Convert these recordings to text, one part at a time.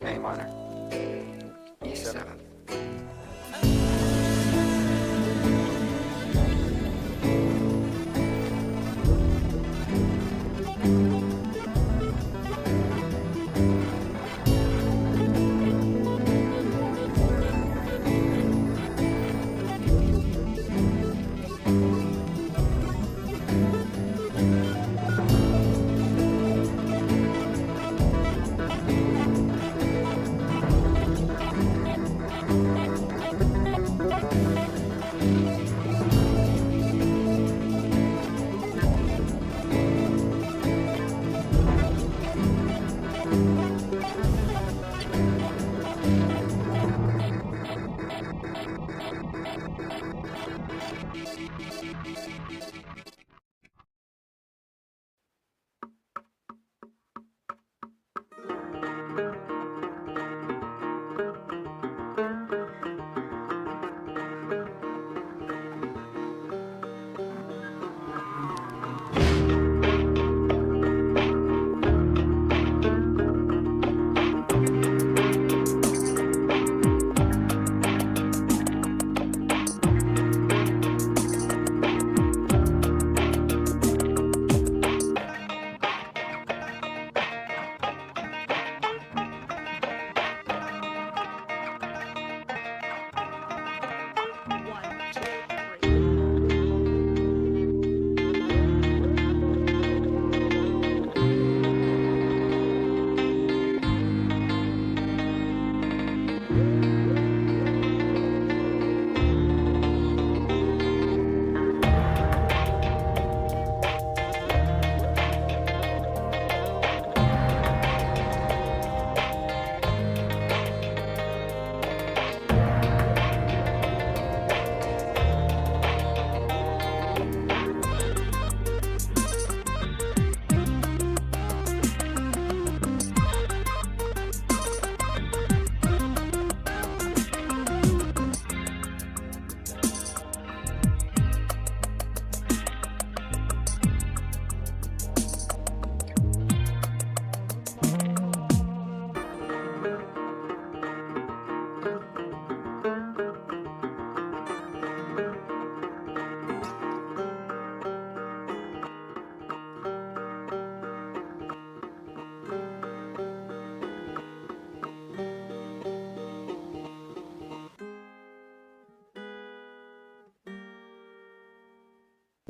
A minor, E7.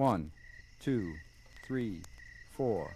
One, two, three, four.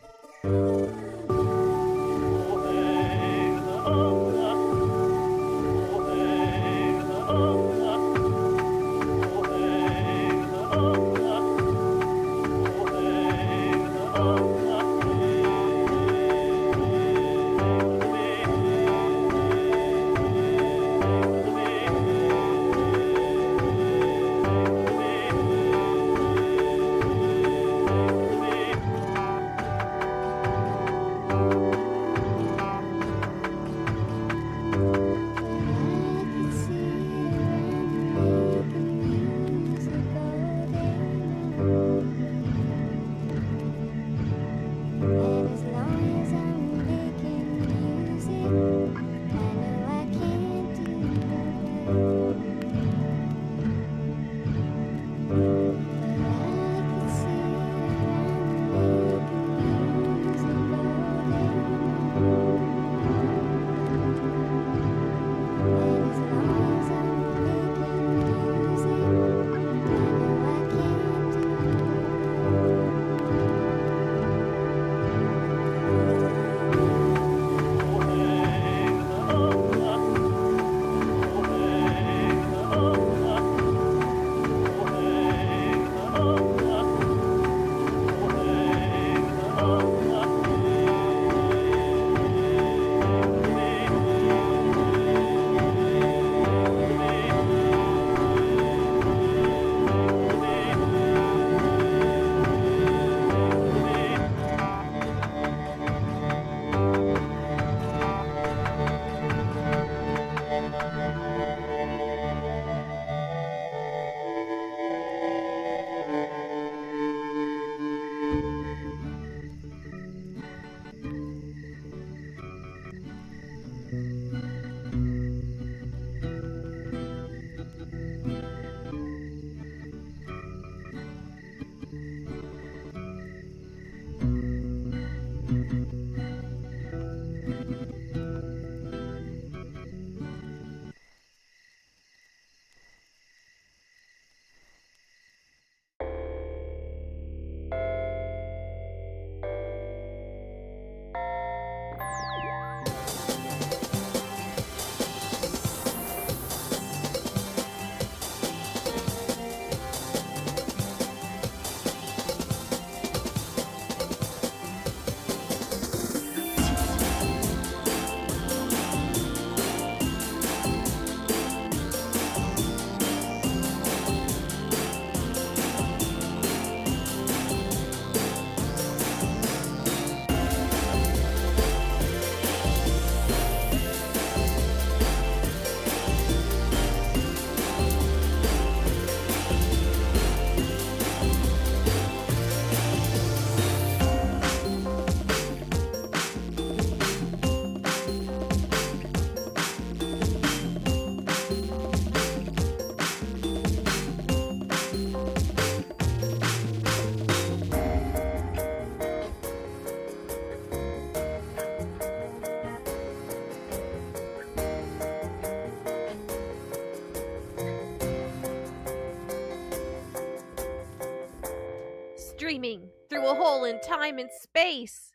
the hole in time and space.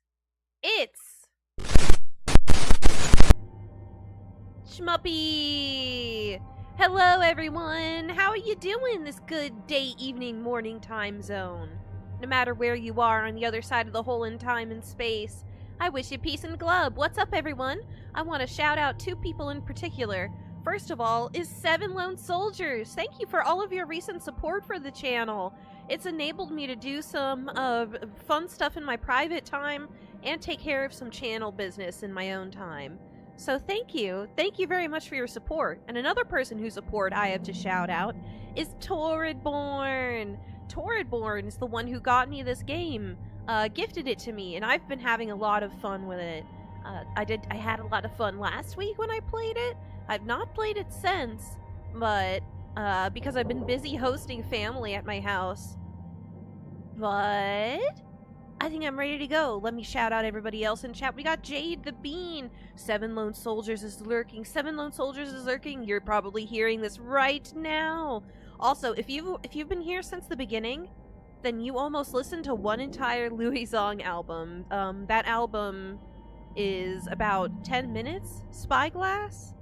It's Shmuppi! Hello, everyone! How are you doing this good day, evening, morning time zone? No matter where you are on the other side of the hole in time and space, I wish you peace and glub. What's up, everyone? I want to shout out two people in particular. First of all is 7 Lone Soldiers. Thank you for all of your recent support for the channel. It's enabled me to do some fun stuff in my private time and take care of some channel business in my own time. So thank you. Thank you very much for your support. And another person whose support I have to shout out is Torridborn. Torridborn is the one who got me this game, gifted it to me, and I've been having a lot of fun with it. I had a lot of fun last week when I played it. I've not played it since, but because I've been busy hosting family at my house. But I think I'm ready to go. Let me shout out everybody else in chat. We got Jade the Bean. 7 Lone Soldiers is lurking. 7 Lone Soldiers is lurking. You're probably hearing this right now. Also, if you've been here since the beginning, then you almost listened to one entire Louis Zong album. That album is about 10 minutes. Spyglass?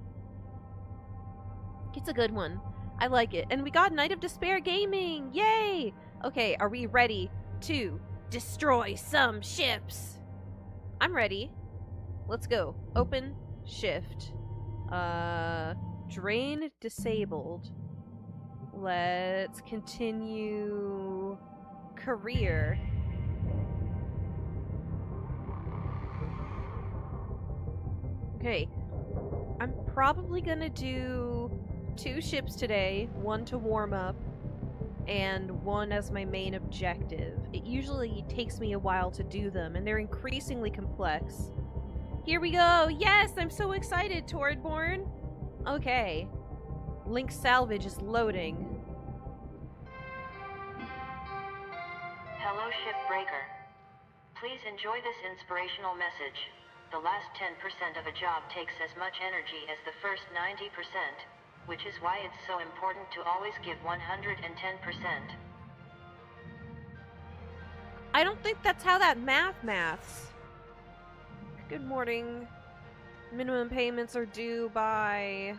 It's a good one. I like it. And we got Night of Despair Gaming! Yay! Okay, are we ready to destroy some ships? I'm ready. Let's go. Open, shift. Drain disabled. Let's continue career. Okay. I'm probably gonna do 2 ships today, 1 to warm up, and 1 as my main objective. It usually takes me a while to do them, and they're increasingly complex. Here we go! Yes! I'm so excited, Torridborn! Okay. Link salvage is loading. Hello, Shipbreaker. Please enjoy this inspirational message. The last 10% of a job takes as much energy as the first 90%, which is why it's so important to always give 110%. I don't think that's how that maths. Good morning. Minimum payments are due by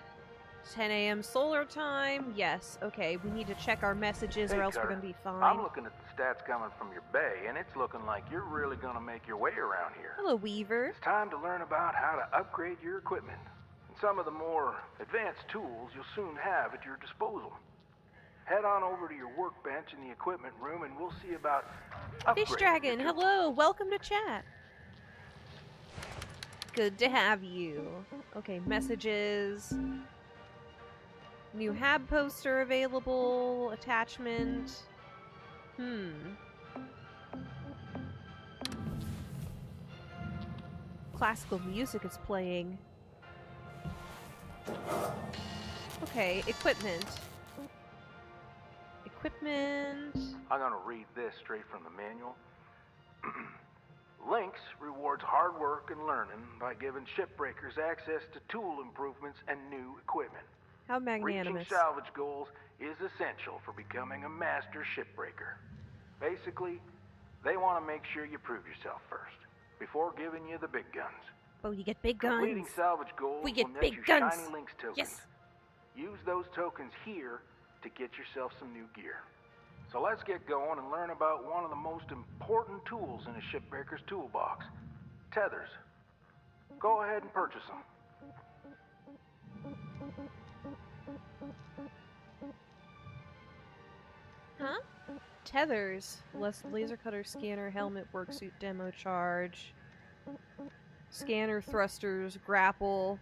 10 a.m. solar time. Yes, okay. We need to check our messages or else we're going to be fine. I'm looking at the stats coming from your bay, and it's looking like you're really going to make your way around here. Hello, Weaver. It's time to learn about how to upgrade your equipment and some of the more advanced tools you'll soon have at your disposal. Head on over to your workbench in the equipment room, and we'll see about upgrading. Fish Dragon, your hello. Welcome to chat. Good to have you. Okay, messages. New Hab poster available. Attachment. Classical music is playing. Okay, equipment. Equipment. I'm going to read this straight from the manual. Lynx rewards hard work and learning by giving shipbreakers access to tool improvements and new equipment. How magnanimous. Reaching salvage goals is essential for becoming a master shipbreaker. Basically, they want to make sure you prove yourself first, before giving you the big guns. Oh, you get big guns. Completing salvage goals We get will net big you guns. shiny Lynx tokens. Yes. Use those tokens here to get yourself some new gear. So let's get going and learn about one of the most important tools in a shipbreaker's toolbox, tethers. Go ahead and purchase them. Huh? Tethers. Laser cutter, scanner, helmet, worksuit, demo charge. Scanner, thrusters, grapple.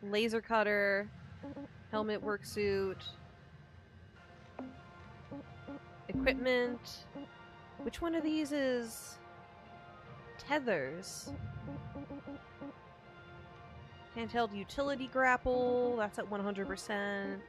Laser cutter. Helmet, worksuit. Equipment. Which one of these is tethers? Handheld utility grapple. That's at 100%.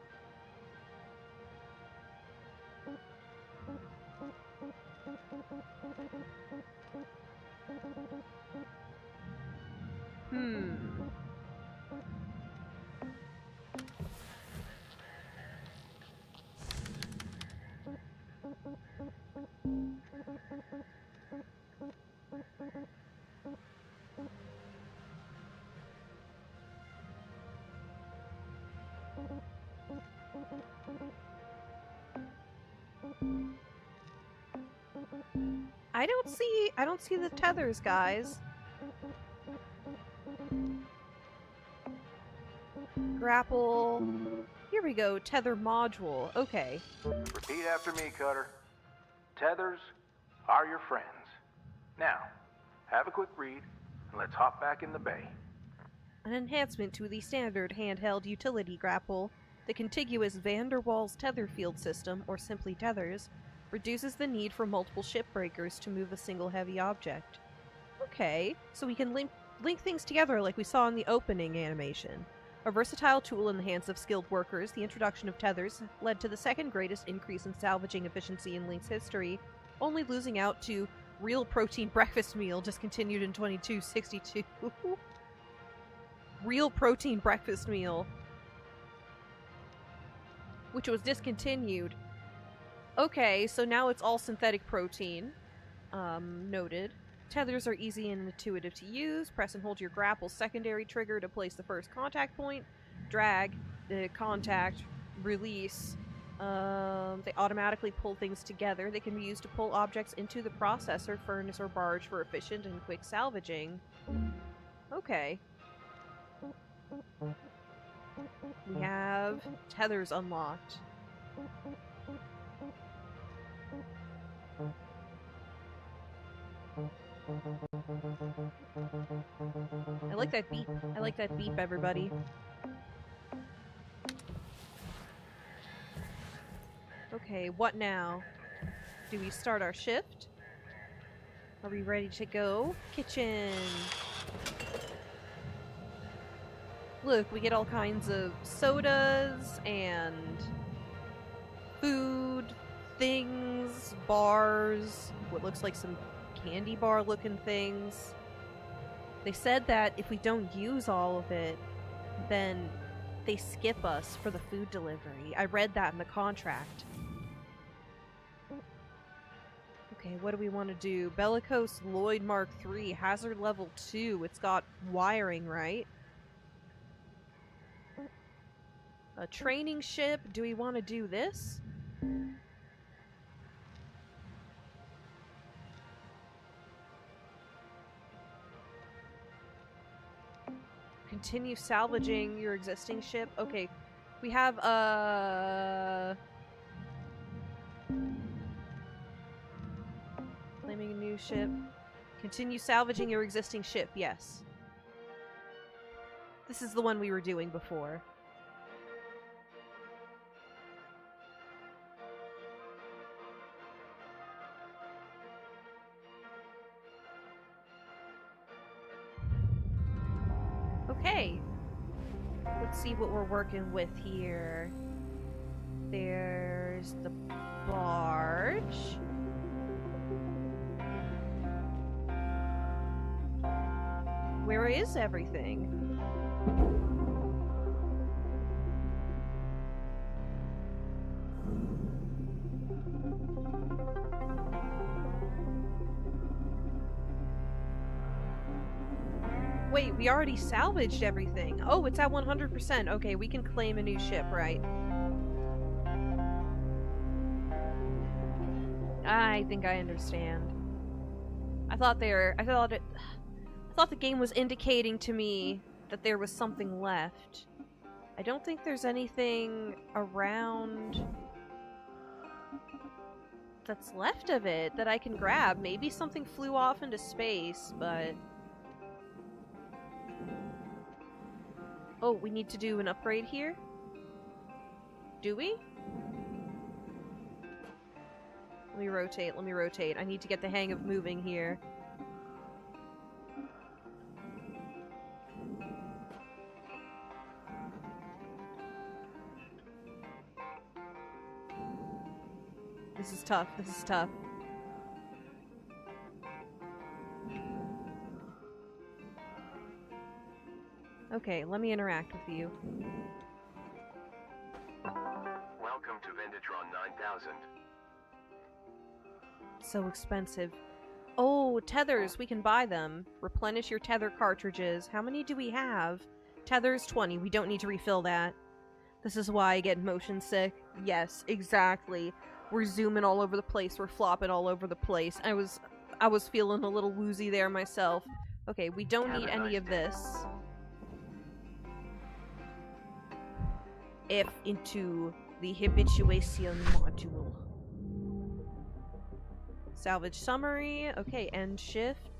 I don't see the tethers, guys. Grapple. Here we go, tether module. Okay. Repeat after me, Cutter. Tethers are your friends. Now, have a quick read, and let's hop back in the bay. An enhancement to the standard handheld utility grapple, the contiguous Van der Waals tether field system, or simply tethers, reduces the need for multiple shipbreakers to move a single heavy object. Okay, so we can link things together like we saw in the opening animation. A versatile tool in the hands of skilled workers, the introduction of tethers led to the second greatest increase in salvaging efficiency in Link's history, only losing out to Real Protein Breakfast Meal, discontinued in 2262. Real Protein Breakfast Meal, which was discontinued. Okay, so now it's all synthetic protein. Noted. Tethers are easy and intuitive to use. Press and hold your grapple secondary trigger to place the first contact point. Drag the contact, release. They automatically pull things together. They can be used to pull objects into the processor, furnace, or barge for efficient and quick salvaging. Okay. We have tethers unlocked. I like that beep. I like that beep, everybody. Okay, what now? Do we start our shift? Are we ready to go? Kitchen! Look, we get all kinds of sodas and food, things, bars, what looks like some candy bar looking things. They said that if we don't use all of it, then they skip us for the food delivery. I read that in the contract. Okay, what do we want to do? Bellicose Lloyd Mark III, hazard level 2. It's got wiring, right? A training ship. Do we want to do this? Continue salvaging your existing ship. Okay, we have claiming a new ship. Continue salvaging your existing ship. Yes. This is the one we were doing before. Okay, let's see what we're working with here. There's the barge. Where is everything? Wait, we already salvaged everything. Oh, it's at 100%. Okay, we can claim a new ship, right? I think I understand. I thought the game was indicating to me that there was something left. I don't think there's anything around that's left of it that I can grab. Maybe something flew off into space, but... Oh, we need to do an upgrade here? Do we? Let me rotate. I need to get the hang of moving here. This is tough. Okay, let me interact with you. Welcome to Vendatron 9000. So expensive. Oh, tethers, we can buy them. Replenish your tether cartridges. How many do we have? Tethers, 20. We don't need to refill that. This is why I get motion sick. Yes, exactly. We're zooming all over the place. We're flopping all over the place. I was I was feeling a little woozy there myself. Okay, we don't Have need a any nice of day. this. F into the habituation module. Salvage summary. Okay, end shift.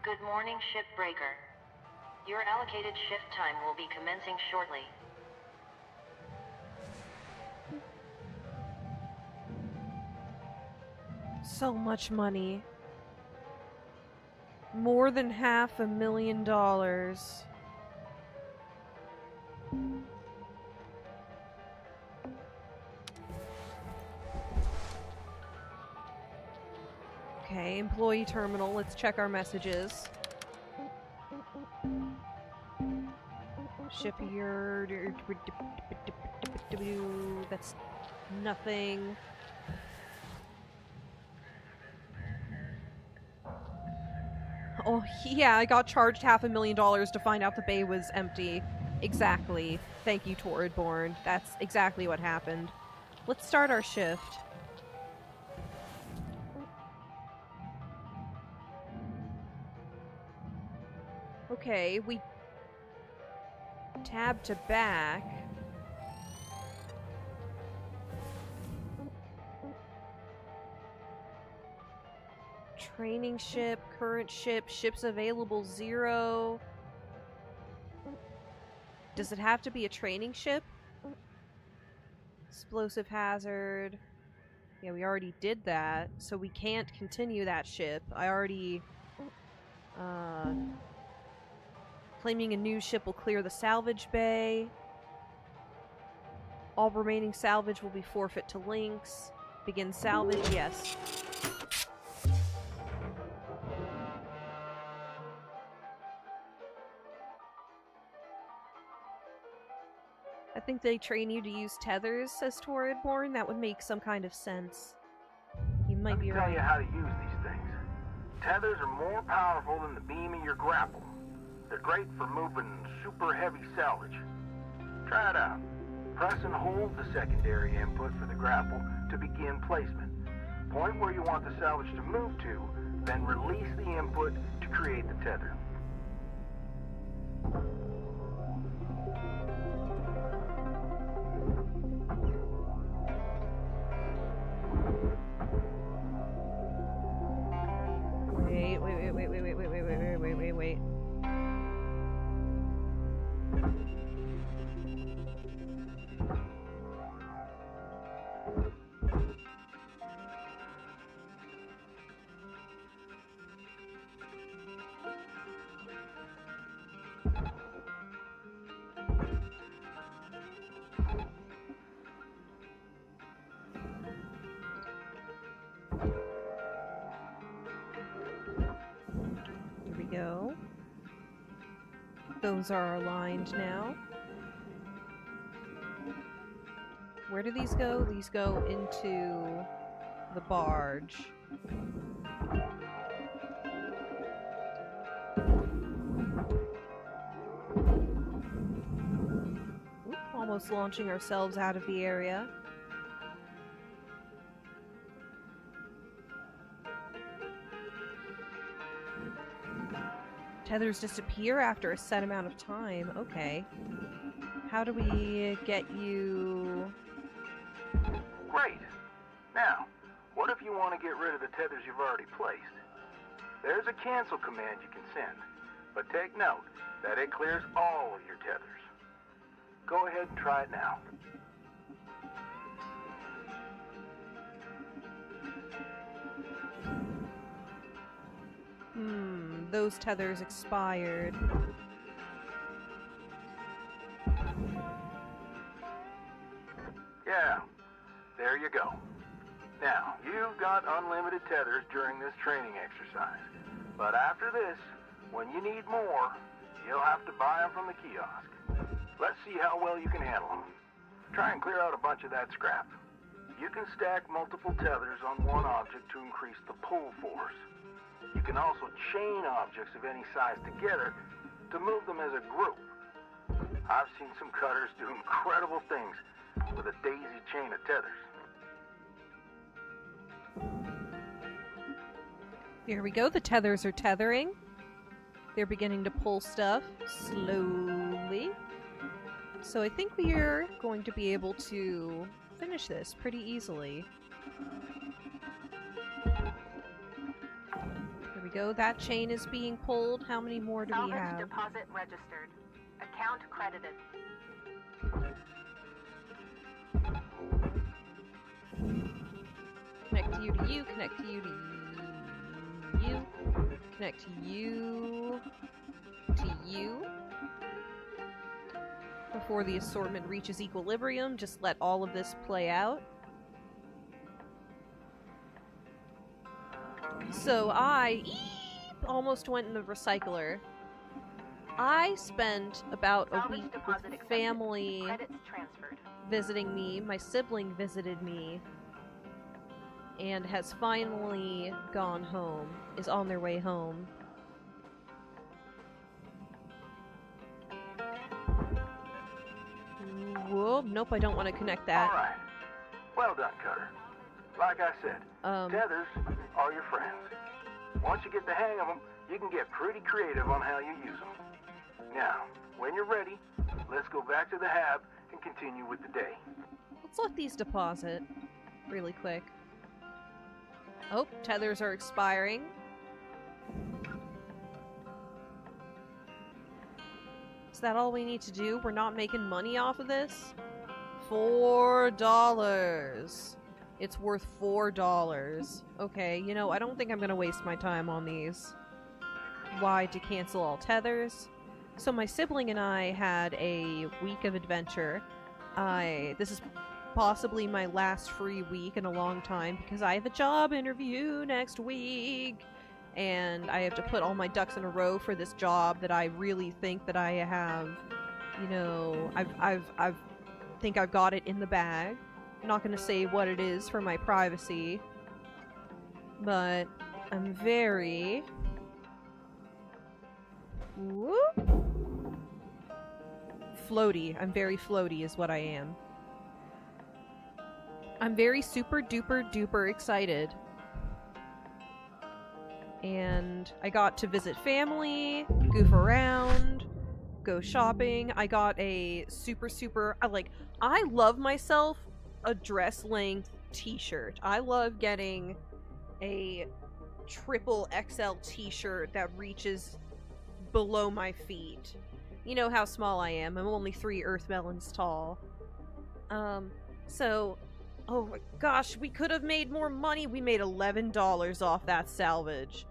Good morning, Shipbreaker. Your allocated shift time will be commencing shortly. So much money. More than $500,000. Okay, employee terminal. Let's check our messages. Shipyard. That's nothing. Oh, yeah, I got charged $500,000 to find out the bay was empty. Exactly. Thank you, Torridborn. That's exactly what happened. Let's start our shift. Okay, we tab to back. Training ship, current ship, ships available 0. Does it have to be a training ship? Explosive hazard. Yeah, we already did that, so we can't continue that ship. I already, claiming a new ship will clear the salvage bay. All remaining salvage will be forfeit to Lynx. Begin salvage, yes. I think they train you to use tethers, says Torridborn. That would make some kind of sense. You might Let me be tell right. you how to use these things. Tethers are more powerful than the beam of your grapple. They're great for moving super heavy salvage. Try it out. Press and hold the secondary input for the grapple to begin placement. Point where you want the salvage to move to, then release the input to create the tether. Wait. Here we go. Those are aligned now. Where do these go? These go into the barge. Oop, almost launching ourselves out of the area. Tethers disappear after a set amount of time. Okay. How do we get you... Great. Now, what if you want to get rid of the tethers you've already placed? There's a cancel command you can send, but take note that it clears all of your tethers. Go ahead and try it now. Those tethers expired. Yeah, there you go. Now, you've got unlimited tethers during this training exercise. But after this, when you need more, you'll have to buy them from the kiosk. Let's see how well you can handle them. Try and clear out a bunch of that scrap. You can stack multiple tethers on one object to increase the pull force. You can also chain objects of any size together to move them as a group. I've seen some cutters do incredible things with a daisy chain of tethers. Here we go. The tethers are tethering. They're beginning to pull stuff slowly. So I think we are going to be able to finish this pretty easily. Here we go. That chain is being pulled. How many more do we have? Deposit registered. Account credited. Connect to you, connect to you, you, connect to you, to you. Before the assortment reaches equilibrium, just let all of this play out. So I almost went in the recycler. I spent about a week with family visiting me. My sibling visited me and has finally gone home, is on their way home. Whoa, nope, I don't want to connect that. Alright. Well done, Cutter. Like I said, tethers are your friends. Once you get the hang of them, you can get pretty creative on how you use them. Now, when you're ready, let's go back to the hab and continue with the day. Let's let these deposit really quick. Oh, tethers are expiring. Is that all we need to do? We're not making money off of this? $4. It's worth $4. Okay, you know, I don't think I'm gonna waste my time on these. Why to cancel all tethers? So my sibling and I had a week of adventure. This is possibly my last free week in a long time because I have a job interview next week and I have to put all my ducks in a row for this job that I really think that I have, you know, I've think I've got it in the bag. I'm not going to say what it is for my privacy, but I'm very floaty. I'm very floaty is what I am. I'm very super duper duper excited. And I got to visit family, goof around, go shopping. I got a I love myself a dress length t-shirt. I love getting a triple XL t-shirt that reaches below my feet. You know how small I am. I'm only 3 earth melons tall. So, oh my gosh, we could have made more money. We made $11 off that salvage.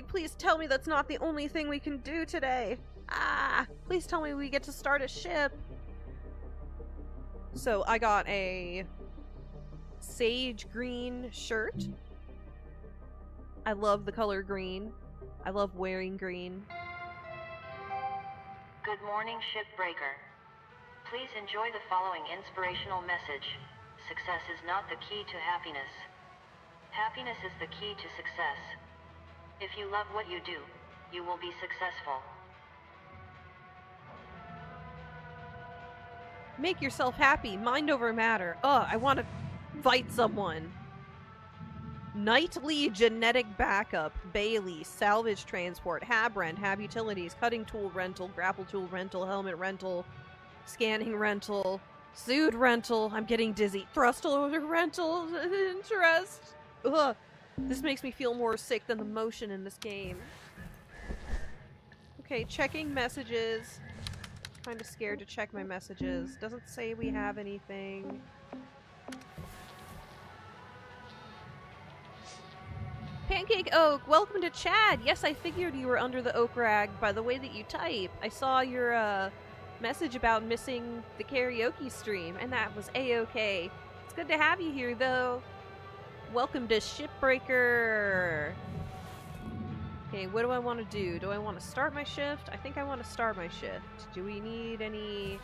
Please tell me that's not the only thing we can do today. Please tell me we get to start a ship. So I got a sage green shirt. I love the color green. I love wearing green. Good morning, Shipbreaker. Please enjoy the following inspirational message. Success is not the key to happiness. Happiness is the key to success. If you love what you do, you will be successful. Make yourself happy. Mind over matter. I want to fight someone. Nightly genetic backup. Bailey. Salvage transport. Hab rent. Hab utilities. Cutting tool rental. Grapple tool rental. Helmet rental. Scanning rental. Suit rental. I'm getting dizzy. Thrust loader rental. Interest. Ugh. This makes me feel more sick than the motion in this game. Okay, checking messages. Kind of scared to check my messages. Doesn't say we have anything. Pancake Oak, welcome to Chad. Yes, I figured you were under the oak rag by the way that you type. I saw your message about missing the karaoke stream, and that was a-okay. It's good to have you here, though. Welcome to Shipbreaker. Okay, what do I want to do? Do I want to start my shift? I think I want to start my shift. Do we need any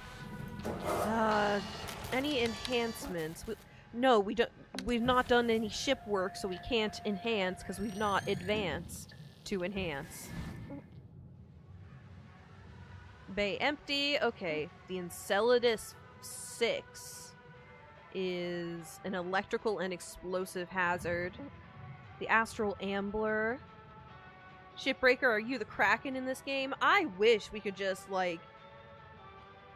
enhancements? No, we don't. We've not done any ship work, so we can't enhance because we've not advanced to enhance. Bay empty. Okay, the Enceladus 6 is an electrical and explosive hazard. The Astral Ambler. Shipbreaker, are you the Kraken in this game? I wish we could just, like,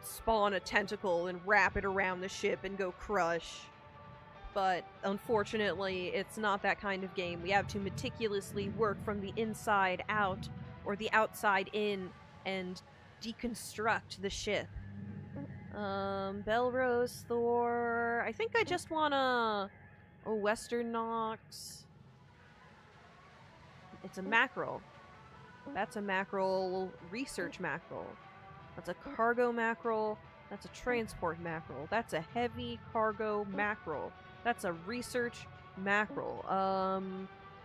spawn a tentacle and wrap it around the ship and go crush. But unfortunately, it's not that kind of game. We have to meticulously work from the inside out or the outside in and deconstruct the ship. Belrose, Thor. I think I just want a Western Nox. It's a mackerel. That's a mackerel, research mackerel. That's a cargo mackerel. That's a transport mackerel. That's a heavy cargo mackerel. That's a research mackerel.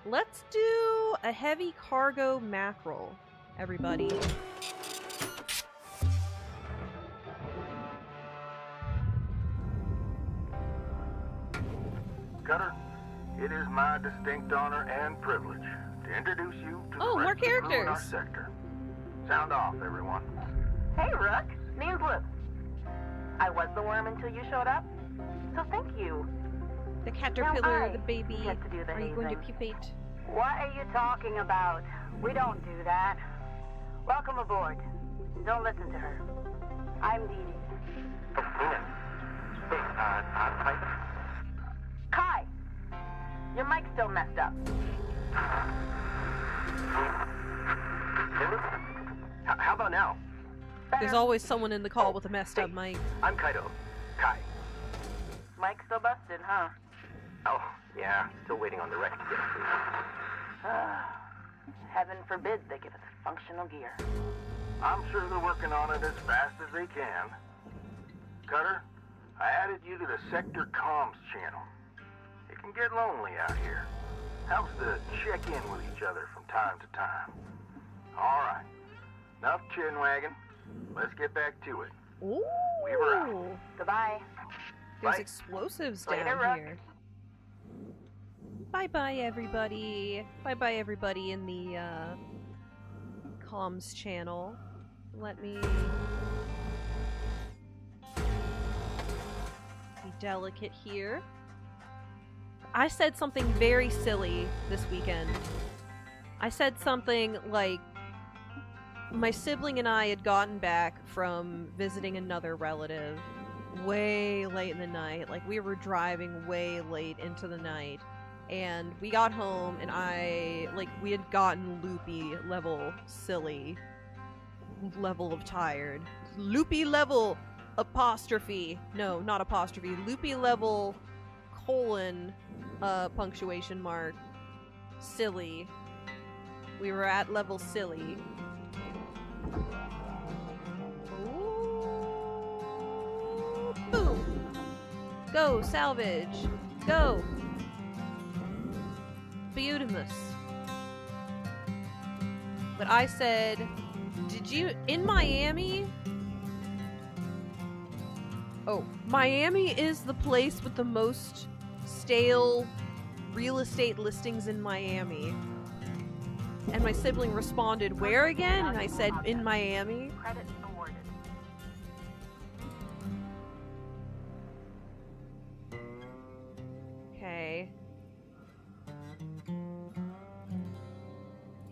Let's do a heavy cargo mackerel, everybody. Cutter, it is my distinct honor and privilege to introduce you to Oh, the more rest of the crew in our characters. sector. Sound off, everyone. Hey, Rook. Name's Luke. I was the worm until you showed up, so thank you. The caterpillar, I the baby. get to do the Are you going to hazing. pupate? What are you talking about? We don't do that. Welcome aboard. Don't listen to her. I'm Dee Dee. Oh, Nina. Hey, Kai! Your mic's still messed up. How about now? Better. There's always someone in the call with a messed up mic. I'm Kaido. Kai. Mic's still busted, huh? Oh, yeah. Still waiting on the wreck to get approved. Heaven forbid they give us functional gear. I'm sure they're working on it as fast as they can. Cutter, I added you to the sector comms channel. It can get lonely out here. Helps to check in with each other from time to time. All right. Enough chin wagging. Let's get back to it. Ooh. We were out. Goodbye. There's Bye. explosives Later, down Rook. here. Bye-bye, everybody. Bye-bye, everybody in the, comms channel. Let me be delicate here. I said something very silly this weekend. I said something like, my sibling and I had gotten back from visiting another relative way late in the night. Like, we were driving way late into the night. And we got home, and we had gotten loopy level silly level of tired. Loopy level apostrophe. No, not apostrophe. Loopy level colon punctuation mark silly. We were at level silly. Ooh. Boom. Go, salvage. Go. Beautimus. But I said, did you, in Miami? Oh, Miami is the place with the most stale real estate listings in Miami. And my sibling responded, where again? And I said, in Miami. Credit awarded. Okay.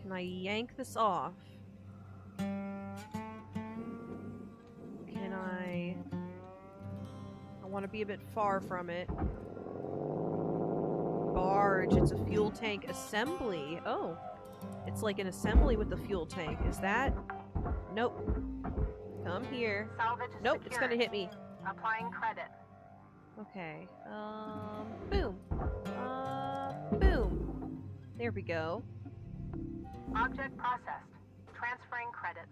Can I yank this off? Can I want to be a bit far from it. Barge, it's a fuel tank assembly. Oh, it's like an assembly with a fuel tank. Is that? Nope. Come here. Salvage Nope, it's gonna secured. hit me. Applying credit. Okay. Boom. Boom. There we go. Object processed. Transferring credits.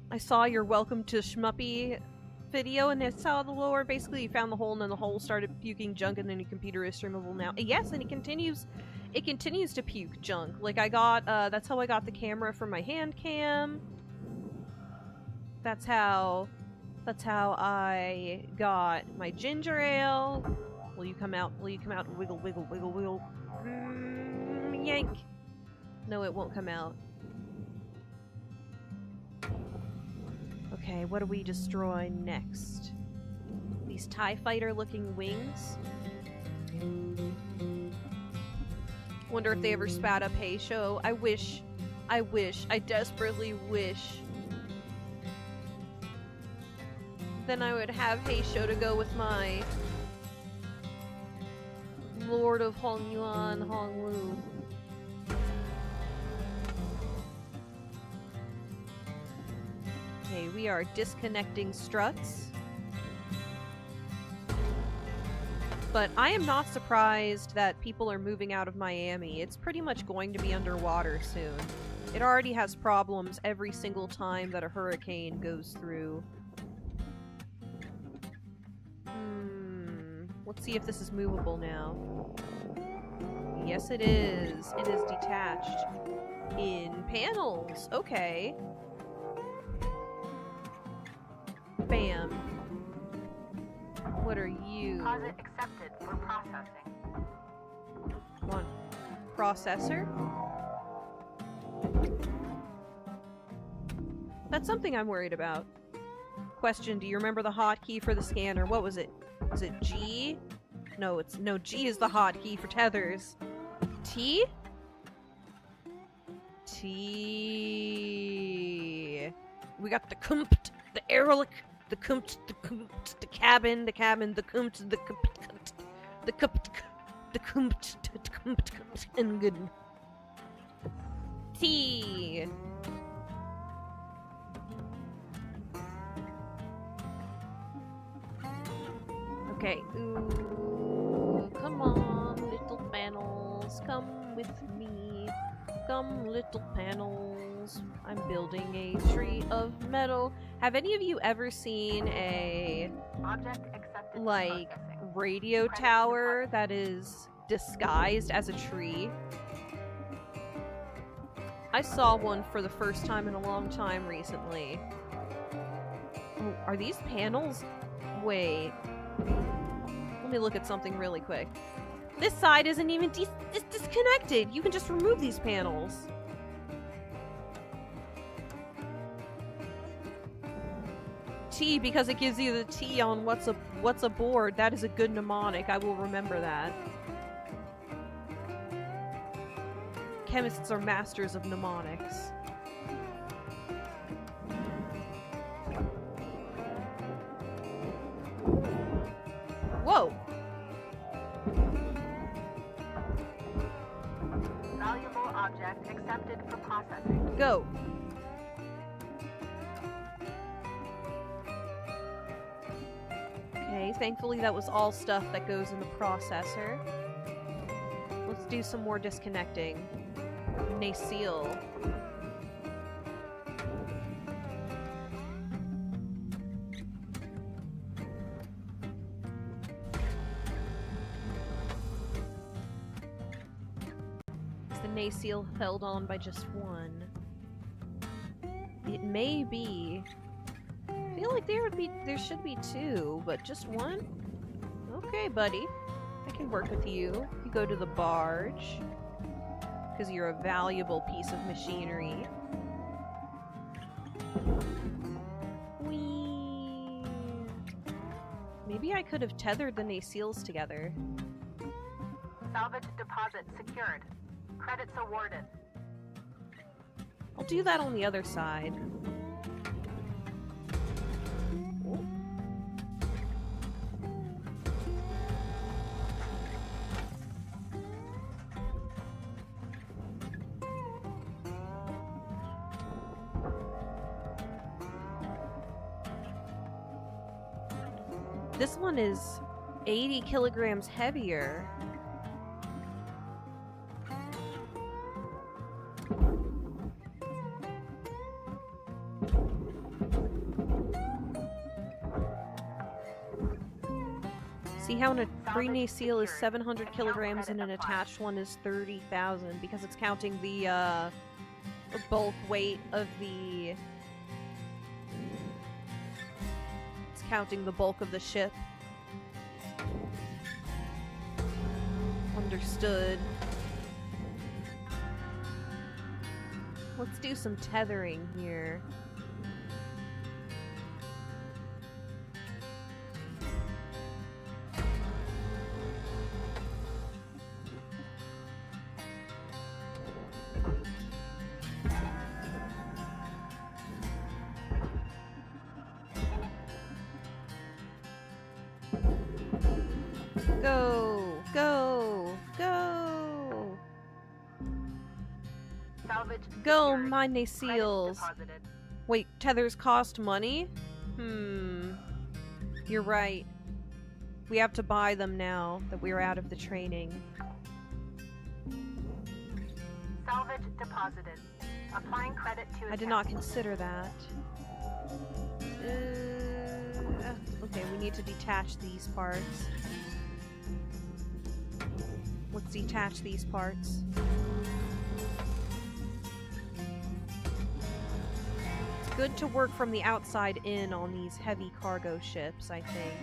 I saw your welcome to Shmuppi video, and I saw the lower. Basically, you found the hole, and then the hole started puking junk, and then your computer is streamable now. Yes, and it continues to puke junk. Like, I got, that's how I got the camera for my hand cam. That's how I got my ginger ale. Will you come out? Will you come out? Wiggle, wiggle, wiggle, wiggle. Yank. No, it won't come out. Okay, what do we destroy next? These TIE fighter looking wings? Wonder if they ever spat up Hey Show. I desperately wish. Then I would have Hey Show to go with my Lord of Hong Yuan, Hong Lu. Okay, we are disconnecting struts. But I am not surprised that people are moving out of Miami. It's pretty much going to be underwater soon. It already has problems every single time that a hurricane goes through. Let's see if this is movable now. Yes, it is. It is detached. In panels. Okay. Bam. What are you? Deposit accepted for processing. Come on. Processor? That's something I'm worried about. Question, do you remember the hotkey for the scanner? What was it? Was it G? No, G is the hotkey for tethers. T? T. We got the kumpt, the aerolic, the kumpt, the cabin, the kumpt, and good. T. Okay. Ooh, come on, little panels, come with me. Come, little panels. I'm building a tree of metal. Have any of you ever seen a like radio tower that is disguised as a tree? I saw one for the first time in a long time recently. Oh, are these panels? Wait. Let me look at something really quick. This side isn't even disconnected. You can just remove these panels. T, because it gives you the T on what's a board. That is a good mnemonic. I will remember that. Chemists are masters of mnemonics. Whoa! Valuable object accepted for processing. Go. Okay, thankfully that was all stuff that goes in the processor. Let's do some more disconnecting. Nacelle. Nacelle held on by just one. It may be. I feel like there should be two, but just one? Okay, buddy. I can work with you. You go to the barge. Because you're a valuable piece of machinery. Whee! Maybe I could have tethered the nacelles together. Salvage deposit secured. Credits awarded. I'll do that on the other side. This one is 80 kilograms heavier. See how a free nacelle is 700 kilograms and an attached one is 30,000 because it's counting the bulk weight of the discounting the bulk of the ship. Understood. Let's do some tethering here. Go! Go! Go! Salvage Go, secured. mine they Credits seals. deposited. Wait, tethers cost money? You're right. We have to buy them now that we're out of the training. Salvage deposited. Applying credit to I did not consider that. Okay, we need to detach these parts. Let's detach these parts. It's good to work from the outside in on these heavy cargo ships, I think.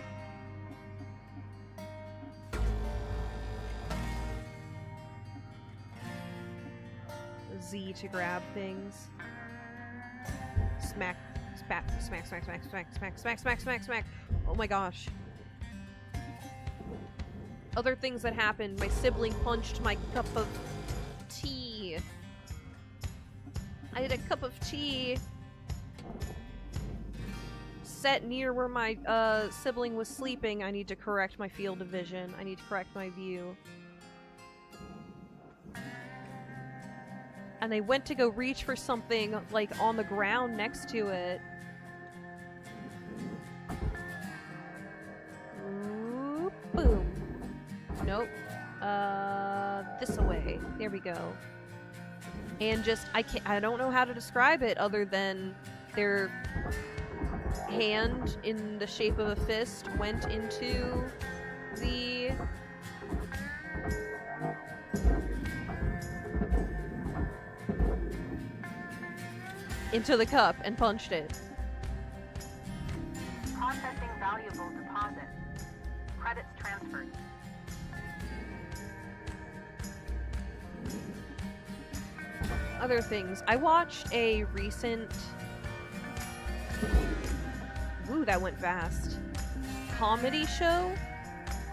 Z to grab things. Smack, smack, smack, smack, smack, smack, smack, smack, smack, smack, smack. Oh my gosh. Other things that happened. My sibling punched my cup of tea. I had a cup of tea set near where my sibling was sleeping. I need to correct my field of vision. I need to correct my view. And they went to go reach for something, like, on the ground next to it. Ooh, boom. Nope. This away. There we go. And just, I don't know how to describe it other than their hand in the shape of a fist went into the... into the cup and punched it. Processing valuable deposit. Credits transferred. Other things. I watched a recent... Ooh, that went fast. Comedy show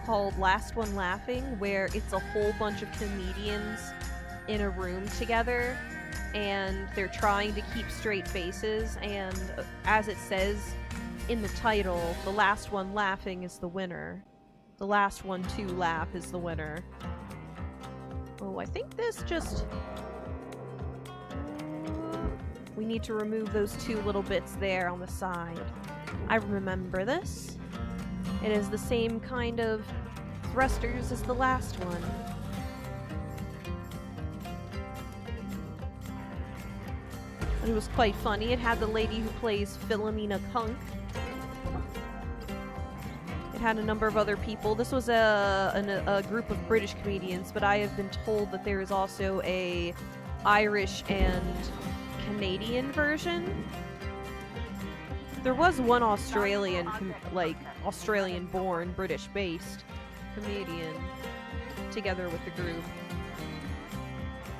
called Last One Laughing, where it's a whole bunch of comedians in a room together, and they're trying to keep straight faces, and as it says in the title, the last one laughing is the winner. The last one to laugh is the winner. Oh, I think this just... We need to remove those two little bits there on the side. I remember this. It is the same kind of thrusters as the last one. And it was quite funny. It had the lady who plays Philomena Kunk. It had a number of other people. This was a group of British comedians, but I have been told that there is also a Irish and Canadian version. There was one Australian, Australian-born, British-based comedian together with the group.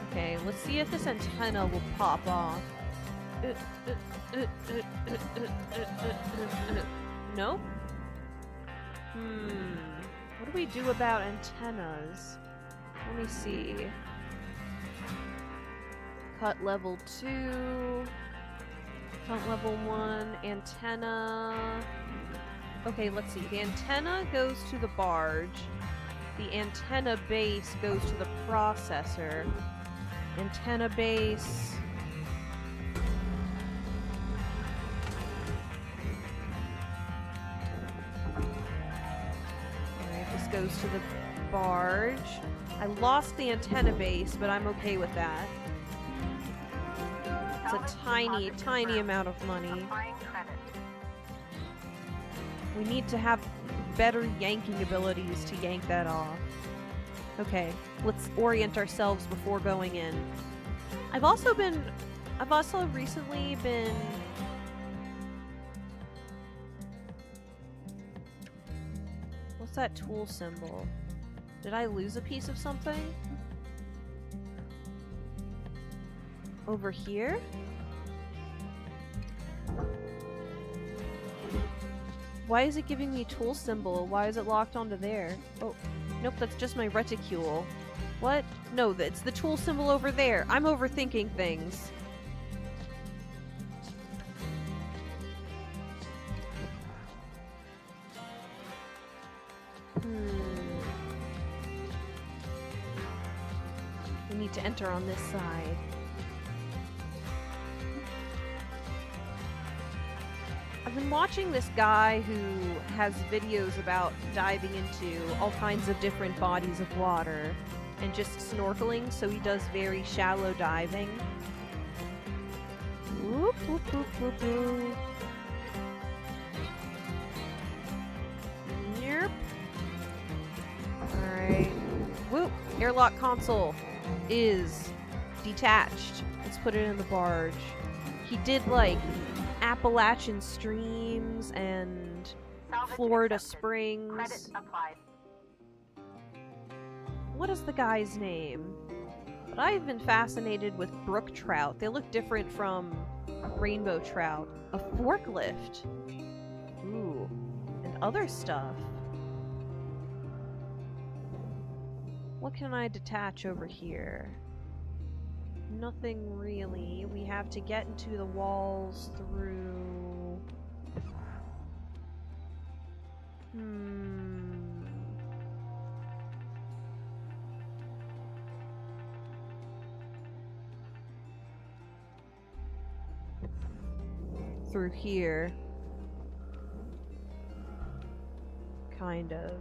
Okay, let's see if this antenna will pop off. Nope. What do we do about antennas? Let me see. Cut level 2. Cut level 1. Antenna. Okay, let's see. The antenna goes to the barge. The antenna base goes to the processor. Antenna base... goes to the barge. I lost the antenna base, but I'm okay with that. It's a tiny, tiny amount of money. We need to have better yanking abilities to yank that off. Okay, let's orient ourselves before going in. I've also recently been that tool symbol? Did I lose a piece of something? Over here? Why is it giving me tool symbol? Why is it locked onto there? Oh, nope, that's just my reticule. What? No, it's the tool symbol over there. I'm overthinking things. We need to enter on this side. I've been watching this guy who has videos about diving into all kinds of different bodies of water and just snorkeling, so he does very shallow diving. Whoop, whoop, whoop, whoop, whoop. Yep. Alright. Whoop! Airlock console is detached. Let's put it in the barge. He did, like, Appalachian streams and Salvage Florida accepted. Springs. Credit applied. What is the guy's name? But I've been fascinated with brook trout. They look different from rainbow trout. A forklift. Ooh. And other stuff. What can I detach over here? Nothing really. We have to get into the walls through... Through here. Kind of.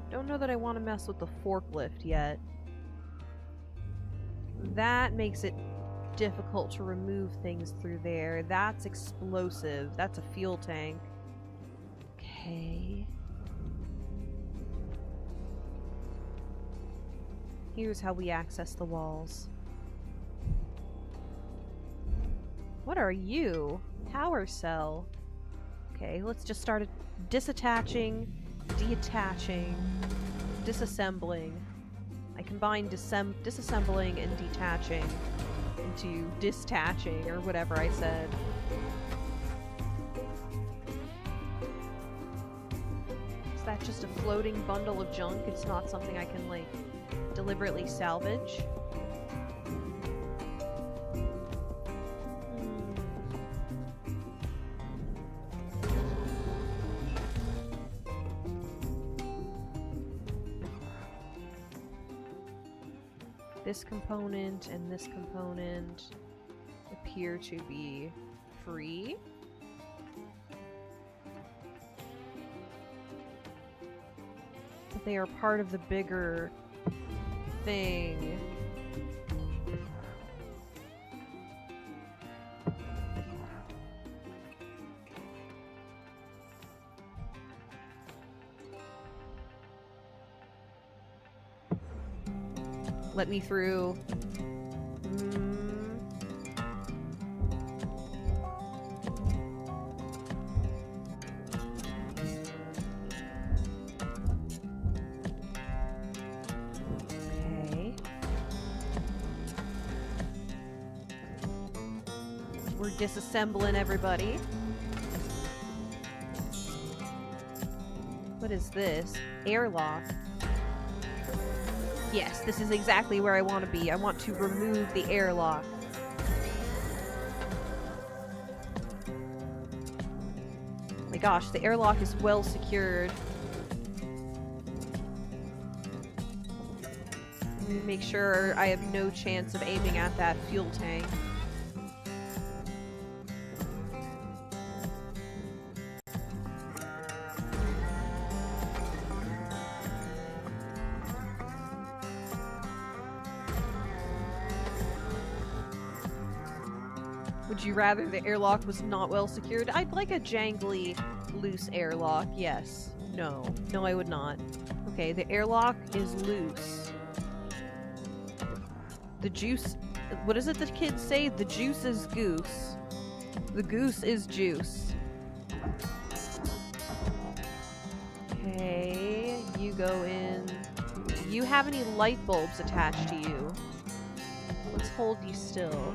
Don't know that I want to mess with the forklift yet. That makes it difficult to remove things through there. That's explosive. That's a fuel tank. Okay. Here's how we access the walls. What are you? Power cell. Okay, let's just start disattaching, detaching, disassembling. I combine disassembling and detaching into distaching, or whatever I said. Is that just a floating bundle of junk? It's not something I can, like, deliberately salvage? This component and this component appear to be free. But they are part of the bigger thing. Let me through. Okay. We're disassembling everybody. What is this? Airlock. Yes, this is exactly where I want to be. I want to remove the airlock. Oh my gosh, the airlock is well secured. Let me make sure I have no chance of aiming at that fuel tank. Would you rather the airlock was not well secured? I'd like a jangly, loose airlock. Yes. No. No, I would not. Okay, the airlock is loose. The juice what is it the kids say? The juice is goose. The goose is juice. Okay, you go in. Do you have any light bulbs attached to you? Let's hold you still.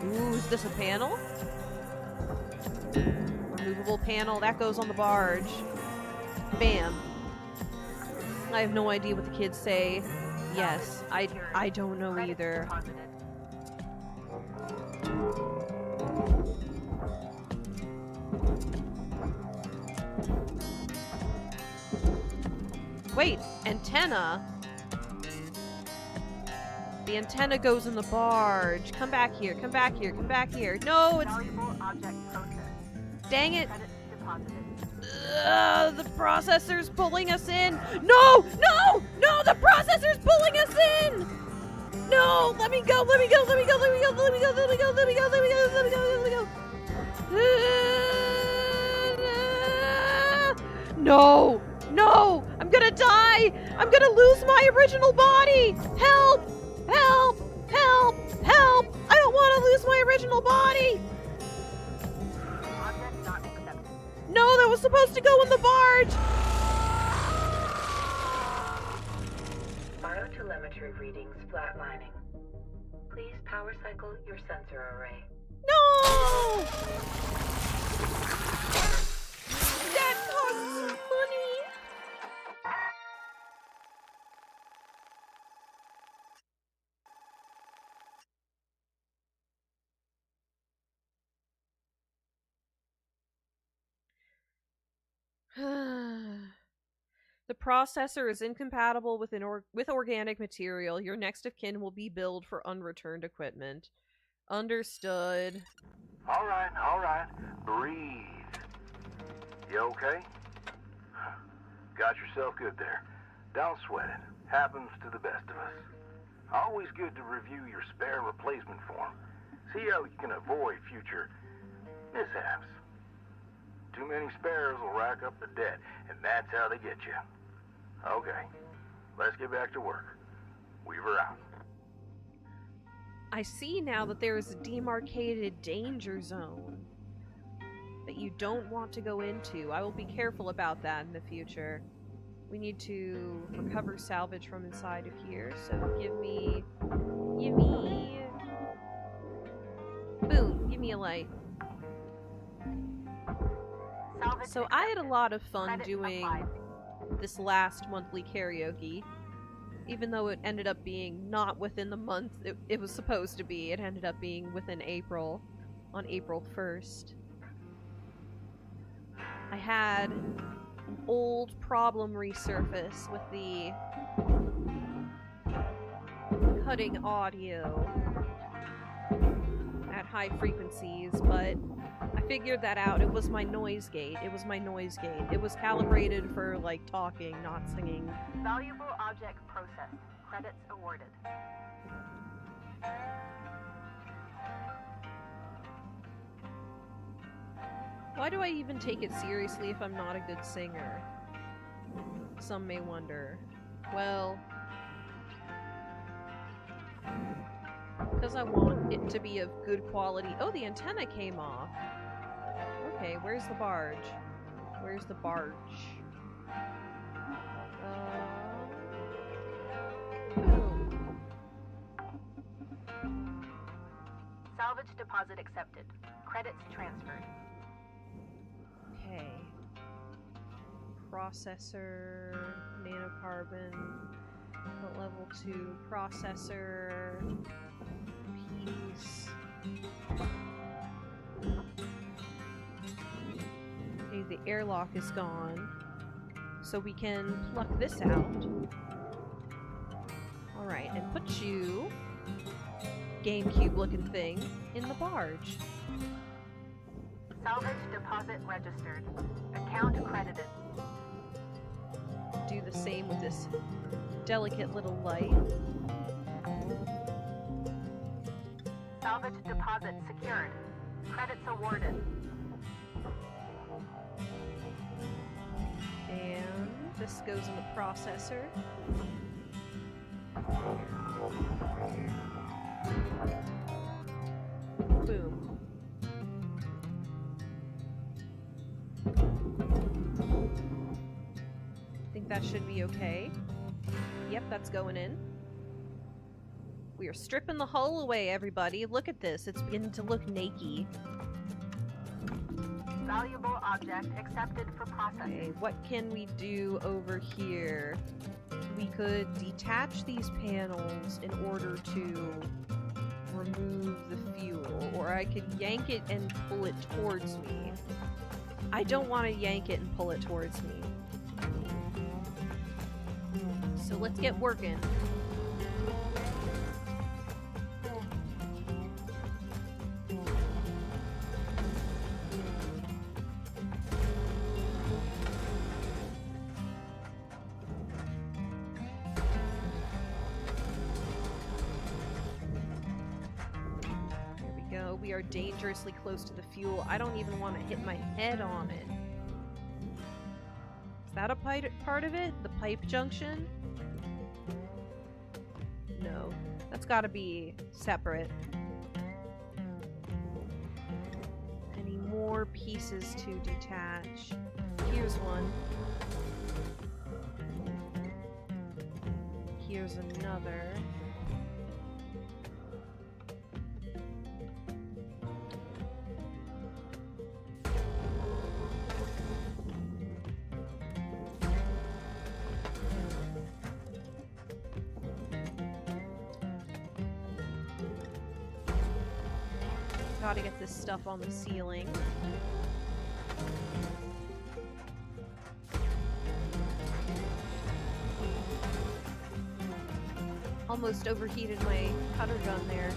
Ooh, is this a panel? Removable panel, that goes on the barge. Bam. I have no idea what the kids say. Yes, I don't know either. Wait, antenna? The antenna goes in the barge. Come back here, come back here, come back here. No, it's... Dang it. The processor's pulling us in. No! No! No! The processor's pulling us in! No! Let me go! Let me go! Let me go! Let me go! Let me go! Let me go! Let me go! Let me go! Let me go! Let me go! No! No! I'm gonna die! I'm gonna lose my original body! Help! Help! Help! Help! I don't want to lose my original body! No, that was supposed to go in the barge! Biotelemetry readings flatlining. Please power cycle your sensor array. No! That costs money! The processor is incompatible with organic material. Your next of kin will be billed for unreturned equipment. Understood. All right. Breathe. You okay? Got yourself good there. Don't sweat it. Happens to the best of us. Always good to review your spare replacement form. See how you can avoid future mishaps. Too many spares will rack up the debt, and that's how they get you. Okay, let's get back to work. Weaver out. I see now that there is a demarcated danger zone that you don't want to go into. I will be careful about that in the future. We need to recover salvage from inside of here, so give me... Boom, give me a light. So I had a lot of fun doing this last monthly karaoke, even though it ended up being not within the month it was supposed to be. It ended up being within April, on April 1st. I had an old problem resurface with the cutting audio at high frequencies, but I figured that out. It was my noise gate. It was my noise gate. It was calibrated for, like, talking, not singing. Valuable object processed. Credits awarded. Why do I even take it seriously if I'm not a good singer? Some may wonder. Well, because I want it to be of good quality. Oh, the antenna came off. Okay, where's the barge? Where's the barge? Boom. Salvage deposit accepted. Credits transferred. Okay. Processor, nanocarbon, level 2 processor, piece. Okay, the airlock is gone, so we can pluck this out. Alright, and put you, GameCube looking thing, in the barge. Salvage deposit registered. Account credited. Do the same with this delicate little light. Salvage deposit secured. Credits awarded. And this goes in the processor. Boom. Think that should be okay. Yep, that's going in. We are stripping the hull away, everybody. Look at this. It's beginning to look naked. Valuable object accepted for processing. Okay, what can we do over here? We could detach these panels in order to remove the fuel, or I could yank it and pull it towards me. I don't want to yank it and pull it towards me. So let's get working. We are dangerously close to the fuel. I don't even want to hit my head on it. Is that a part of it? The pipe junction? No. That's gotta be separate. Any more pieces to detach? Here's one. Here's another. Gotta get this stuff on the ceiling. Almost overheated my cutter gun there.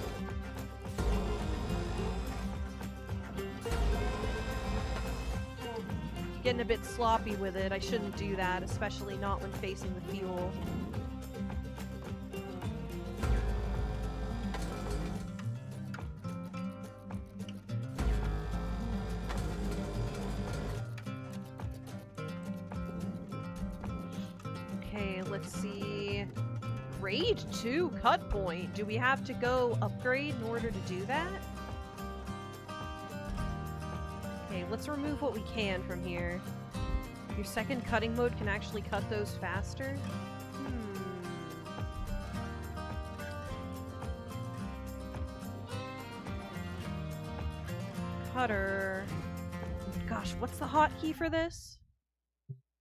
Getting a bit sloppy with it. I shouldn't do that, especially not when facing the fuel. Let's see. Grade 2 cut point. Do we have to go upgrade in order to do that? Okay, let's remove what we can from here. Your second cutting mode can actually cut those faster? Cutter. Gosh, what's the hotkey for this?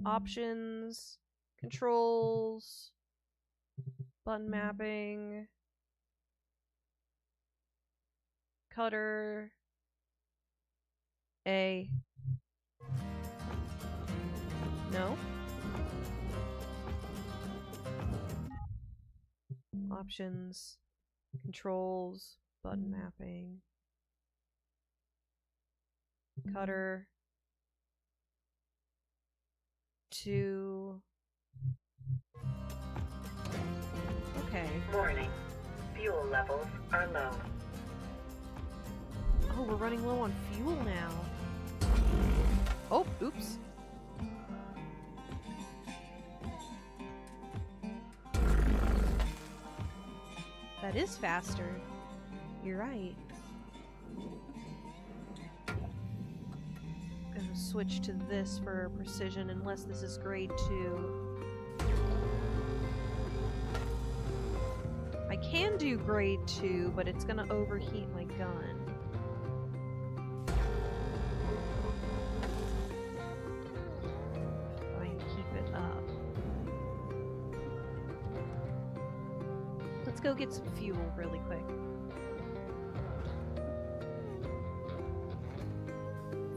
Options. Controls, button mapping, cutter, A. No? Options, controls, button mapping, cutter, 2. Okay. Warning. Fuel levels are low. Oh, we're running low on fuel now. Oh, oops. That is faster. You're right. Gonna switch to this for precision unless this is grade 2. I can do grade 2, but it's gonna overheat my gun. Try and keep it up. Let's go get some fuel really quick.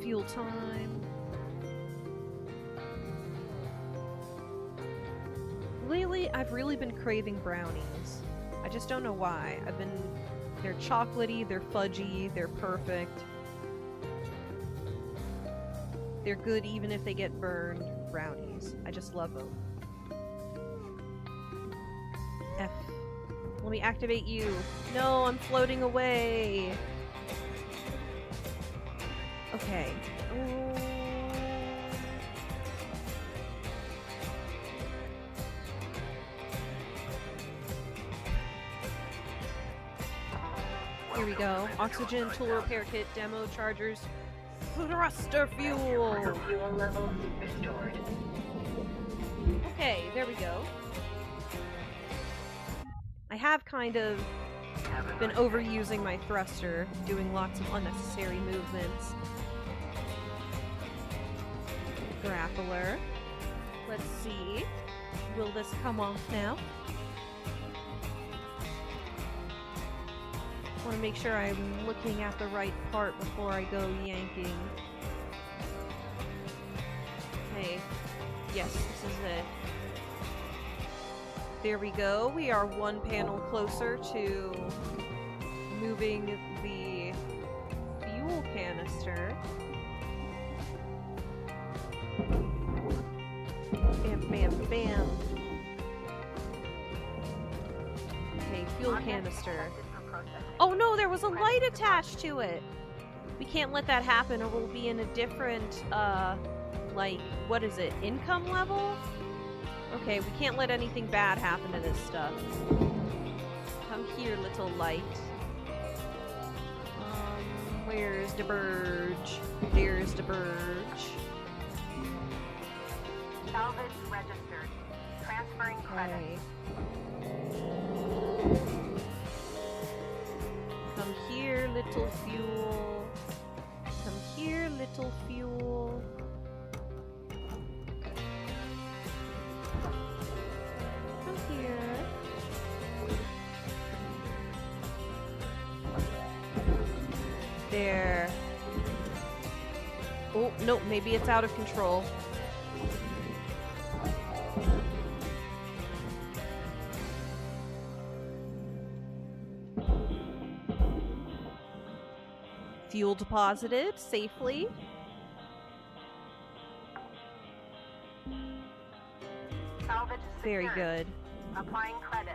Fuel time. Lately, I've really been craving brownies. I just don't know why. They're chocolatey, they're fudgy, they're perfect. They're good even if they get burned. Brownies. I just love them. F. Let me activate you. No, I'm floating away. Okay. we go. Oxygen, tool repair kit, demo chargers, thruster fuel. Fuel levels restored. Okay, there we go. I have kind of been overusing my thruster, doing lots of unnecessary movements. Grappler. Let's see. Will this come off now? I want to make sure I'm looking at the right part before I go yanking. Okay. Yes, this is it. There we go. We are one panel closer to moving the fuel canister. Bam, bam, bam. Okay, fuel canister. Oh no, there was a light attached to it! We can't let that happen or we'll be in a different, like, what is it, income level? Okay, we can't let anything bad happen to this stuff. Come here, little light. Where's the Burge? There's the Burge. Salvage registered. Transferring credit. Okay. Come here, little fuel. Come here, little fuel. Come here. There. Oh, no, maybe it's out of control. Fuel deposited safely. Salvage Very secured. good. Applying credit.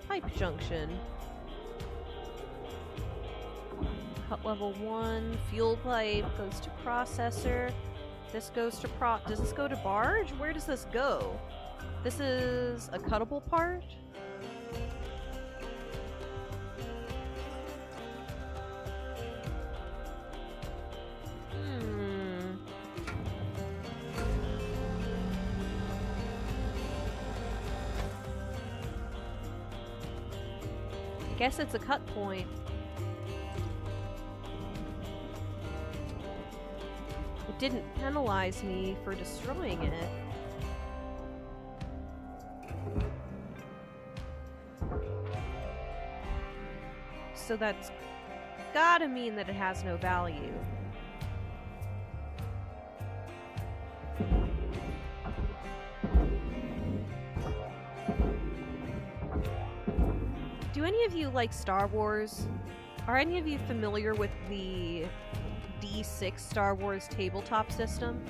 Pipe junction. Cut level 1. Fuel pipe goes to processor. This goes to does this go to barge? Where does this go? This is a cuttable part? Guess it's a cut point. It didn't penalize me for destroying it. So that's gotta mean that it has no value. Do any of you like Star Wars? Are any of you familiar with the D6 Star Wars tabletop system?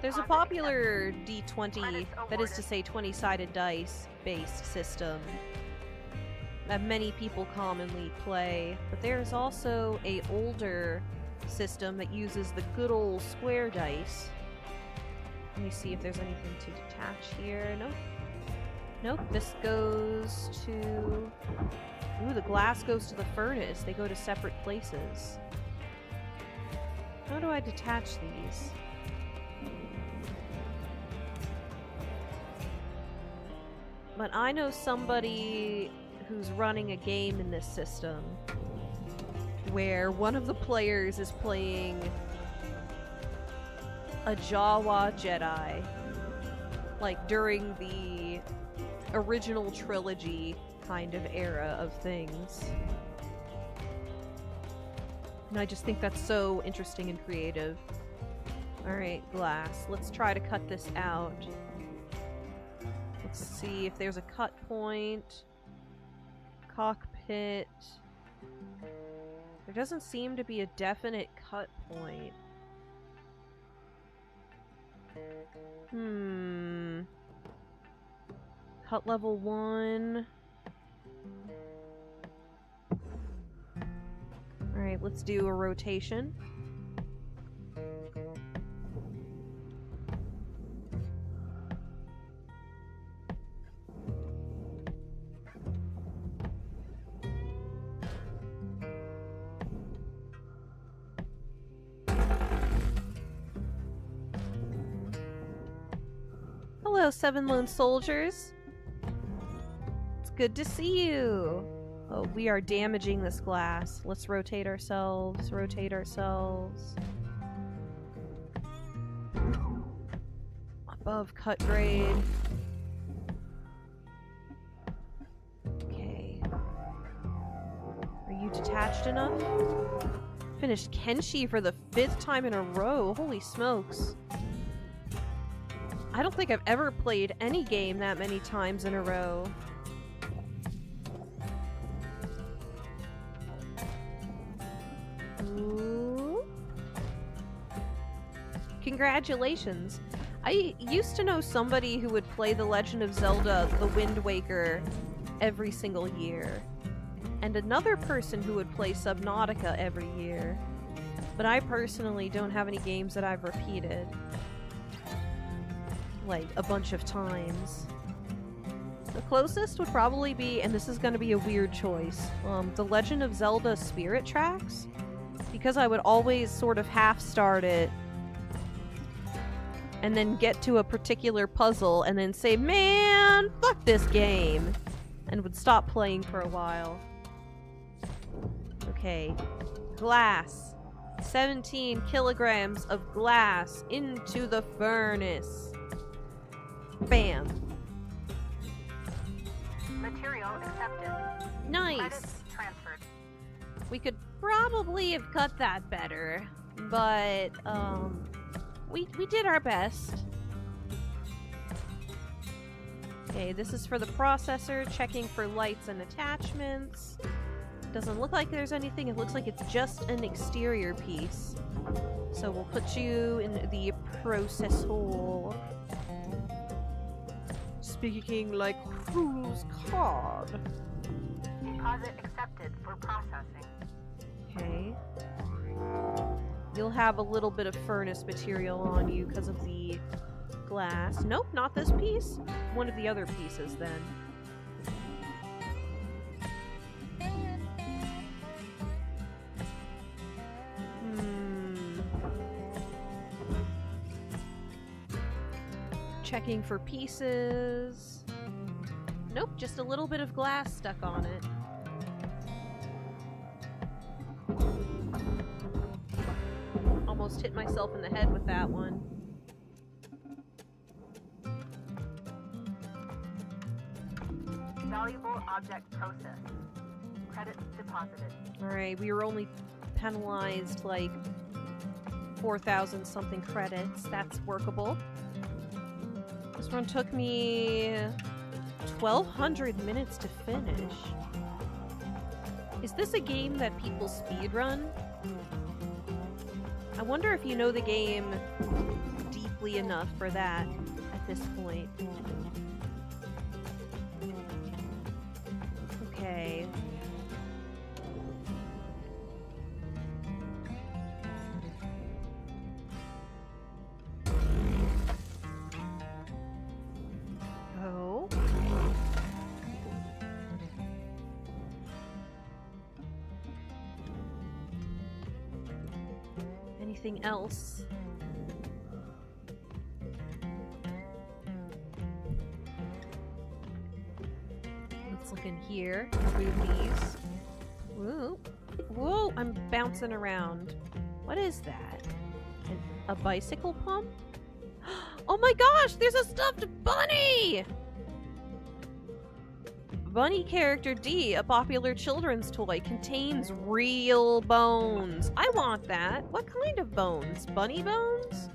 There's a popular D20, that is to say 20-sided dice-based system that many people commonly play, but there's also a older system that uses the good old square dice. Let me see if there's anything to detach here. Nope. Nope, this goes to... Ooh, the glass goes to the furnace. They go to separate places. How do I detach these? But I know somebody who's running a game in this system where one of the players is playing a Jawa Jedi, like during the original trilogy kind of era of things. And I just think that's so interesting and creative. Alright, glass. Let's try to cut this out. Let's see if there's a cut point. Cockpit. There doesn't seem to be a definite cut point. Cut level 1. Alright, let's do a rotation. Hello, 7 Lone Soldiers. It's good to see you. Oh, we are damaging this glass. Let's rotate ourselves, rotate ourselves. Above cut grade. Okay. Are you detached enough? Finished Kenshi for the 5th time in a row. Holy smokes. I don't think I've ever played any game that many times in a row. Ooh. Congratulations. I used to know somebody who would play The Legend of Zelda The Wind Waker every single year. And another person who would play Subnautica every year. But I personally don't have any games that I've repeated. Like, a bunch of times. The closest would probably be, and this is going to be a weird choice, The Legend of Zelda Spirit Tracks. Because I would always sort of half-start it, and then get to a particular puzzle, and then say, man, fuck this game! And would stop playing for a while. Okay. Glass. 17 kilograms of glass into the furnace. Bam. Material accepted. Nice. Credits transferred. We could probably have cut that better, but we did our best. Okay, this is for the processor, checking for lights and attachments. Doesn't look like there's anything. It looks like it's just an exterior piece. So we'll put you in the processor. Speaking like Cruel's card. Deposit accepted for processing. Okay. You'll have a little bit of furnace material on you because of the glass. Nope, not this piece. One of the other pieces, then. Checking for pieces. Nope, just a little bit of glass stuck on it. Almost hit myself in the head with that one. Valuable object processed. Credits deposited. Alright, we were only penalized like 4,000 something credits. That's workable. This one took me 1,200 minutes to finish. Is this a game that people speedrun? I wonder if you know the game deeply enough for that at this point. Okay. Oh. Anything else? Let's look in here. Remove these. Whoa. Whoa, I'm bouncing around. What is that? A bicycle pump? Oh my gosh, there's a stuffed bunny! Bunny character D, a popular children's toy, contains real bones. I want that. What kind of bones? Bunny bones?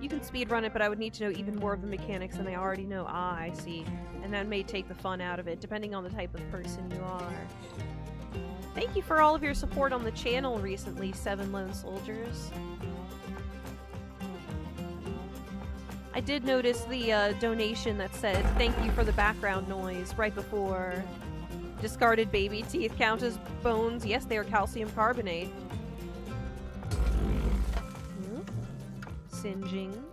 You can speedrun it, but I would need to know even more of the mechanics than I already know. Ah, I see. And that may take the fun out of it, depending on the type of person you are. Thank you for all of your support on the channel recently, 7 Lone Soldiers. I did notice the donation that said, thank you for the background noise right before. Discarded baby teeth count as bones. Yes, they are calcium carbonate. Singeing.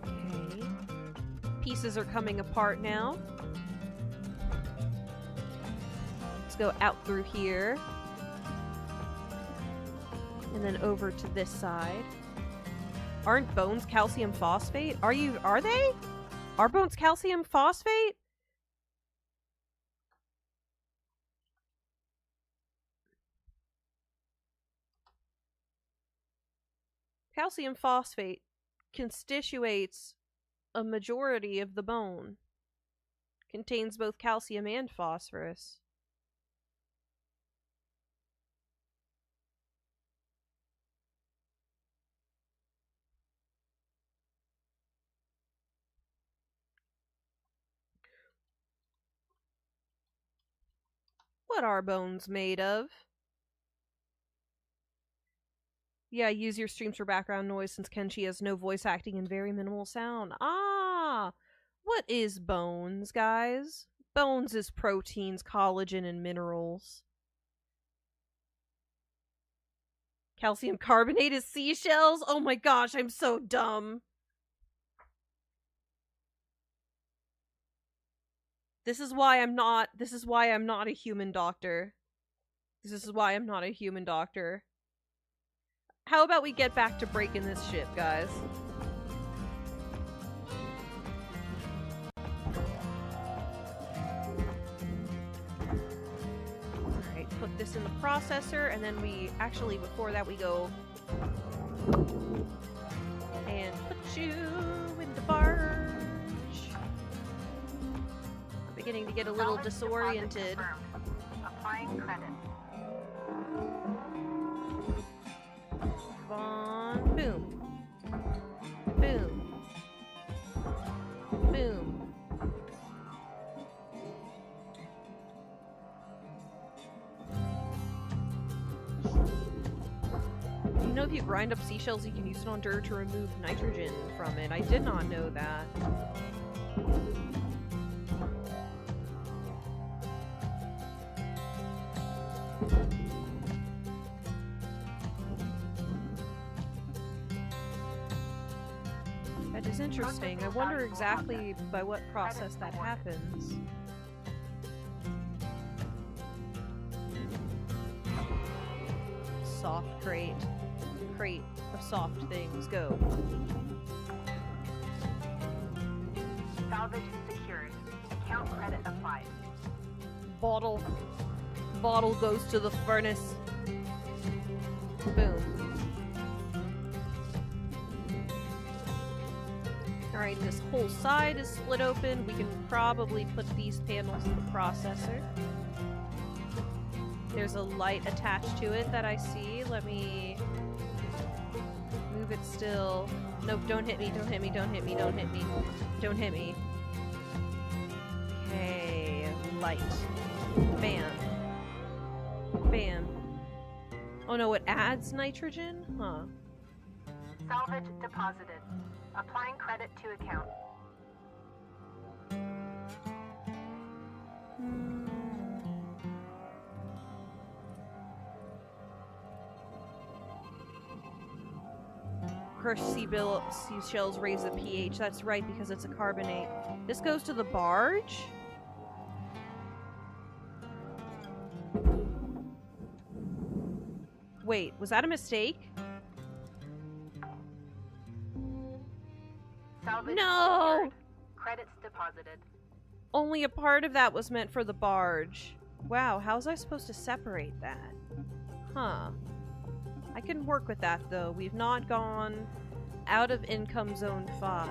Okay. Pieces are coming apart now. go out through here. And then over to this side. Aren't bones calcium phosphate? Are they? Are bones calcium phosphate? Calcium phosphate constitutes a majority of the bone. Contains both calcium and phosphorus. What are bones made of? Yeah, use your streams for background noise since Kenshi has no voice acting and very minimal sound. Ah! What is bones, guys? Bones is proteins, collagen, and minerals. Calcium carbonate is seashells? Oh my gosh, I'm so dumb. This is why I'm not a human doctor. This is why I'm not a human doctor. How about we get back to breaking this ship, guys? Alright, put this in the processor, and then actually, before that we go and put you in the barge. I'm beginning to get a little disoriented. Applying credit. On, boom. Boom. Boom. You know, if you grind up seashells, you can use it on dirt to remove nitrogen from it. I did not know that. That is interesting. I wonder exactly by what process that happens. Soft crate. Crate of soft things. Go. Salvage secured. Account credit applied. Bottle. Bottle goes to the furnace. Boom. Alright, this whole side is split open. We can probably put these panels in the processor. There's a light attached to it that I see. Let me move it still. Nope, don't hit me, don't hit me, don't hit me, don't hit me. Don't hit me. Okay, light. Bam. Bam. Oh no, it adds nitrogen? Huh. Salvage deposited. Applying credit to account. Crushed seashells raise the pH. That's right, because it's a carbonate. This goes to the barge? Wait, was that a mistake? Salvage No! secured. Credits deposited. Only a part of that was meant for the barge. Wow, how was I supposed to separate that? Huh. I can work with that, though. We've not gone out of income zone 5.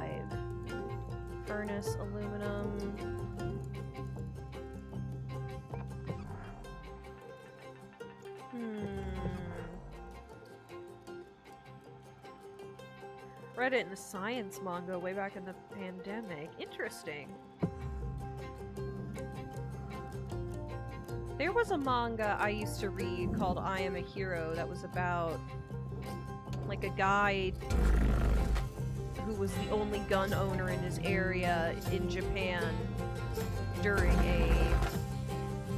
Furnace, aluminum. Read it in a science manga way back in the pandemic. Interesting. There was a manga I used to read called I Am a Hero that was about like a guy who was the only gun owner in his area in Japan during a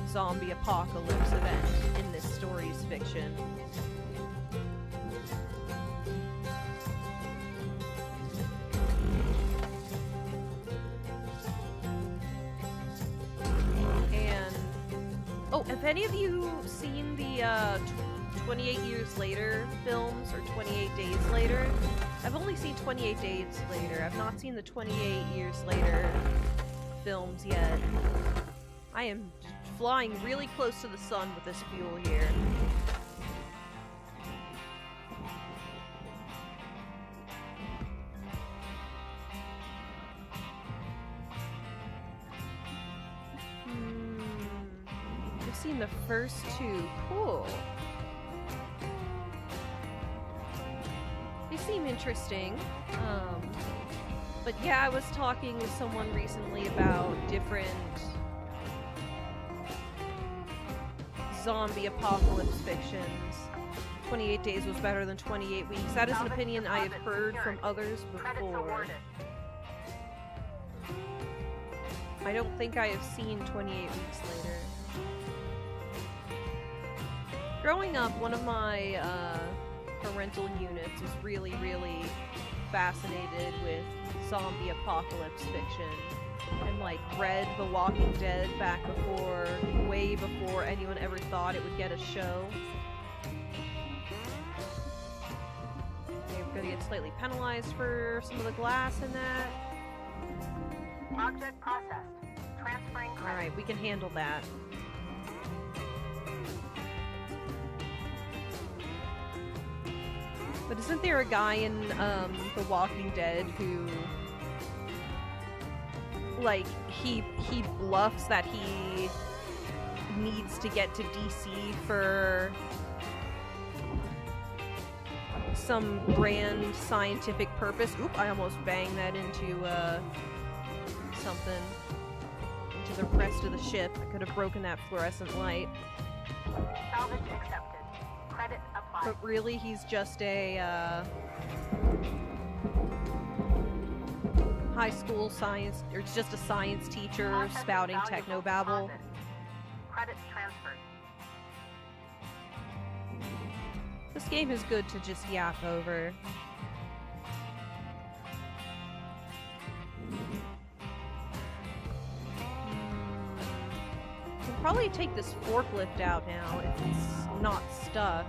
zombie apocalypse event in this story's fiction. Have any of you seen the 28 Years Later films, or 28 Days Later? I've only seen 28 Days Later. I've not seen the 28 Years Later films yet. I am flying really close to the sun with this fuel here. I've seen the first two. Cool. They seem interesting. But yeah, I was talking with someone recently about different zombie apocalypse fictions. 28 Days was better than 28 Weeks. That is an opinion I have heard from others before. I don't think I have seen 28 Weeks Later. Growing up, one of my parental units was really, really fascinated with zombie apocalypse fiction. And like read The Walking Dead back before, way before anyone ever thought it would get a show. Okay, we're gonna get slightly penalized for some of the glass in that. Object processed. Transferring credit. Alright, we can handle that. But isn't there a guy in The Walking Dead who, like, he bluffs that he needs to get to DC for some grand scientific purpose? Oop, I almost banged that into something, into the rest of the ship. I could have broken that fluorescent light. Salvage accepted. Credit applied. But really, he's just a high school science, or it's just a science teacher Processing spouting valuable technobabble. deposit. Credits transferred. This game is good to just yap over. We'll probably take this forklift out now if it's not stuck.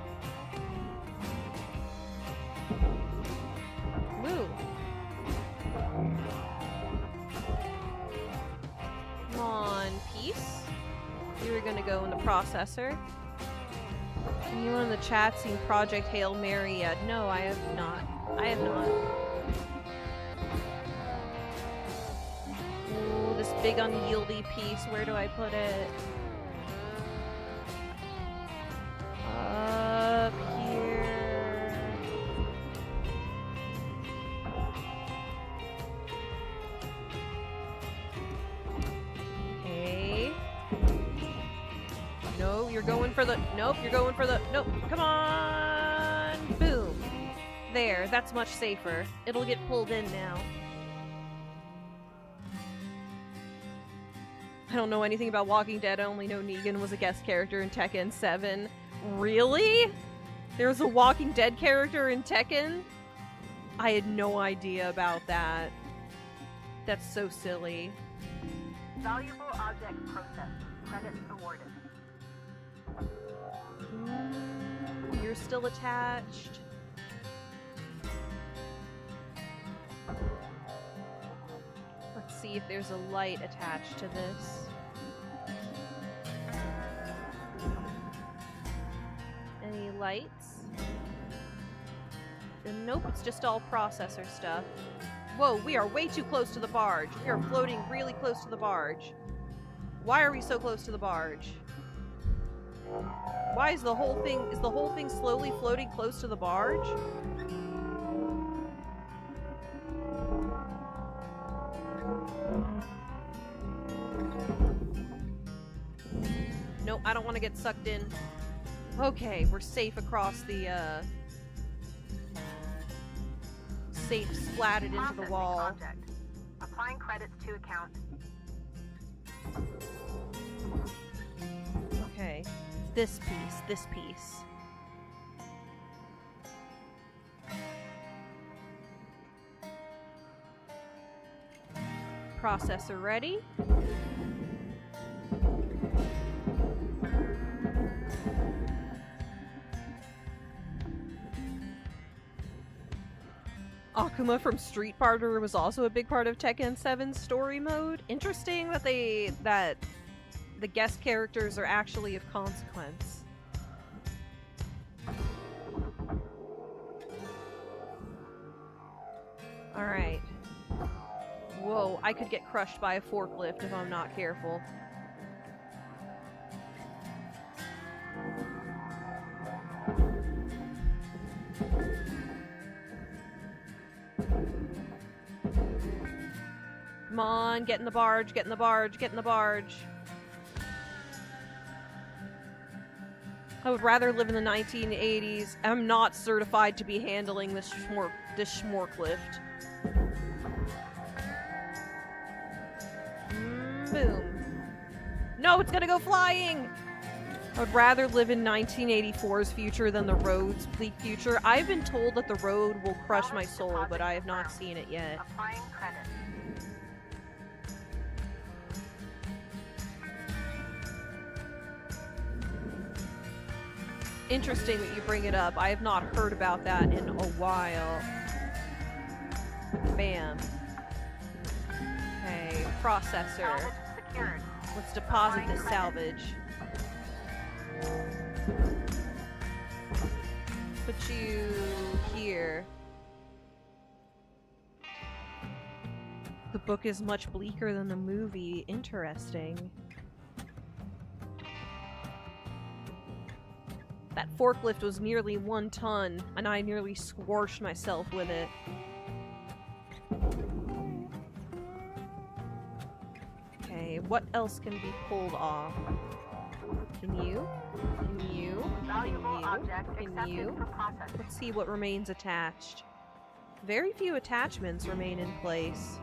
Woo! Come on, peace. You're gonna go in the processor. Anyone in the chat seen Project Hail Mary yet? No, I have not. I have not. Ooh, this big unwieldy piece. Where do I put it? Up here. Okay. No, you're going for the... Nope, you're going for the... Nope, come on! Boom. There, that's much safer. It'll get pulled in now. I don't know anything about Walking Dead. I only know Negan was a guest character in Tekken 7. Really? There's a Walking Dead character in Tekken? I had no idea about that. That's so silly. Valuable object processed. Credits awarded. You're still attached. Let's see if there's a light attached to this. Any lights? Nope, it's just all processor stuff. Whoa, we are way too close to the barge. We are floating really close to the barge. Why are we so close to the barge? Why is the whole thing slowly floating close to the barge? Nope, I don't want to get sucked in. Okay, we're safe across the, safe splatted into the Processing wall. object. Applying credits to account. Okay. This piece, this piece. Processor ready. Akuma from Street Fighter was also a big part of Tekken 7's story mode. Interesting that the guest characters are actually of consequence. Alright. Whoa, I could get crushed by a forklift if I'm not careful. Come on, get in the barge, get in the barge, get in the barge. I would rather live in the 1980s. I'm not certified to be handling this schmorklift. Boom. No, it's gonna go flying! I would rather live in 1984's future than the road's bleak future. I've been told that the road will crush my soul, but I have not seen it yet. Applying credit. Interesting that you bring it up. I have not heard about that in a while. Bam. Okay, processor. Salvage secured. Let's deposit this salvage. Put you here. The book is much bleaker than the movie. Interesting. That forklift was nearly 1 ton, and I nearly squashed myself with it. Okay, what else can be pulled off? Can you? Can you? Valuable Can you? object Can accepted you? for processing. Let's see what remains attached. Very few attachments remain in place.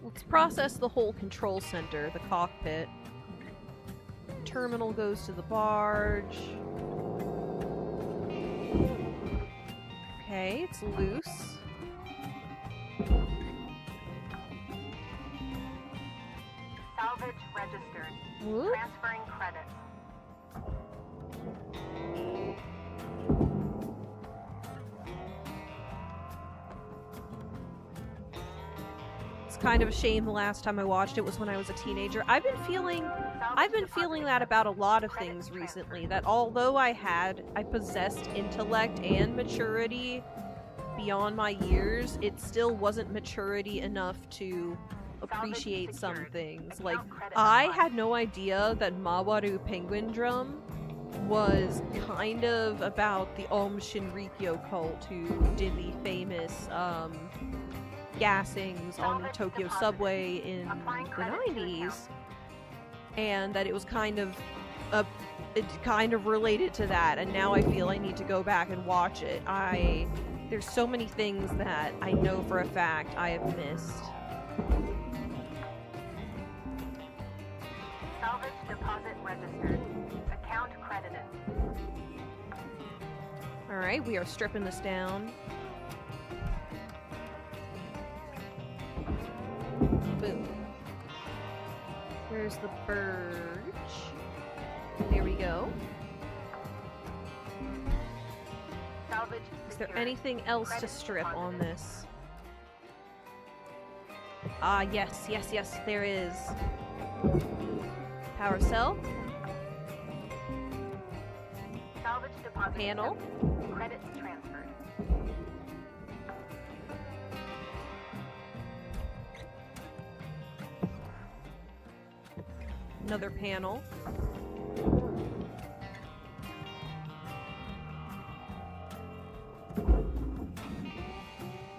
Let's process the whole control center, the cockpit. Terminal goes to the barge. Okay, it's loose. Salvage registered. Whoop. Transferring credits. It's kind of a shame the last time I watched it was when I was a teenager. I've been feeling that about a lot of things recently, that although I possessed intellect and maturity beyond my years, it still wasn't maturity enough to appreciate some things. Like, I had no idea that Mawaru Penguin Drum was kind of about the Om Shinrikyo cult who did the famous gassings on the Tokyo subway in the 90s, and that it was kind of related to that, and now I feel I need to go back and watch it. There's so many things that I know for a fact I have missed. Salvage deposit registered. Account credited. Alright, we are stripping this down. Boom. Where's the birch? There we go. Salvage Is there secured. anything else to Credit strip deposited. on this? Ah, yes, there is. Power cell. Salvage deposit Panel. accepted. Credits transferred. Another panel.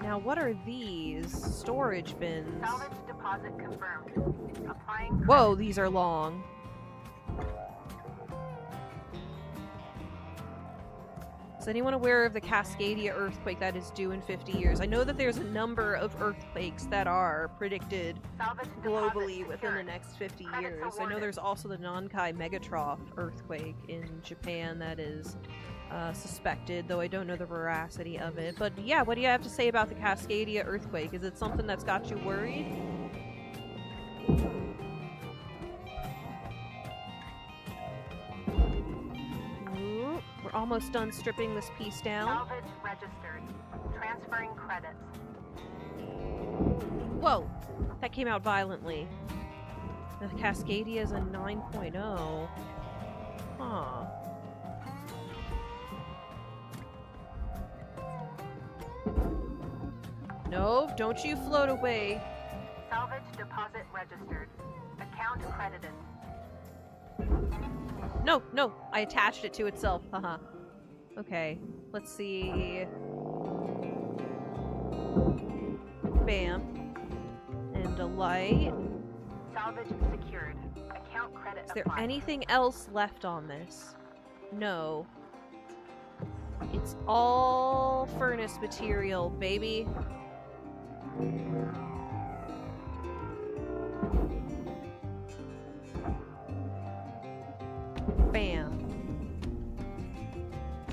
Now, what are these? Storage bins. Salvage deposit confirmed. Applying Whoa, these are long. Is anyone aware of the Cascadia earthquake that is due in 50 years? I know that there's a number of earthquakes that are predicted salvage globally deposit within the secured. next 50 Credits years. I know awarded. there's also the Nankai Megatron earthquake in Japan that is suspected, though I don't know the veracity of it. But yeah, what do you have to say about the Cascadia earthquake? Is it something that's got you worried? We're almost done stripping this piece down. Salvage registered. Transferring credits. Whoa! That came out violently. The Cascadia is a 9.0. Huh. No, don't you float away. Salvage deposit registered. Account credited. No, no, I attached it to itself. Haha. Okay, let's see. Bam. And a light. Salvage secured. Account credit Is there applied. anything else left on this? No. It's all furnace material, baby. Bam.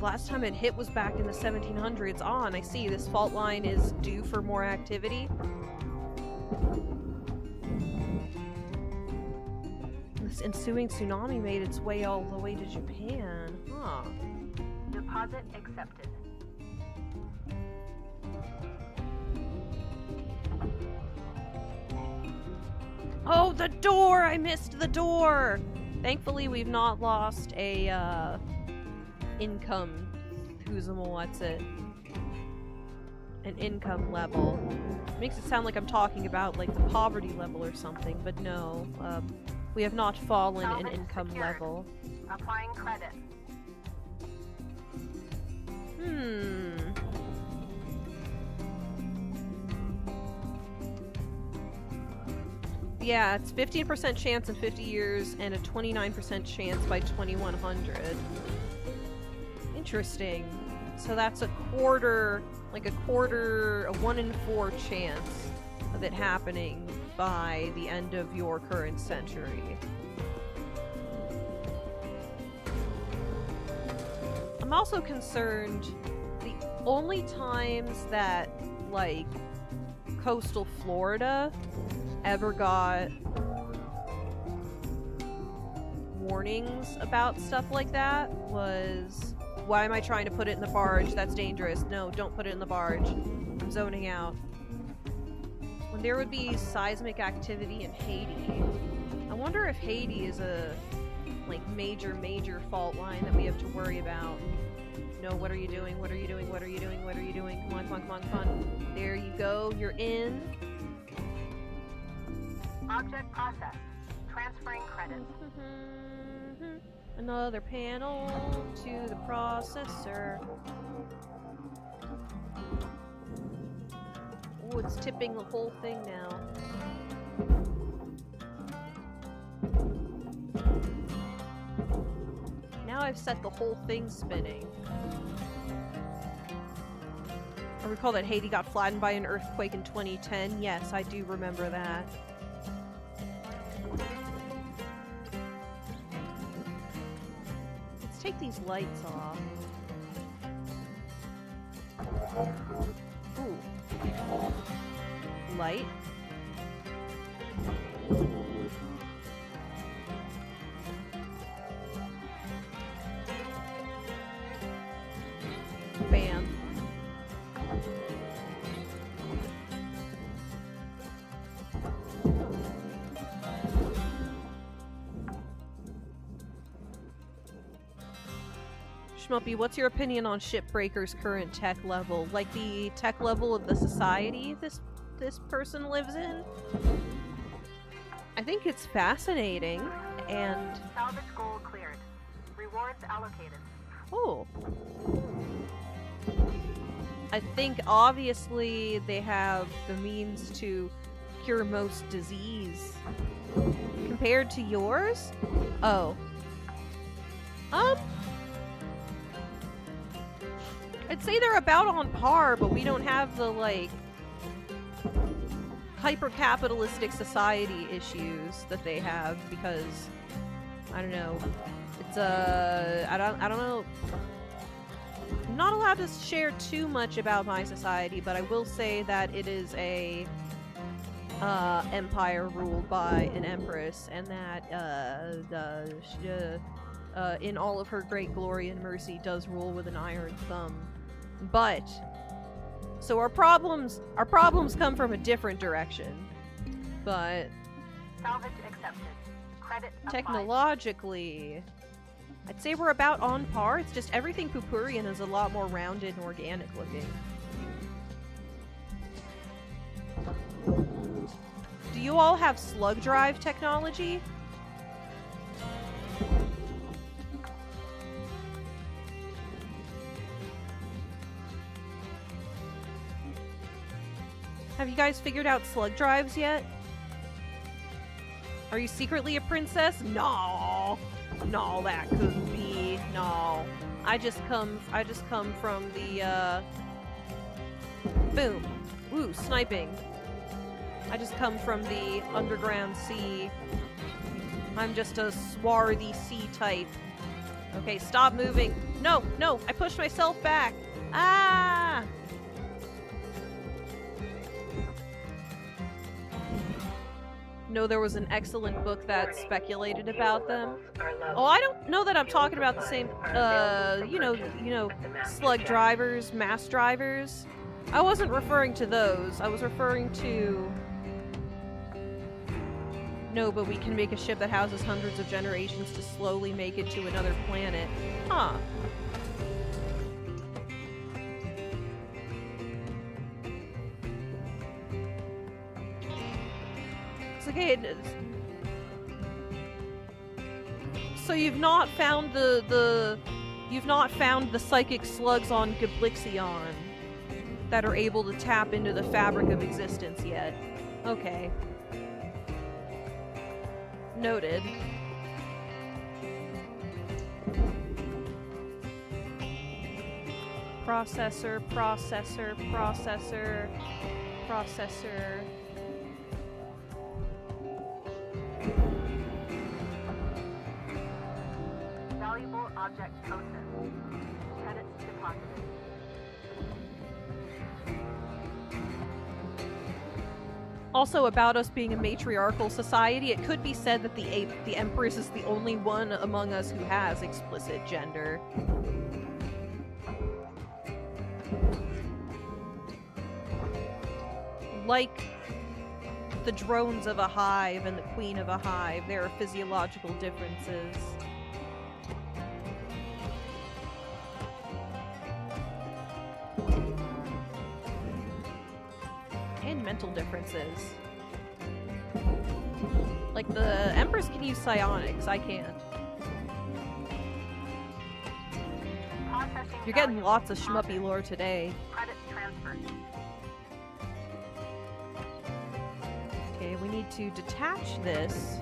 Last time it hit was back in the 1700s. Ah, and I see this fault line is due for more activity. This ensuing tsunami made its way all the way to Japan. Huh. Deposit accepted. Oh, the door! I missed the door! Thankfully, we've not lost a, income. What's it? An income level. Makes it sound like I'm talking about, like, the poverty level or something, but no. We have not fallen an Salvage income secured. level. Applying credit. Yeah, it's 15% chance in 50 years and a 29% chance by 2100. Interesting. So that's a quarter, a 1 in 4 chance of it happening by the end of your current century. I'm also concerned the only times that, like, coastal Florida ever got warnings about stuff like that was, why am I trying to put it in the barge? That's dangerous. No, don't put it in the barge. I'm zoning out. When there would be seismic activity in Haiti, I wonder if Haiti is a, like, major fault line that we have to worry about. No, what are you doing? What are you doing? What are you doing? What are you doing? Come on, come on, come on, come on. There you go. You're in. Object processed. Transferring credits. Another panel to the processor. Oh, it's tipping the whole thing now. Now I've set the whole thing spinning. I recall that Haiti got flattened by an earthquake in 2010. Yes, I do remember that. Let's take these lights off. Ooh. Light. Bam. Shmuppi, what's your opinion on Shipbreaker's current tech level? Like the tech level of the society this person lives in? I think it's fascinating, and... Salvage goal cleared. Rewards allocated. Oh. I think obviously they have the means to cure most disease. Compared to yours? Oh. I'd say they're about on par, but we don't have the, like, hyper-capitalistic society issues that they have because, I don't know, it's, I don't know. I'm not allowed to share too much about my society, but I will say that it is a, empire ruled by an empress, and that, in all of her great glory and mercy, does rule with an iron thumb. But so our problems come from a different direction. But Salvage accepted. Credit applied. technologically, I'd say we're about on par. It's just everything Pupurian is a lot more rounded and organic looking. Do you all have slug drive technology? Have you guys figured out slug drives yet? Are you secretly a princess? No. No, that couldn't be. No. I just come from the, boom. Ooh, sniping. I just come from the underground sea. I'm just a swarthy sea type. Okay, stop moving. No, no, I pushed myself back. Ah! No, there was an excellent book that speculated about them. Oh, I don't know that I'm talking about the same, you know, slug drivers, mass drivers. I wasn't referring to those. I was referring to... No, but we can make a ship that houses hundreds of generations to slowly make it to another planet. Huh. It's okay. So you've not found you've not found the psychic slugs on Gablixion that are able to tap into the fabric of existence yet. Okay. Noted. Processor, processor, processor, processor. Valuable object processed. Credits deposited. Also, about us being a matriarchal society, it could be said that the Empress is the only one among us who has explicit gender. Like the drones of a hive and the queen of a hive, there are physiological differences. And mental differences. Like, the Empress can use psionics, I can't. You're getting lots of Shmuppi lore today. Credits transferred. Okay, we need to detach this.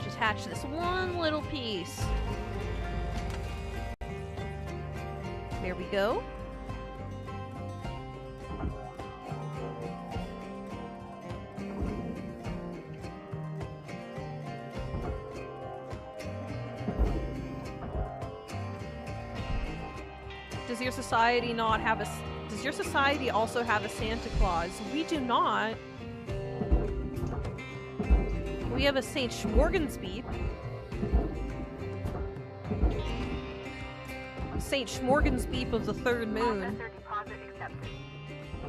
Detach this one little piece. There we go. Does your society not have a... Does your society also have a Santa Claus? We do not. We have a Saint Schmorgensbeep. Saint Schmorgensbeep of the third moon. Processor deposit accepted.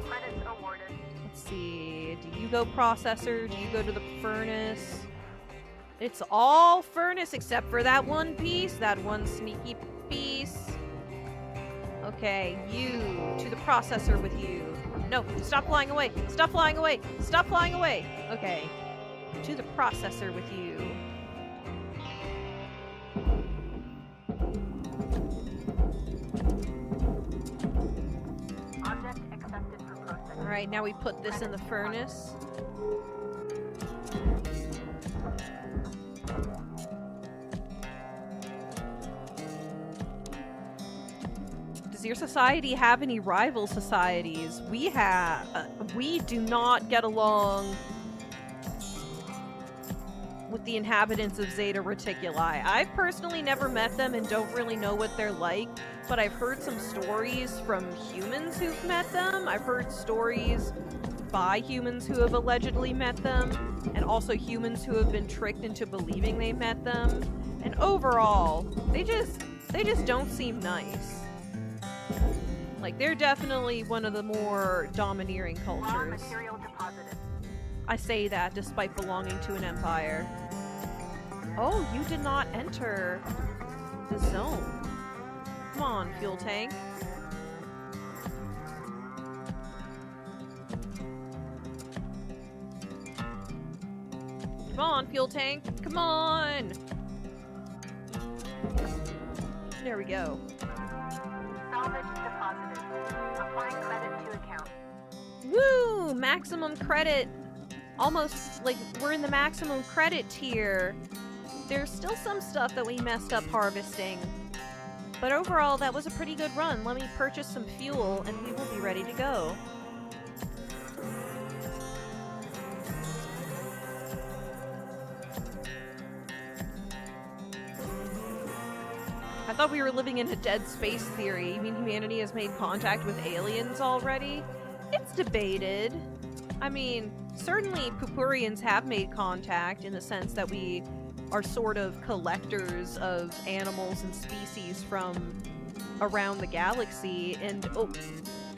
Credits awarded. Let's see. Do you go processor? Do you go to the furnace? It's all furnace except for that one piece. That one sneaky piece. Okay, you to the processor with you. No, stop flying away. Stop flying away. Stop flying away. Okay. To the processor with you. Object accepted for processing. Alright, now we put this in the furnace. Does your society have any rival societies? We do not get along with the inhabitants of Zeta Reticuli. I've personally never met them and don't really know what they're like, but I've heard some stories from humans who've met them. I've heard stories by humans who have allegedly met them, and also humans who have been tricked into believing they met them. And overall, they just don't seem nice. Like, they're definitely one of the more domineering cultures. I say that despite belonging to an empire. Oh, you did not enter the zone. Come on, fuel tank. Come on, fuel tank. Come on! There we go. Salvage deposited. Applying credit to account. Woo! Maximum credit. Almost like we're in the maximum credit tier. There's still some stuff that we messed up harvesting. But overall, that was a pretty good run. Let me purchase some fuel and we will be ready to go. I thought we were living in a dead space theory. You mean humanity has made contact with aliens already? It's debated. I mean, certainly Pupurians have made contact in the sense that we are sort of collectors of animals and species from around the galaxy, and oh,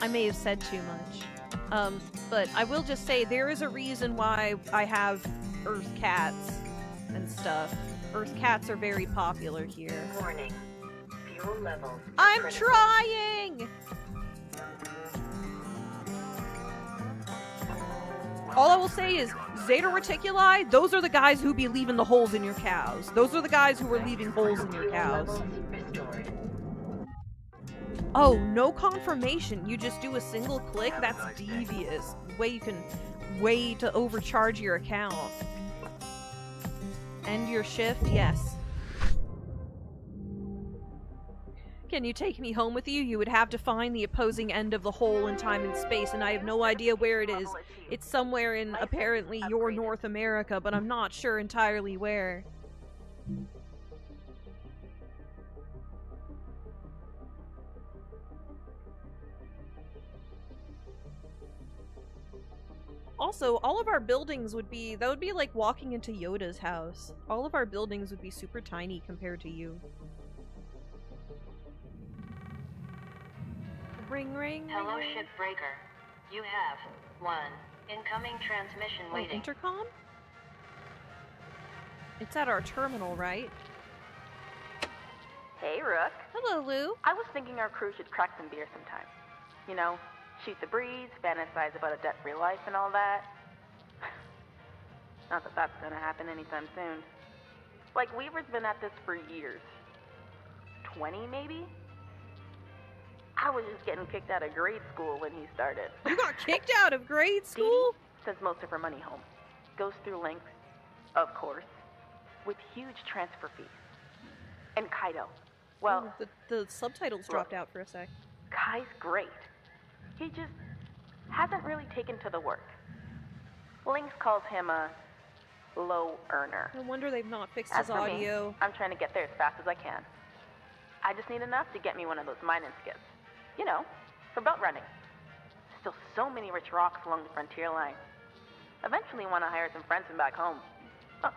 I may have said too much. But I will just say there is a reason why I have Earth cats and stuff. Earth cats are very popular here. Warning. Fuel levels. I'm critical. trying! All I will say is, Zeta Reticuli, those are the guys who be leaving the holes in your cows. Those are the guys who are leaving holes in your Fuel cows. levels restored. Oh, no confirmation. You just do a single click? That's devious. Way to overcharge your account. End your shift? Yes. Can you take me home with you? You would have to find the opposing end of the hole in time and space, and I have no idea where it is. It's somewhere in, apparently, your North America, but I'm not sure entirely where. Also, all of our buildings would be, that would be like walking into Yoda's house. All of our buildings would be super tiny compared to you. Ring ring. Hello, ring. Shipbreaker. You have 1 incoming transmission Oh, waiting. intercom? It's at our terminal, right? Hey, Rook. Hello, Lou. I was thinking our crew should crack some beer sometime. You know, shoot the breeze, fantasize about a debt-free life and all that. Not that that's gonna happen anytime soon. Like, Weaver's been at this for years. 20, maybe? I was just getting kicked out of grade school when he started. You got kicked out of grade school? Dee sends most of her money home. Goes through links, of course, with huge transfer fees. And Kaido. Well, Oh, the subtitles dropped out for a sec. Kai's great. He just hasn't really taken to the work. Lynx calls him a low earner. No wonder they've not fixed As his for me, audio. I'm trying to get there as fast as I can. I just need enough to get me one of those mining skips. You know, for belt running. Still so many rich rocks along the frontier line. Eventually want to hire some friends from back home. Oh,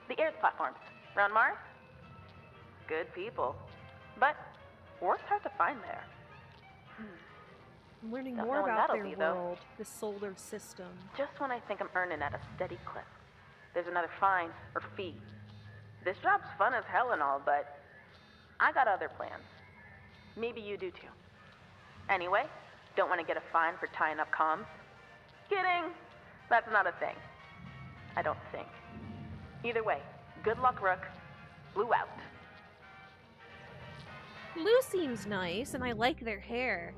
the Airs platforms. Round Mars? Good people. But work's hard to find there. I'm learning Don't more know when about that'll their be, though. world, the solar system. Just when I think I'm earning at a steady clip, there's another fine or fee. This job's fun as hell and all, but I got other plans. Maybe you do too. Anyway, don't want to get a fine for tying up comms? Kidding! That's not a thing. I don't think. Either way, good luck, Rook. Blue out. Lou seems nice, and I like their hair.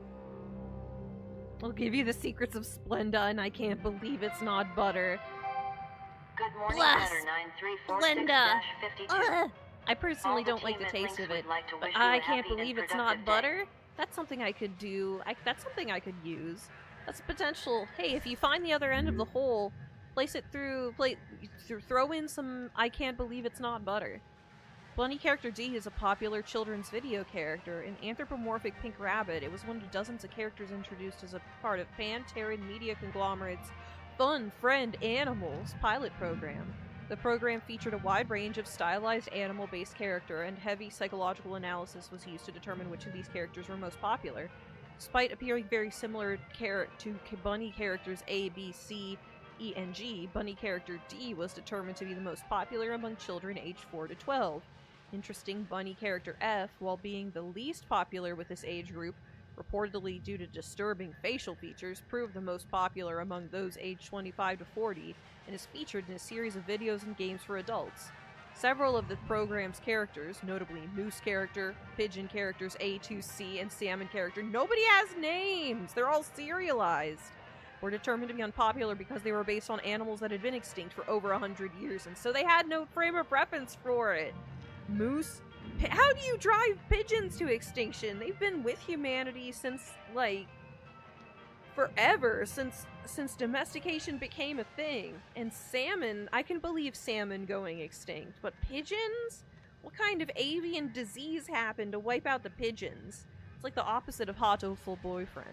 I'll give you the secrets of Splenda, and I can't believe it's not butter. Good morning, Bless Letter 9346-52. Ugh. I personally All the don't like the team at taste Lynx of it, would like to but wish you a I can't happy and believe it's productive not day. butter. That's something I could do. That's something I could use. That's potential. Hey, if you find the other end of the hole, place it through. Throw in some. I can't believe it's not butter. Bunny character D is a popular children's video character, an anthropomorphic pink rabbit. It was one of dozens of characters introduced as a part of Pan-Terran Media Conglomerate's Fun Friend Animals pilot program. The program featured a wide range of stylized animal-based character, and heavy psychological analysis was used to determine which of these characters were most popular. Despite appearing very similar to bunny characters A, B, C, E, and G, bunny character D was determined to be the most popular among children aged 4 to 12. Interesting, bunny character F, while being the least popular with this age group, reportedly due to disturbing facial features, proved the most popular among those aged 25 to 40, and is featured in a series of videos and games for adults. Several of the program's characters, notably Moose character, Pigeon characters A2C, and Salmon character, nobody has names! They're all serialized! Were determined to be unpopular because they were based on animals that had been extinct for over 100 years, and so they had no frame of reference for it. Moose? How do you drive pigeons to extinction? They've been with humanity since, like, forever, since domestication became a thing. And salmon, I can believe salmon going extinct, but pigeons? What kind of avian disease happened to wipe out the pigeons? It's like the opposite of hot awful boyfriend.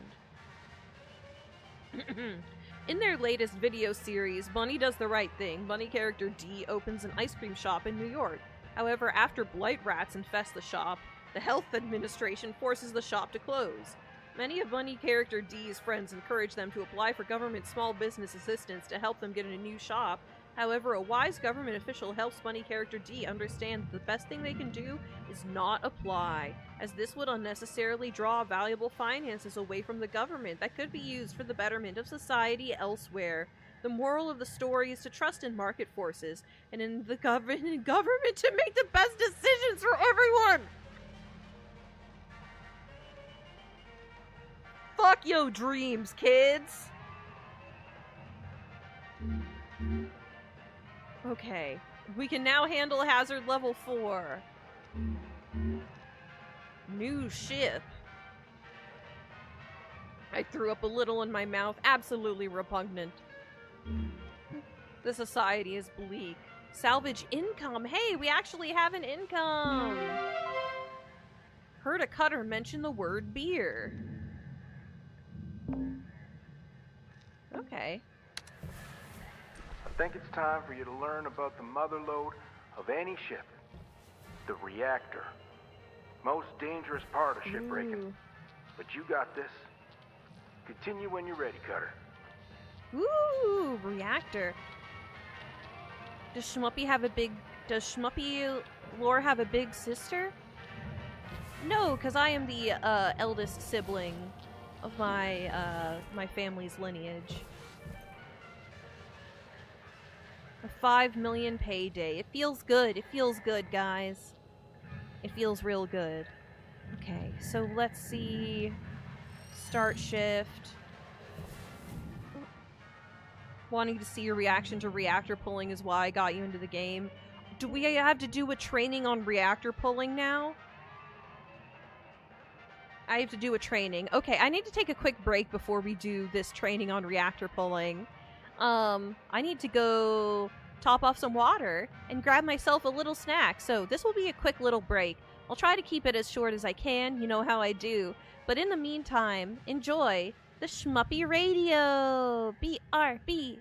In their latest video series, Bunny does the right thing. Bunny character D opens an ice cream shop in New York. However, after blight rats infest the shop, the health administration forces the shop to close. Many of Bunny character D's friends encourage them to apply for government small business assistance to help them get a new shop. However, a wise government official helps Bunny character D understand that the best thing they can do is not apply, as this would unnecessarily draw valuable finances away from the government that could be used for the betterment of society elsewhere. The moral of the story is to trust in market forces and in the government to make the best decisions for everyone! Fuck your dreams, kids! Okay, we can now handle hazard level 4. New ship. I threw up a little in my mouth. Absolutely repugnant. The society is bleak. Salvage income. Hey, we actually have an income! Heard a cutter mention the word beer. Okay. I think it's time for you to learn about the motherlode of any ship. The reactor. Most dangerous part of shipbreaking. But you got this. Continue when you're ready, Cutter. Ooh, reactor. Does Shmuppi lore have a big sister? No, because I am the eldest sibling of my my family's lineage. A 5 million payday. It feels good. It feels good, guys. It feels real good. Okay, so let's see. Start shift. Wanting to see your reaction to reactor pulling is why I got you into the game. Do we have to do a training on reactor pulling now? I have to do a training. Okay, I need to take a quick break before we do this training on reactor pulling. I need to go top off some water and grab myself a little snack. So this will be a quick little break. I'll try to keep it as short as I can. You know how I do. But in the meantime, enjoy the Shmuppi Radio. BRB.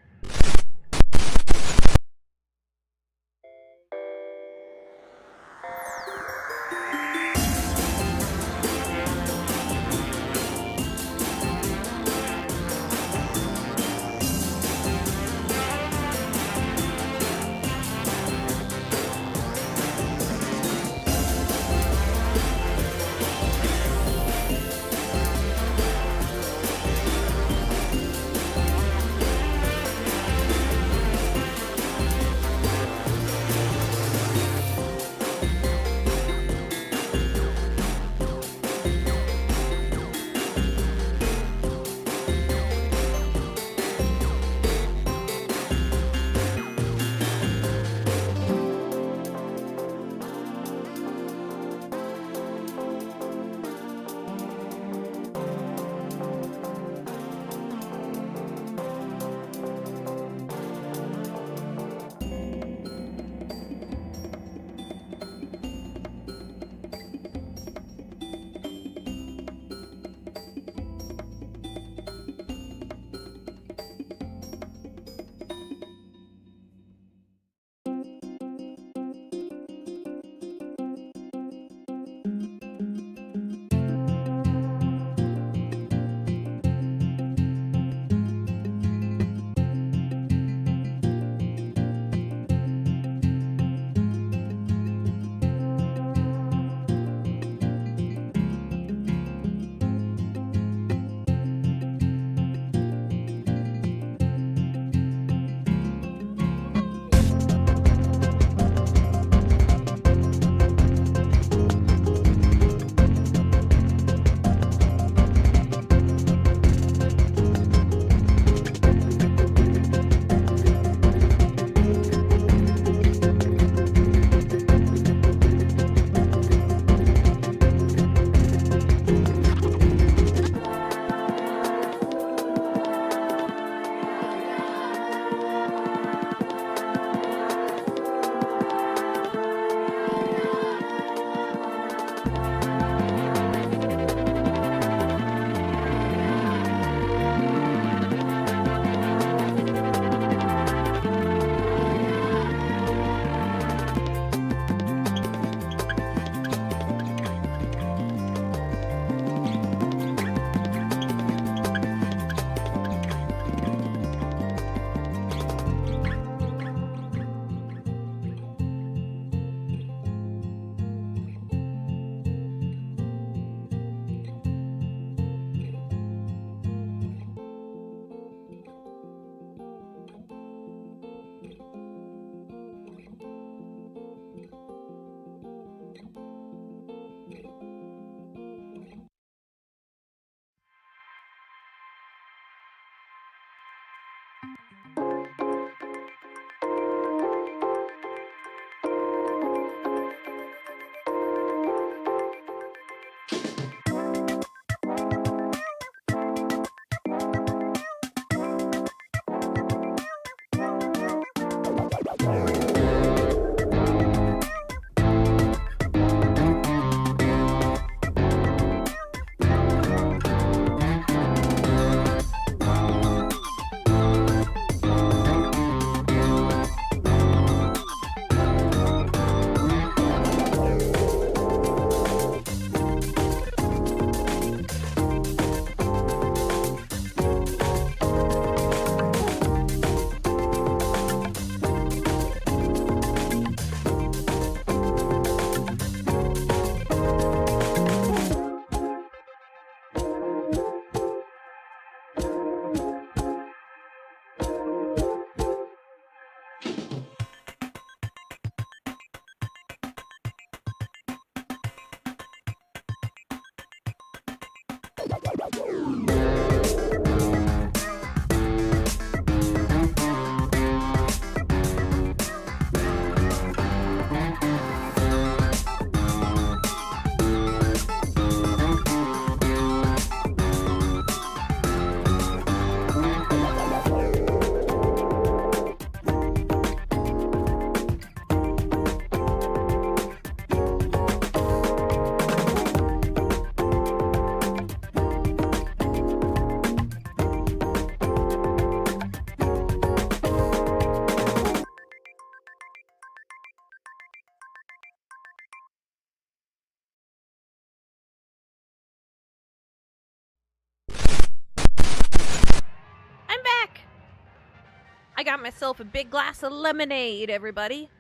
I got myself a big glass of lemonade, everybody.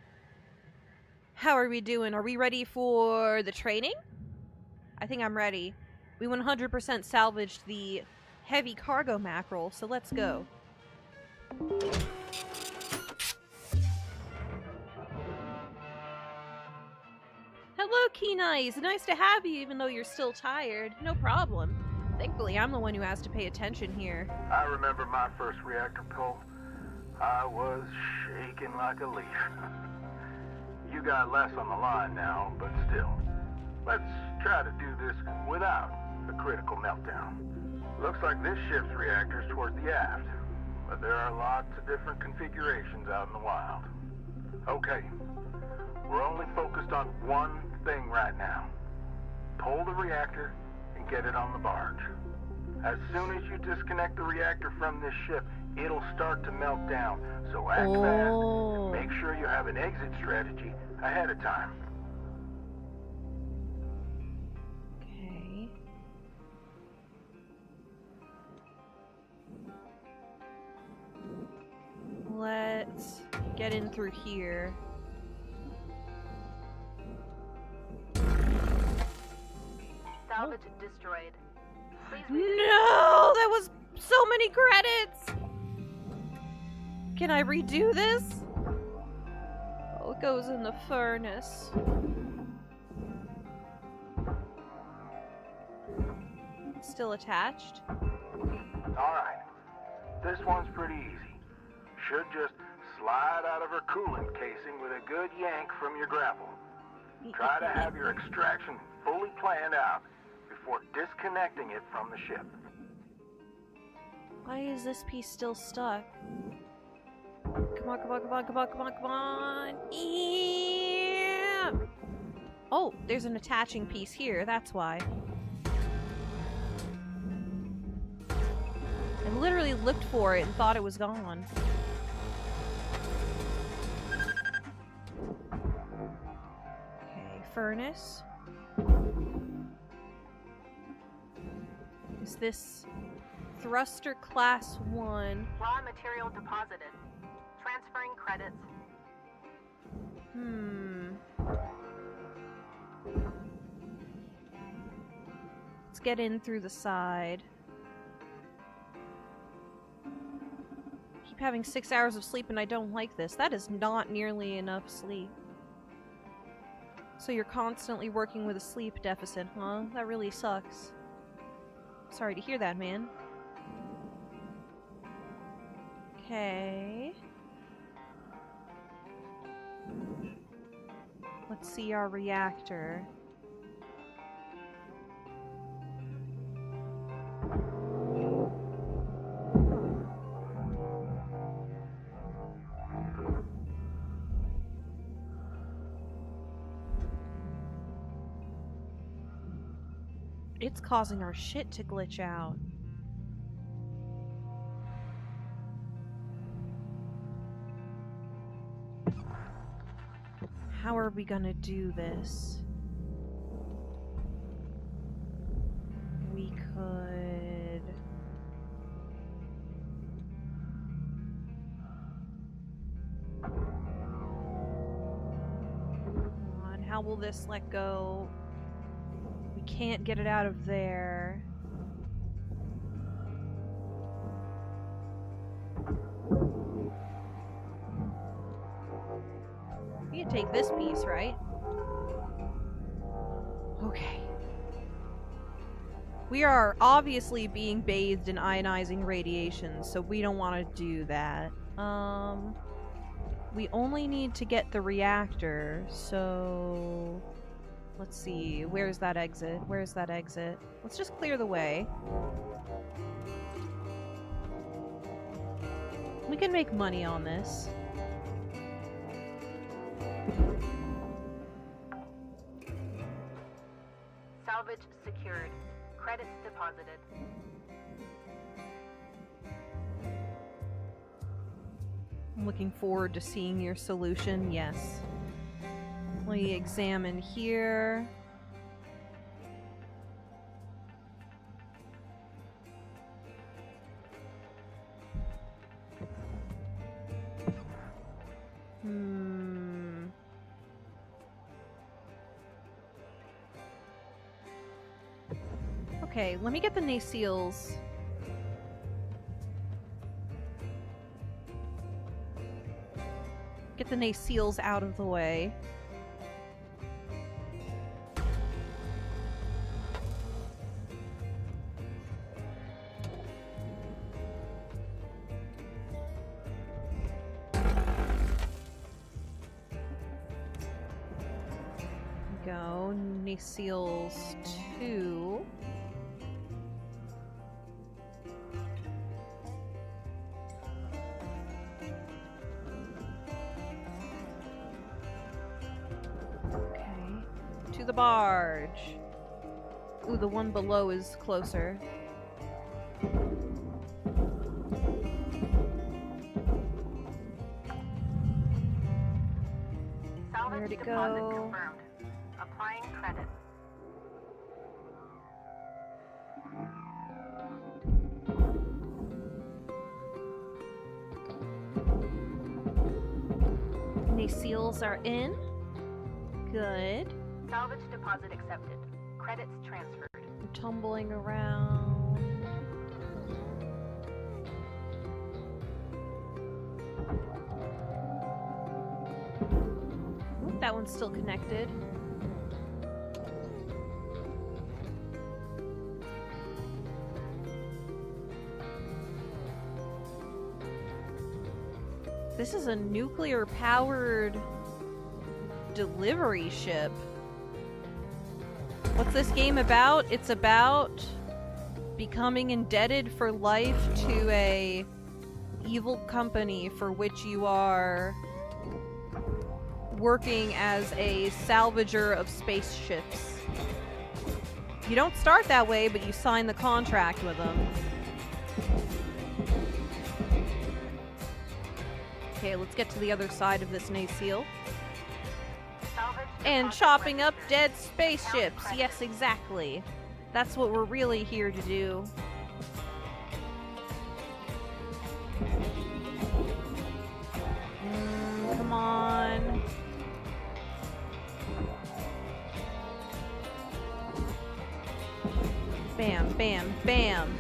How are we doing? Are we ready for the training? I think I'm ready. We 100% salvaged the heavy cargo mackerel, so let's go. Hello, Kenai. Nice to have you, even though you're still tired. No problem. Thankfully, I'm the one who has to pay attention here. I remember my first reactor pull. I was shaking like a leaf. You got less on the line now, but still. Let's try to do this without a critical meltdown. Looks like this ship's reactor's towards the aft, but there are lots of different configurations out in the wild. Okay, we're only focused on one thing right now. Pull the reactor and get it on the barge. As soon as you disconnect the reactor from this ship, it'll start to melt down. So act fast and make sure you have an exit strategy ahead of time. Okay. Let's get in through here. Salvage destroyed. No! That was so many credits! Can I redo this? Oh, it goes in the furnace. Still attached? Alright, this one's pretty easy. Should just slide out of her coolant casing with a good yank from your grapple. Try to have your extraction fully planned out before disconnecting it from the ship. Why is this piece still stuck? Come on, come on, come on, come on, come on, come on. Yeah! Oh, there's an attaching piece here, that's why. I literally looked for it and thought it was gone. Okay, furnace. Is this thruster class 1? Raw material deposited. Transferring credits. Let's get in through the side. Keep having 6 hours of sleep and I don't like this. That is not nearly enough sleep. So you're constantly working with a sleep deficit, huh? That really sucks. Sorry to hear that, man. Okay. Let's see our reactor. It's causing our shit to glitch out. How are we gonna do this? We could... Come on, how will this let go? We can't get it out of there. We can take this piece, right? Okay. We are obviously being bathed in ionizing radiation, so we don't want to do that. We only need to get the reactor, so... Let's see, where's that exit? Where's that exit? Let's just clear the way. We can make money on this. Salvage secured. Credits deposited. I'm looking forward to seeing your solution, yes. We examine here. Okay, let me get the nacelles. Get the nacelles out of the way. Go. Nacelles 2. To the barge. Ooh, the one below is closer. Where'd it go? Confirmed. Applying credit. Nacelles are in. Good. Salvage deposit accepted. Credits transferred. I'm tumbling around. Oop, that one's still connected. This is a nuclear-powered delivery ship. What's this game about? It's about becoming indebted for life to a evil company for which you are working as a salvager of spaceships. You don't start that way, but you sign the contract with them. Okay, let's get to the other side of this nacelle. And chopping up dead spaceships. Yes, exactly. That's what we're really here to do. Come on. Bam, bam, bam.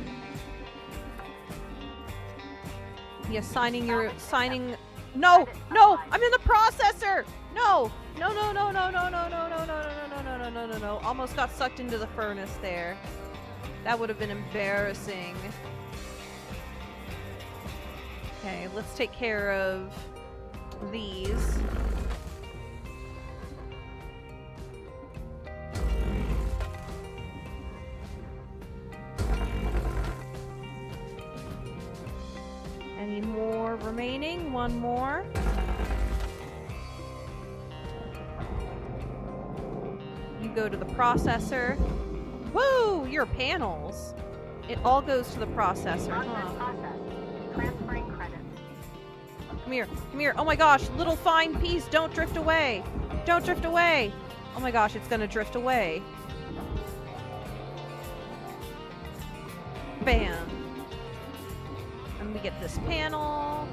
Yeah, signing. No! No! I'm in the processor! No! No, no, no, no, no, no, no, no, no, no, no, no, no, no, no, no. Almost got sucked into the furnace there. That would have been embarrassing. Okay, let's take care of these. Any more remaining? One more. You go to the processor. Woo! Your panels. It all goes to the processor, huh? Transferring credits. Come here. Come here. Oh my gosh. Little fine piece. Don't drift away. Don't drift away. Oh my gosh. It's gonna drift away. Bam. And we get this panel.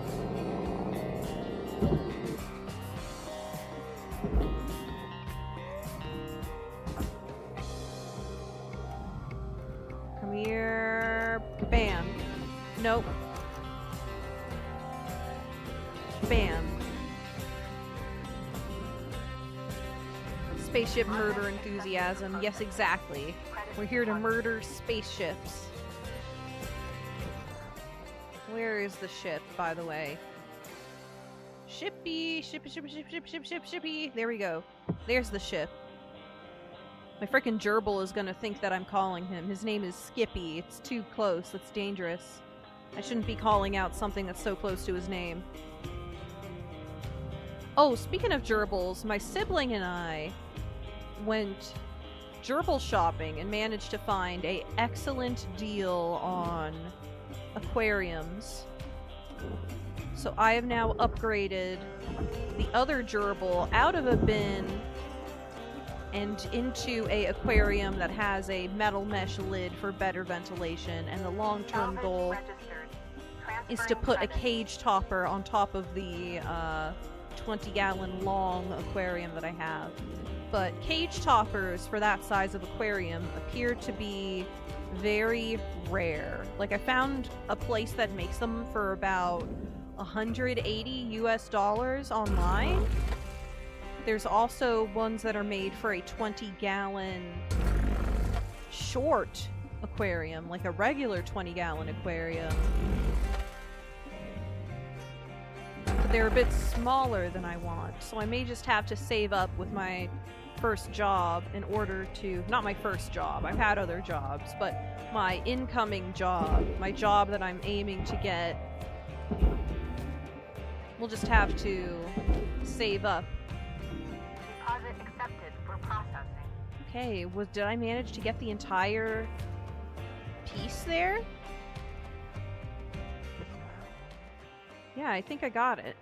Come here. Bam. Nope. Bam. Spaceship murder enthusiasm. Yes, exactly. We're here to murder spaceships. Where is the ship, by the way? Shippy! Shippy! There we go. There's the ship. My frickin' gerbil is gonna think that I'm calling him. His name is Skippy. It's too close. It's dangerous. I shouldn't be calling out something that's so close to his name. Oh, speaking of gerbils, my sibling and I went gerbil shopping and managed to find an excellent deal on aquariums. So I have now upgraded the other gerbil out of a bin and into a aquarium that has a metal mesh lid for better ventilation, and the long-term goal is to put a cage topper on top of the 20-gallon long aquarium that I have. But cage toppers for that size of aquarium appear to be very rare. Like, I found a place that makes them for about $180 US online. There's also ones that are made for a 20-gallon short aquarium, like a regular 20-gallon aquarium. But they're a bit smaller than I want, so I may just have to save up with my first job in order to... Not my first job, I've had other jobs, but my incoming job, my job that I'm aiming to get, we'll just have to save up. Deposit accepted for processing. Okay, did I manage to get the entire piece there? Yeah, I think I got it.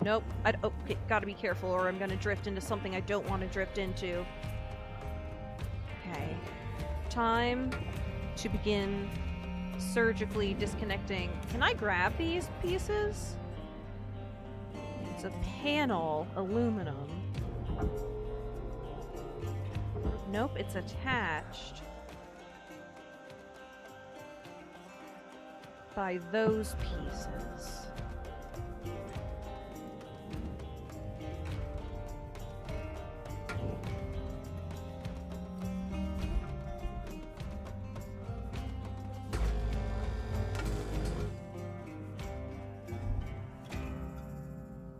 Nope. Okay, gotta be careful or I'm gonna drift into something I don't want to drift into. Okay. Time to begin surgically disconnecting. Can I grab these pieces? It's a panel, aluminum. Nope, it's attached by those pieces.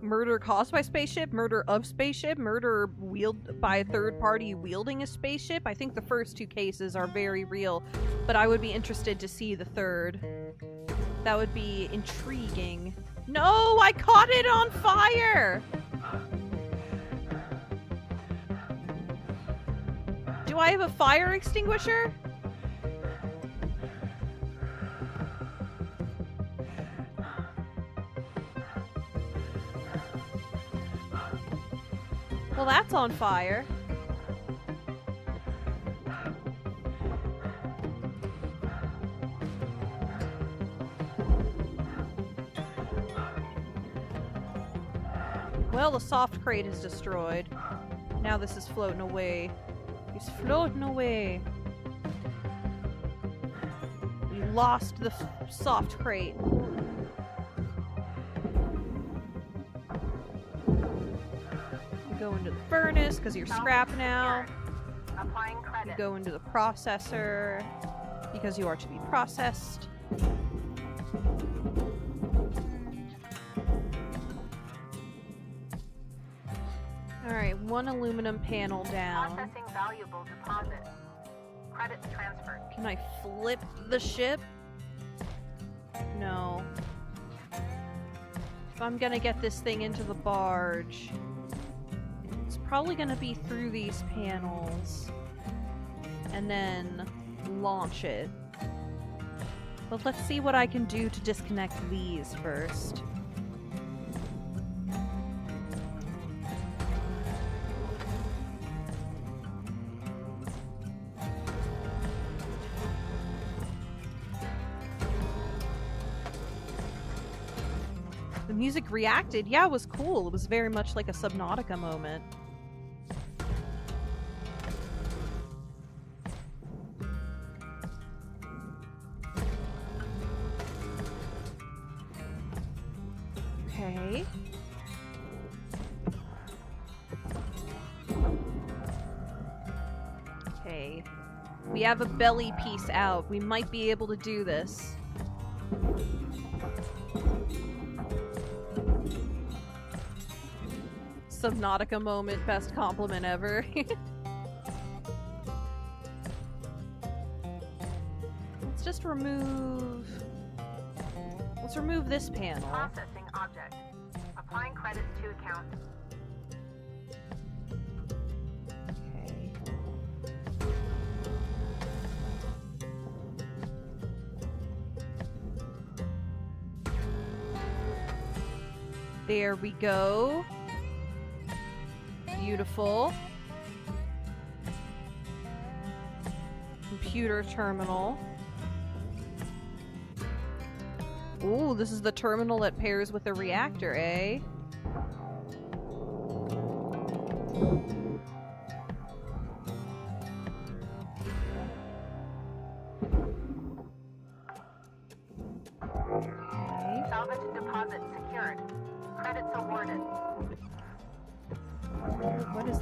Murder caused by spaceship, murder of spaceship, murder wielded by a third party wielding a spaceship. I think the first two cases are very real, but I would be interested to see the third. That would be intriguing. No, I caught it on fire! Do I have a fire extinguisher? Well, that's on fire. Well, the soft crate is destroyed. Now this is floating away. It's floating away. We lost the soft crate. Go into the furnace because you're scrap now. Applying credit. You go into the processor because you are to be processed. Alright, one aluminum panel down. Processing valuable deposit. Credits transferred. Can I flip the ship? No. If I'm gonna get this thing into the barge, it's probably gonna be through these panels and then launch it. But let's see what I can do to disconnect these first. The music reacted. Yeah, it was cool. It was very much like a Subnautica moment. Okay. Okay. We have a belly piece out. We might be able to do this. Subnautica moment, best compliment ever. Let's just remove... Let's remove this panel. Processing object. Applying credits to account. Okay. There we go. Beautiful. Computer terminal. Ooh, this is the terminal that pairs with the reactor, eh?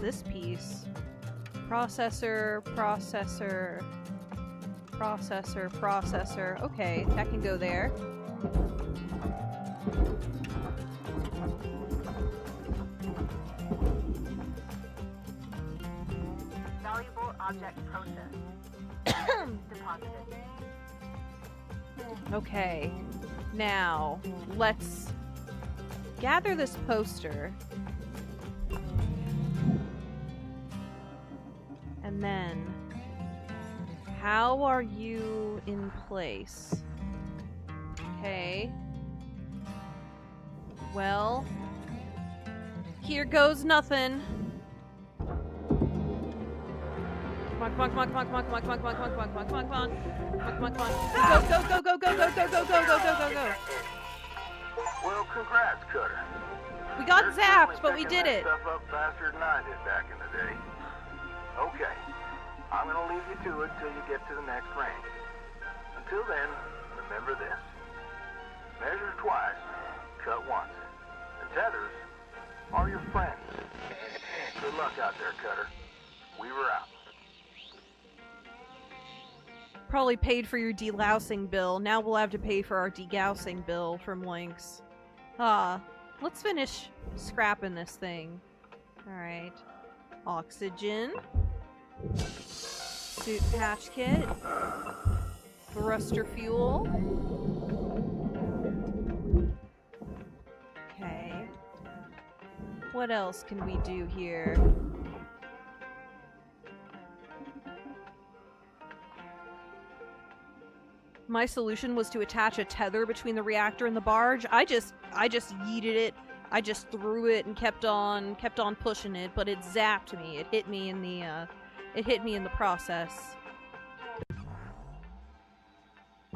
this piece? Processor, processor, processor, processor. Okay, that can go there. Valuable object processed. Deposited. Okay, now let's gather this poster. And then, how are you in place? Okay. Well, here goes nothing. Come on, come on, come on, come on, come on, come on, come on, come on, come on, come on, come on, come on, come on, come on. Go, go, go, go, go, go, go, go, go, go, go, go, go. Well, congrats, Cutter. We got You're zapped, but certainly we picking did it. that stuff up faster than I did back in the day. Okay, I'm gonna leave you to it till you get to the next range. Until then, remember this. Measure twice, cut once. And tethers are your friends. Good luck out there, Cutter. We were out. Probably paid for your delousing bill. Now we'll have to pay for our degaussing bill from Lynx. Let's finish scrapping this thing. Alright. Oxygen. Suit patch kit. Thruster fuel. Okay. What else can we do here? My solution was to attach a tether between the reactor and the barge. I just yeeted it. I just threw it and kept on pushing it, but it zapped me. It hit me in the process.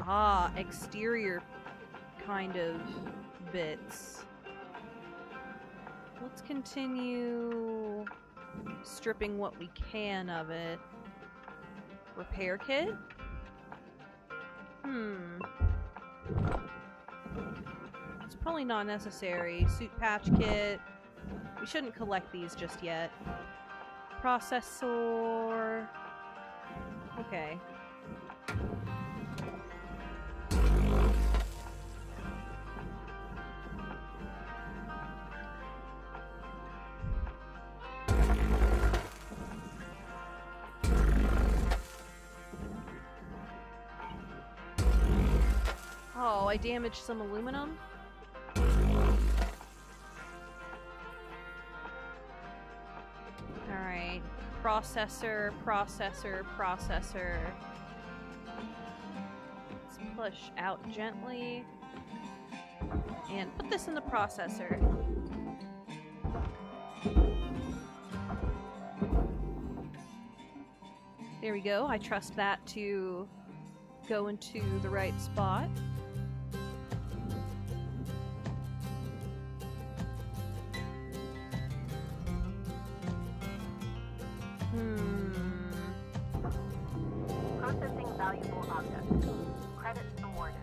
Ah, exterior kind of bits. Let's continue stripping what we can of it. Repair kit? It's probably not necessary. Suit patch kit. We shouldn't collect these just yet. Processor. Okay. Oh, I damaged some aluminum? Alright. Processor, processor, processor. Let's push out gently. And put this in the processor. There we go. I trust that to go into the right spot. Processing valuable objects. Credits awarded.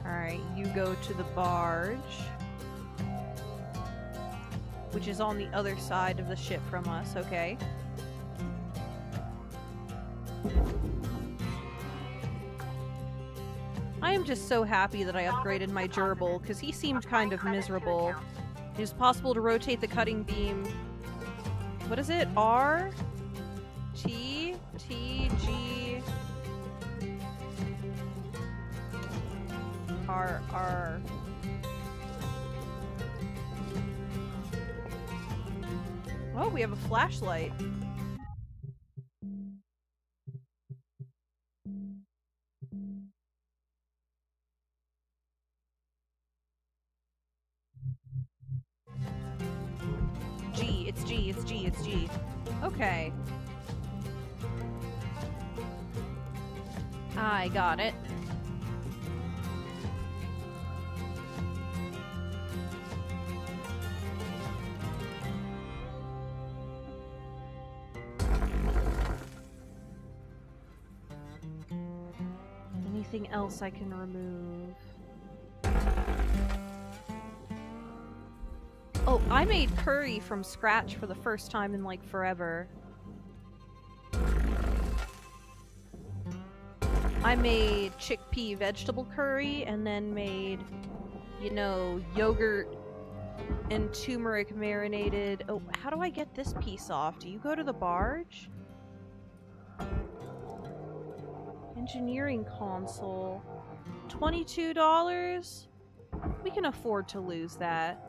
Alright, you go to the barge, which is on the other side of the ship from us, okay? I am just so happy that I upgraded my gerbil, because he seemed kind of miserable. It is possible to rotate the cutting beam. What is it? R? T? T? G? R? R? Oh, we have a flashlight. G, it's G, it's G, it's G. Okay. I got it. Anything else I can remove? Oh, I made curry from scratch for the first time in like forever. I made chickpea vegetable curry and then made, you know, yogurt and turmeric marinated. Oh, how do I get this piece off? Do you go to the barge? Engineering console. $22? We can afford to lose that.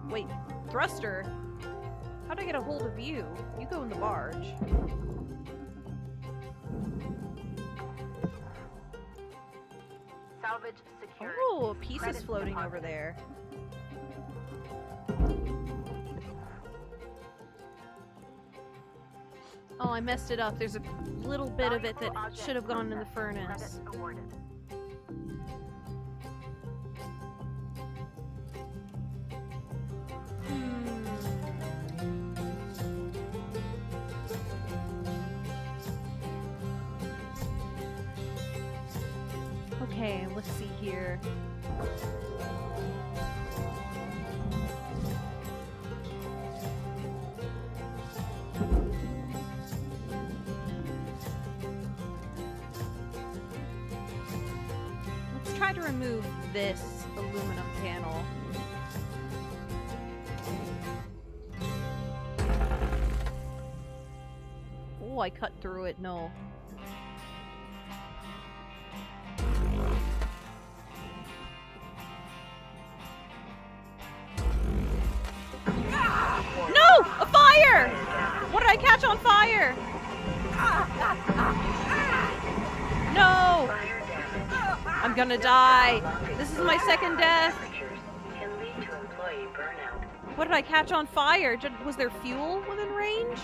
Wait, thruster? How'd I get a hold of you? You go in the barge. Salvage secured. Oh, a piece is Credit floating deposit. over there. Oh, I messed it up. There's a little bit of it that should have gone in the furnace. Credit awarded. Okay, let's see here. Let's try to remove this aluminum panel. Oh, I cut through it. No. No! A fire! What did I catch on fire? No! I'm gonna die. This is my second death. Can lead to employee burnout. What did I catch on fire? Was there fuel within range?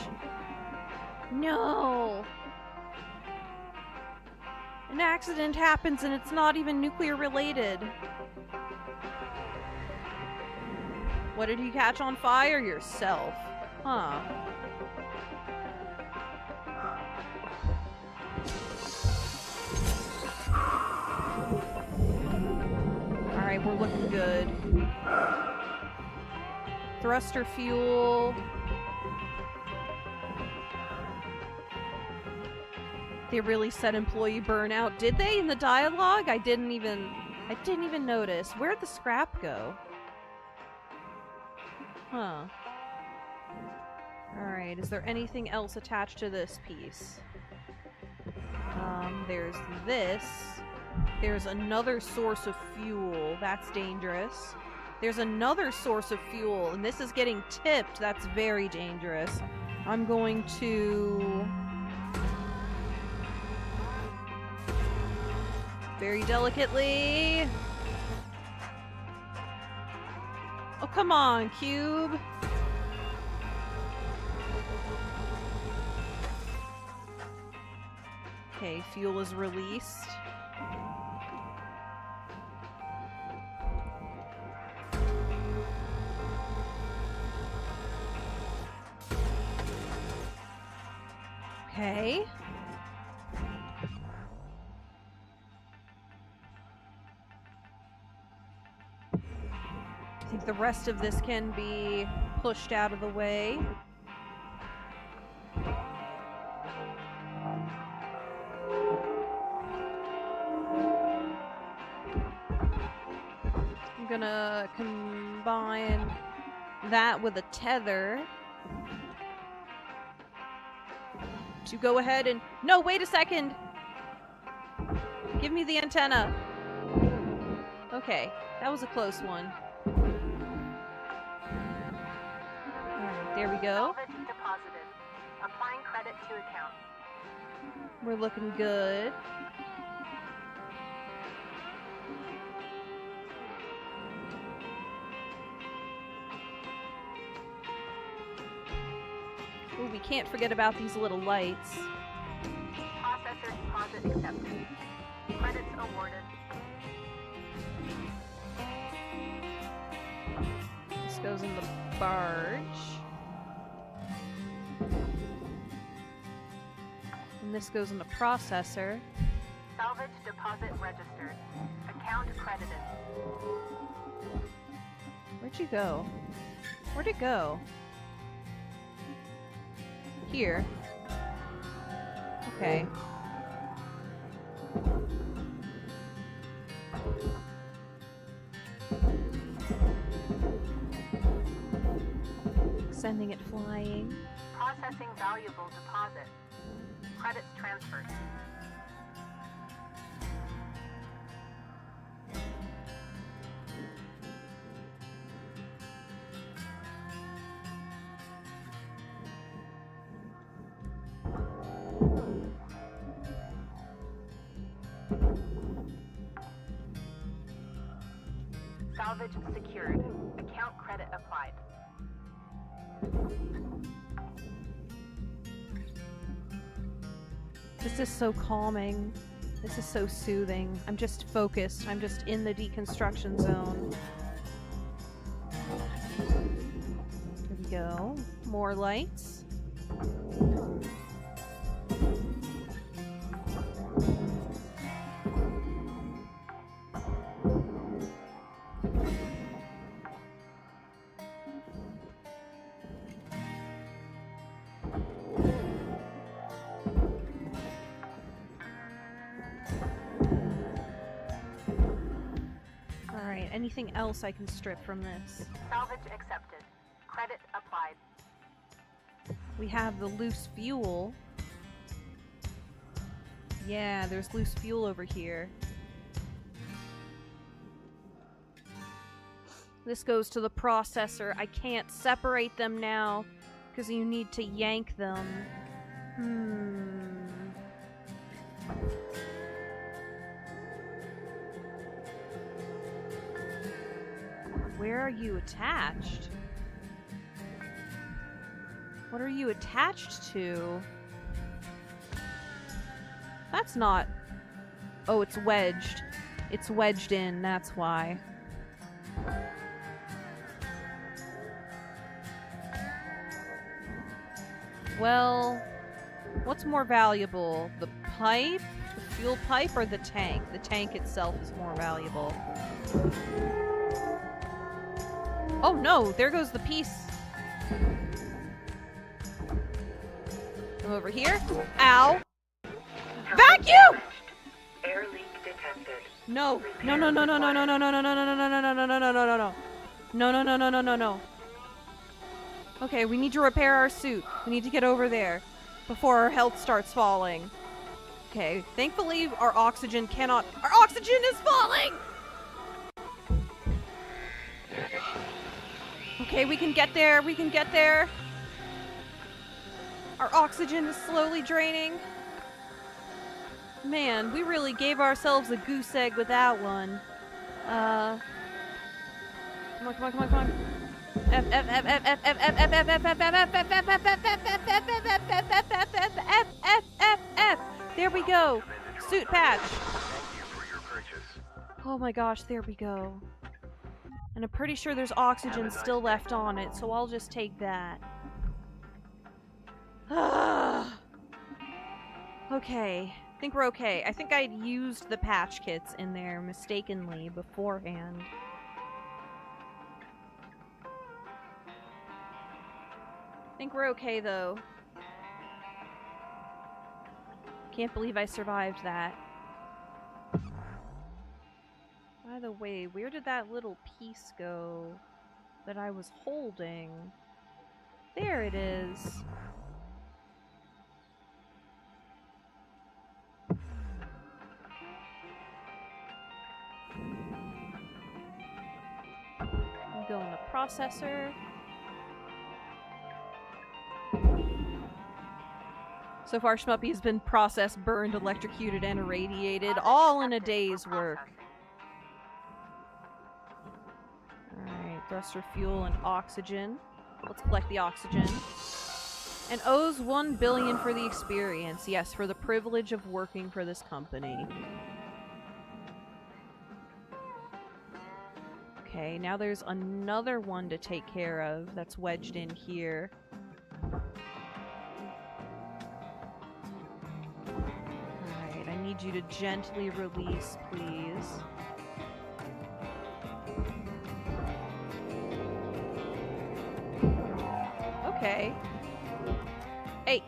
No. An accident happens and it's not even nuclear related. What did you catch on fire? Yourself. Huh. Alright, we're looking good. Thruster fuel. They really said employee burnout. Did they in the dialogue? I didn't even notice. Where'd the scrap go? Huh. Alright, is there anything else attached to this piece? There's this. There's another source of fuel. That's dangerous. There's another source of fuel, and this is getting tipped. That's very dangerous. I'm going to... very delicately... oh, come on, Cube. Okay, fuel is released. Okay. I think the rest of this can be pushed out of the way. I'm gonna combine that with a tether to go ahead and... no, wait a second! Give me the antenna. Okay, that was a close one. Alright, there we go. Salvage deposited. Applying credit to account. We're looking good. Ooh, we can't forget about these little lights. Processor deposit accepted. Credits awarded. This goes in the barge. And this goes in the processor. Salvage deposit registered. Account credited. Where'd you go? Where'd it go? Here. Okay. Sending it flying. Processing valuable deposit. Credits transferred. Salvage secured. Account credit applied. This is so calming. This is so soothing. I'm just focused. I'm just in the deconstruction zone. There we go. More lights. Anything else I can strip from this? Salvage accepted. Credit applied. We have the loose fuel. Yeah, there's loose fuel over here. This goes to the processor. I can't separate them now because you need to yank them. Where are you attached? What are you attached to? That's not... Oh, it's wedged. It's wedged in, that's why. Well, what's more valuable? The pipe? The fuel pipe or the tank? The tank itself is more valuable. Oh no, there goes the piece. Over here. Ow. Vacuum! Air leak detected. No. No, no, no, no, no, no, no, no, no, no, no, no, no, no, no, no, no, no, no, no. No, no, no, no, no, no, no. Okay, we need to repair our suit. We need to get over there before our health starts falling. Okay, thankfully our oxygen cannot... Our oxygen is falling! Okay, we can get there. We can get there. Our oxygen is slowly draining. Man, we really gave ourselves a goose egg with that one. Come on, come on, come on, come on. F. There we go. Suit patch. Oh my gosh, there we go. And I'm pretty sure there's oxygen still left on it, so I'll just take that. Okay. I think we're okay. I think I'd used the patch kits in there mistakenly beforehand. I think we're okay, though. Can't believe I survived that. By the way, where did that little piece go that I was holding? There it is. Go in the processor. So far, Shmuppi has been processed, burned, electrocuted, and irradiated, all in a day's work. Alright, thruster fuel and oxygen. Let's collect the oxygen. And owes $1 billion for the experience. Yes, for the privilege of working for this company. Okay, now there's another one to take care of that's wedged in here. need you to gently release, please. Okay. Hey!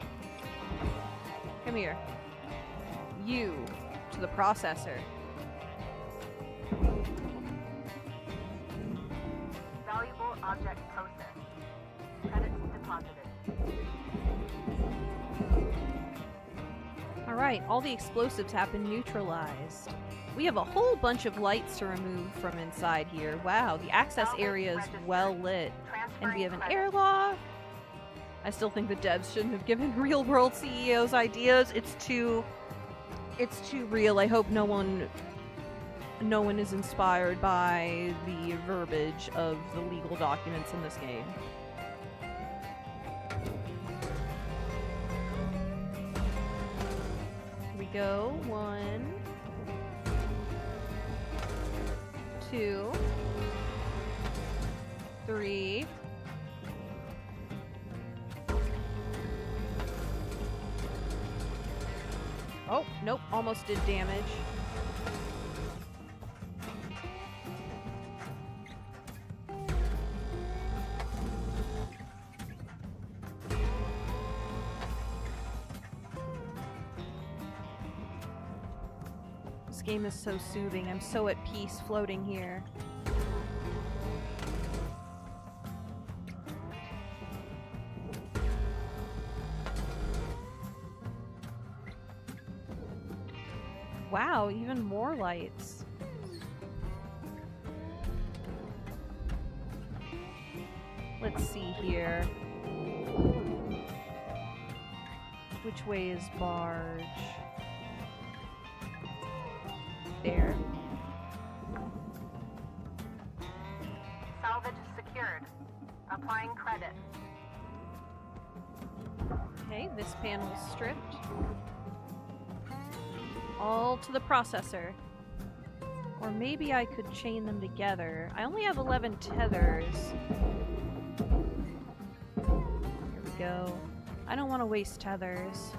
Come here. You to the processor. Valuable object processed. Credits deposited. Alright, all the explosives have been neutralized. We have a whole bunch of lights to remove from inside here. Wow, the access area is well lit. And we have an airlock. I still think the devs shouldn't have given real-world CEOs ideas. It's too real. I hope no one is inspired by the verbiage of the legal documents in this game. Here we go. 1, 2, 3. Oh, nope, almost did damage. This game is so soothing. I'm so at peace floating here. Wow, even more lights. Let's see here. Which way is barge? There. Salvage secured. Applying credit. Okay, this panel is stripped. All to the processor. Or maybe I could chain them together. I only have 11 tethers. Here we go. I don't want to waste tethers.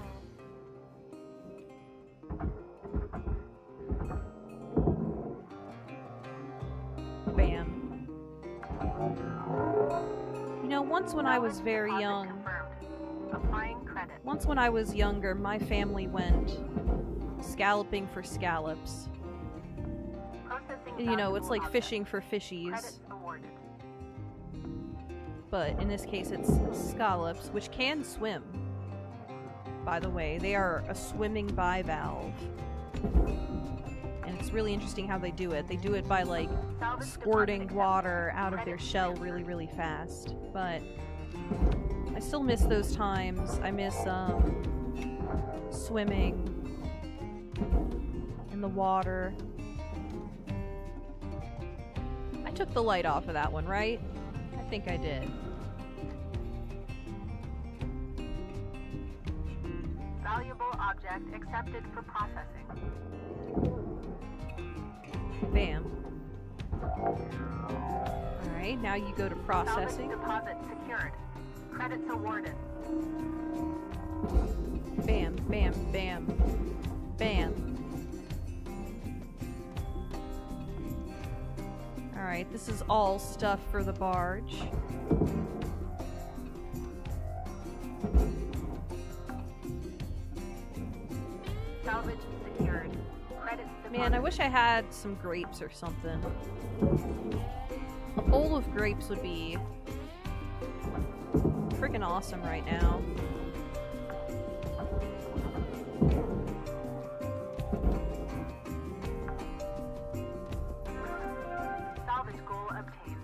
Bam. You know, once when I was very young, once when I was younger, my family went scalloping for scallops. You know, it's like fishing for fishies. But in this case, it's scallops, which can swim. By the way, they are a swimming bivalve. And it's really interesting how they do it. They do it by, like, squirting water out of their shell really, really fast. But I still miss those times. I miss, swimming in the water. I took the light off of that one, right? I think I did. Valuable object accepted for processing. Bam. Alright, now you go to processing. Salvage deposit secured. Credits awarded. Bam, bam, bam. Bam. Alright, this is all stuff for the barge. Salvage secured. Credits deposit. Man, I wish I had some grapes or something. A bowl of grapes would be freaking awesome right now. Salvage goal obtained.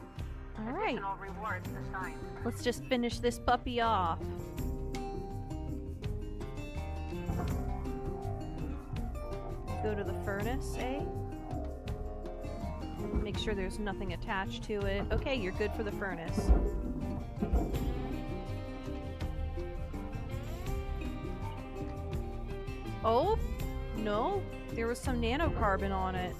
Alright. Additional rewards assigned. Let's just finish this puppy off. Go to the furnace, eh? Make sure there's nothing attached to it. Okay, you're good for the furnace. Oh, no. There was some nanocarbon on it.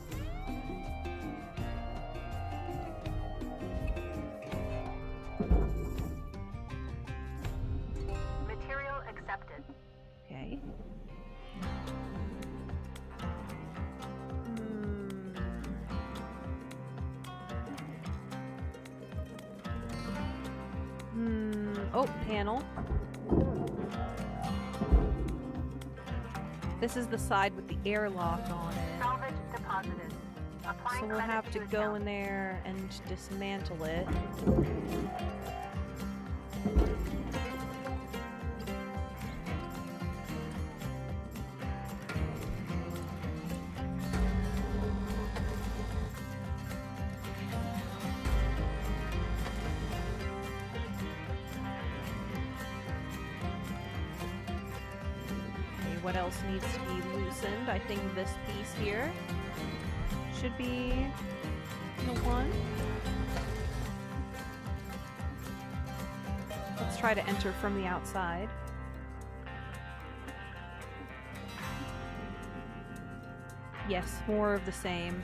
Material accepted. Okay. Oh, panel. This is the side with the airlock on it. Salvage deposited. Applying So we'll credit have to go account. in there and dismantle it. What else needs to be loosened? I think this piece here should be the one. Let's try to enter from the outside. Yes, more of the same.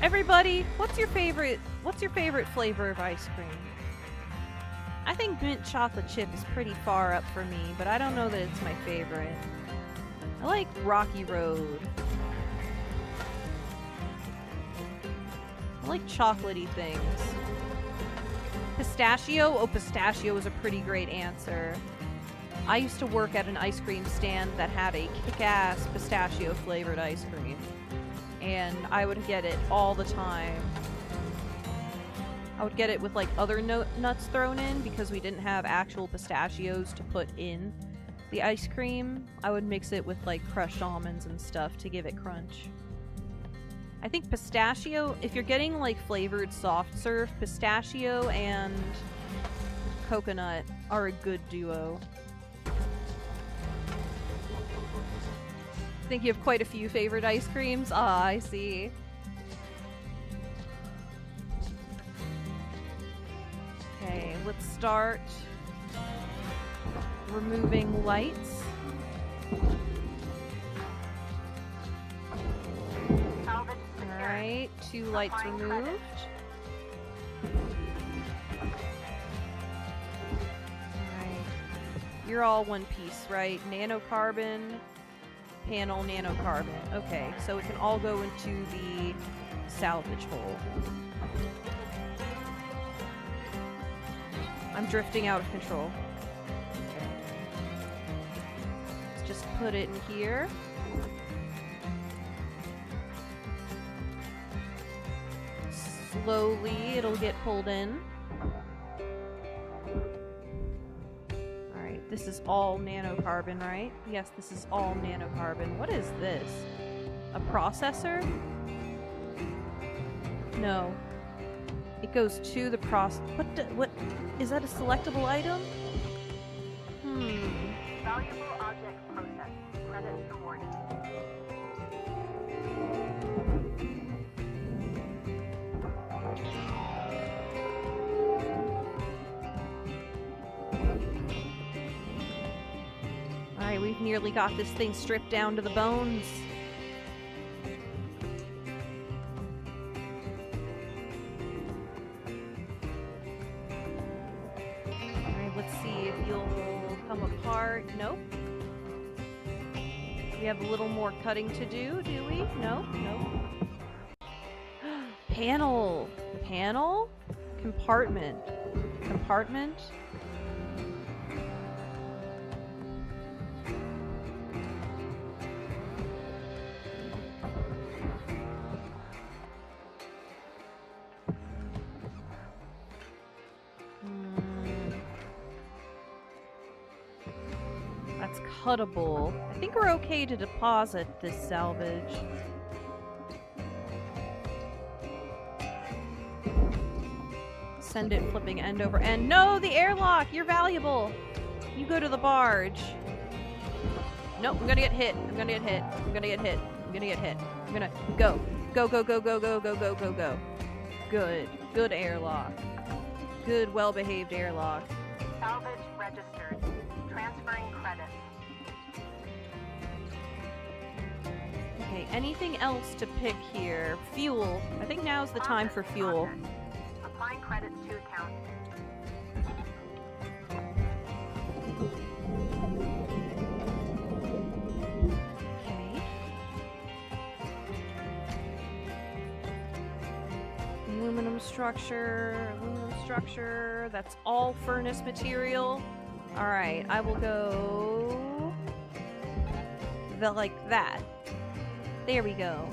Everybody, what's your favorite flavor of ice cream? I think mint chocolate chip is pretty far up for me, but I don't know that it's my favorite. I like Rocky Road. I like chocolatey things. Pistachio? Oh, pistachio is a pretty great answer. I used to work at an ice cream stand that had a kick-ass pistachio flavored ice cream. And I would get it all the time. I would get it with like other nuts thrown in because we didn't have actual pistachios to put in the ice cream. I would mix it with like crushed almonds and stuff to give it crunch. I think pistachio, if you're getting like flavored soft serve, pistachio and coconut are a good duo. I think you have quite a few favorite ice creams. Ah, I see. Okay, let's start removing lights. Salvage secured. Alright, 2 lights Applying removed. credit. Alright. You're all one piece, right? Nanocarbon, panel, nanocarbon. Okay, so it can all go into the salvage hole. I'm drifting out of control. Okay. Let's just put it here. Slowly, it'll get pulled in. Alright, this is all nanocarbon, right? Yes, this is all nanocarbon. What is this? A processor? No. It goes to the what is that a selectable item? Valuable objects processed. Credits awarded. Alright, we've nearly got this thing stripped down to the bones. Alright, let's see if you'll come apart. Nope. We have a little more cutting to do we? No? Nope. Panel! Panel? Compartment. Compartment? That's cuttable. I think we're okay to deposit this salvage. Send it flipping end over end. No, the airlock! You're valuable! You go to the barge. Nope, I'm gonna get hit. I'm gonna get hit. I'm gonna get hit. I'm gonna get hit. I'm gonna go. Go, go, go, go, go, go, go, go, go. Good. Good airlock. Good, well-behaved airlock. Salvage registered. Transferring credit. Okay, anything else to pick here? Fuel. I think now's the time for fuel. Applying credits to account. Aluminum structure, that's all furnace material. Alright, I will go like that. There we go.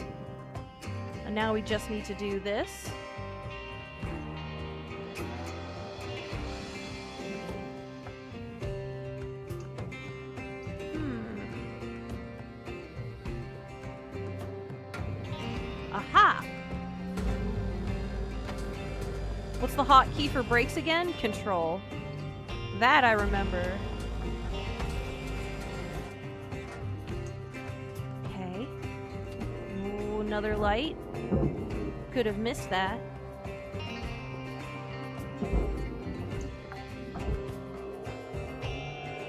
And now we just need to do this. Aha! What's the hotkey for brakes again? Control. That I remember. Okay. Ooh, another light. Could have missed that.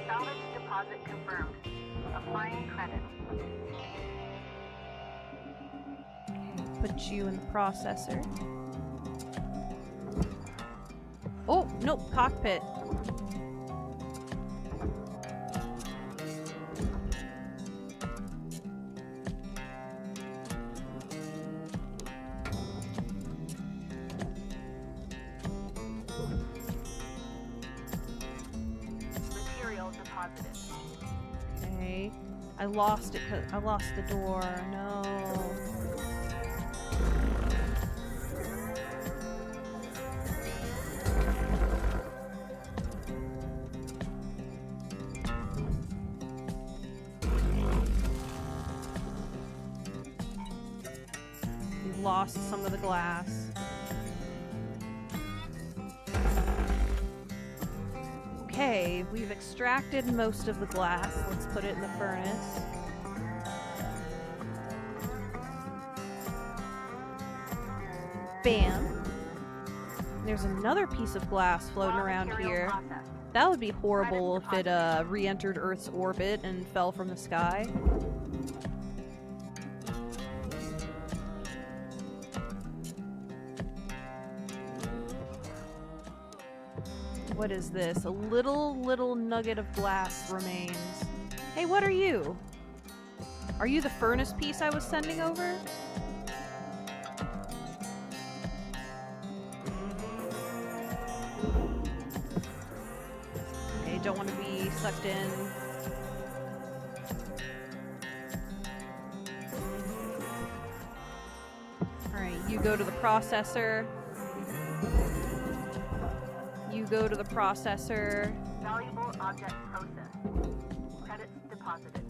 Salvage deposit confirmed. Applying credit. Put you in the processor. Oh, nope, cockpit. Material deposited. Okay. I lost it 'cause I lost the door. No. Lost some of the glass. Okay, we've extracted most of the glass. Let's put it in the furnace. Bam. There's another piece of glass floating around here. That would be horrible if it re-entered Earth's orbit and fell from the sky. What is this? A little nugget of glass remains. Hey, what are you? Are you the furnace piece I was sending over? Okay, don't want to be sucked in. Alright, you go to the processor. You go to the processor. Valuable object processed. Credits deposited.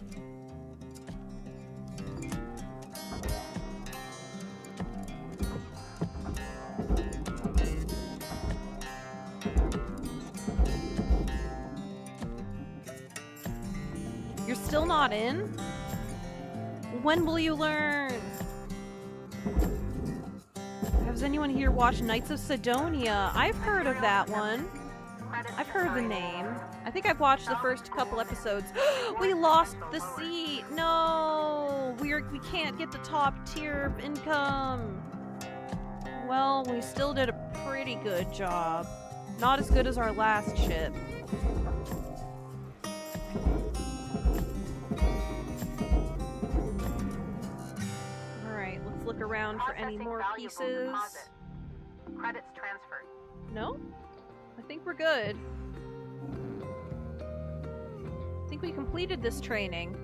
You're still not in? When will you learn? Has anyone here watched Knights of Sidonia? I've heard of that one. I've heard the name. I think I've watched the first couple episodes. We lost the seat. No, we can't get the top tier of income. Well, we still did a pretty good job. Not as good as our last ship. Alright, let's look around for any more pieces. Credits transferred. No? I think we're good. I think we completed this training.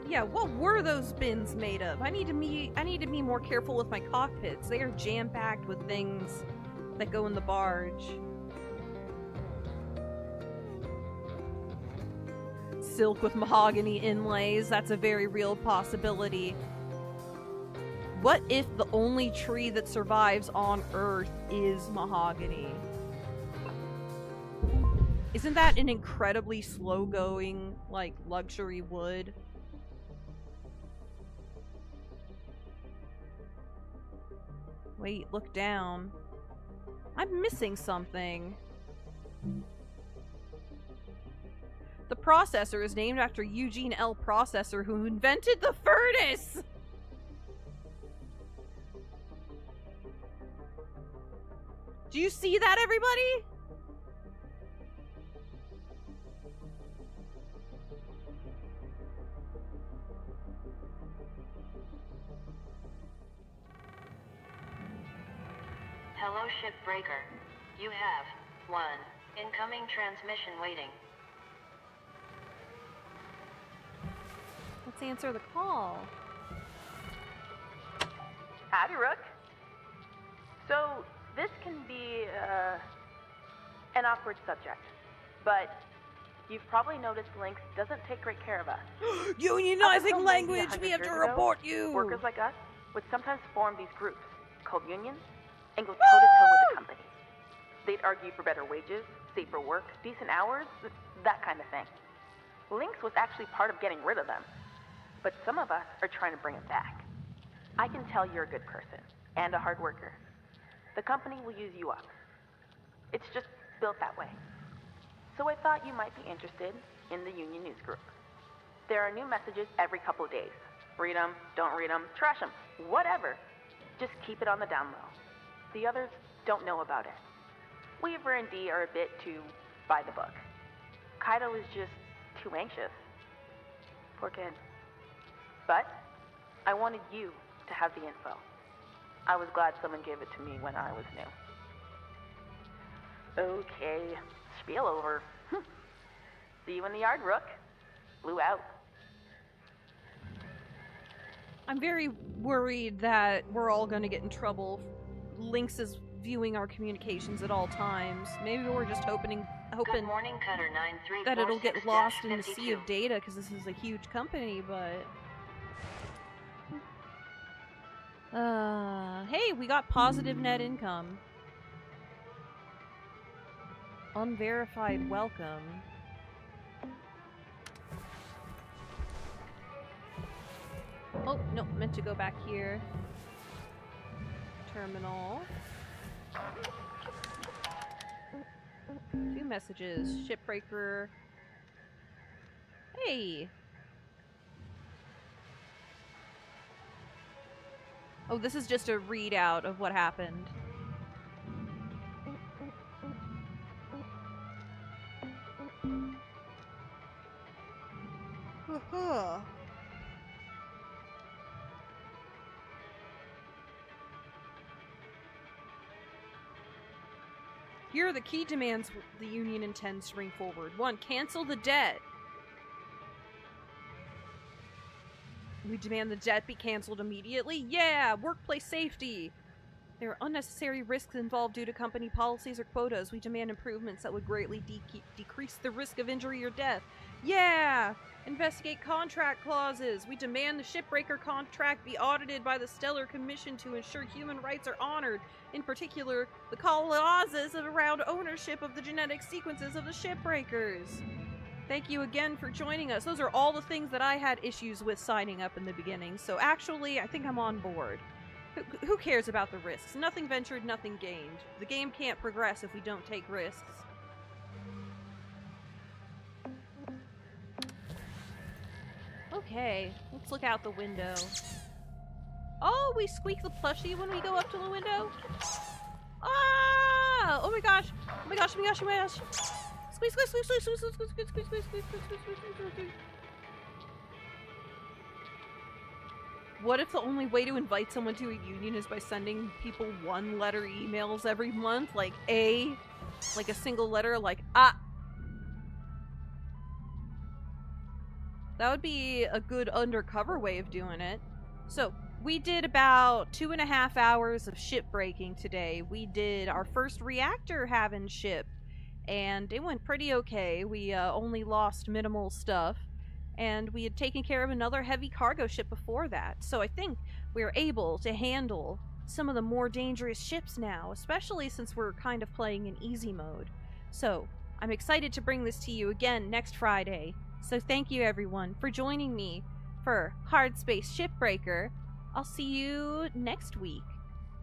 Yeah, what were those bins made of? I need to be more careful with my cockpits. They are jam-packed with things that go in the barge. Silk with mahogany inlays. That's a very real possibility. What if the only tree that survives on Earth is mahogany? Isn't that an incredibly slow-going, like, luxury wood? Wait, look down. I'm missing something. The processor is named after Eugene L. Processor, who invented the furnace! Do you see that, everybody? Hello, Shipbreaker. You have 1 incoming transmission waiting. Let's answer the call. Howdy, Rook. So, this can be, an awkward subject, but you've probably noticed Lynx doesn't take great care of us. Unionizing language! Maybe 100 We have to years ago, report you! Workers like us would sometimes form these groups called unions and go toe-to-toe with the company. They'd argue for better wages, safer work, decent hours, that kind of thing. Lynx was actually part of getting rid of them, but some of us are trying to bring it back. I can tell you're a good person and a hard worker. The company will use you up. It's just built that way. So I thought you might be interested in the Union News Group. There are new messages every couple of days. Read them, don't read them, trash them, whatever. Just keep it on the down low. The others don't know about it. Weaver and Dee are a bit too by the book. Kaido is just too anxious. Poor kid. But I wanted you to have the info. I was glad someone gave it to me when I was new. Okay, spiel over. See you in the yard, Rook. Blue out. I'm very worried that we're all going to get in trouble. Lynx is viewing our communications at all times. Maybe we're just hoping Good morning, Cutter 9346-52. that it'll get lost in the sea of data because this is a huge company, but... hey, we got positive net income. Unverified welcome. Oh, no, meant to go back here. Terminal. 2 messages. Shipbreaker. Hey! Oh, this is just a readout of what happened. Here are the key demands the Union intends to bring forward. 1. Cancel the debt. We demand the debt be canceled immediately. Yeah! Workplace safety. There are unnecessary risks involved due to company policies or quotas. We demand improvements that would greatly decrease the risk of injury or death. Yeah! Investigate contract clauses. We demand the Shipbreaker contract be audited by the Stellar Commission to ensure human rights are honored. In particular, the clauses around ownership of the genetic sequences of the Shipbreakers. Thank you again for joining us. Those are all the things that I had issues with signing up in the beginning. So actually, I think I'm on board. Who cares about the risks? Nothing ventured, nothing gained. The game can't progress if we don't take risks. Okay, let's look out the window. Oh, we squeak the plushie when we go up to the window? Ah! Oh my gosh! Oh my gosh, oh my gosh, oh my gosh! Squeeze, squeeze, squeeze, squeeze, squeeze, squeeze, squeeze, squeeze, squeeze, squeeze, squeeze, squeeze, squeeze, squeeze, squeeze. What if the only way to invite someone to a union is by sending people 1-letter emails every month? Like a single letter, like ah. That would be a good undercover way of doing it. So, we did about 2.5 hours of shipbreaking today. We did our first reactor having ship, and it went pretty okay. We only lost minimal stuff, and we had taken care of another heavy cargo ship before that. So I think we're able to handle some of the more dangerous ships now, especially since we're kind of playing in easy mode. So, I'm excited to bring this to you again next Friday. So thank you everyone for joining me for Hardspace Shipbreaker. I'll see you next week.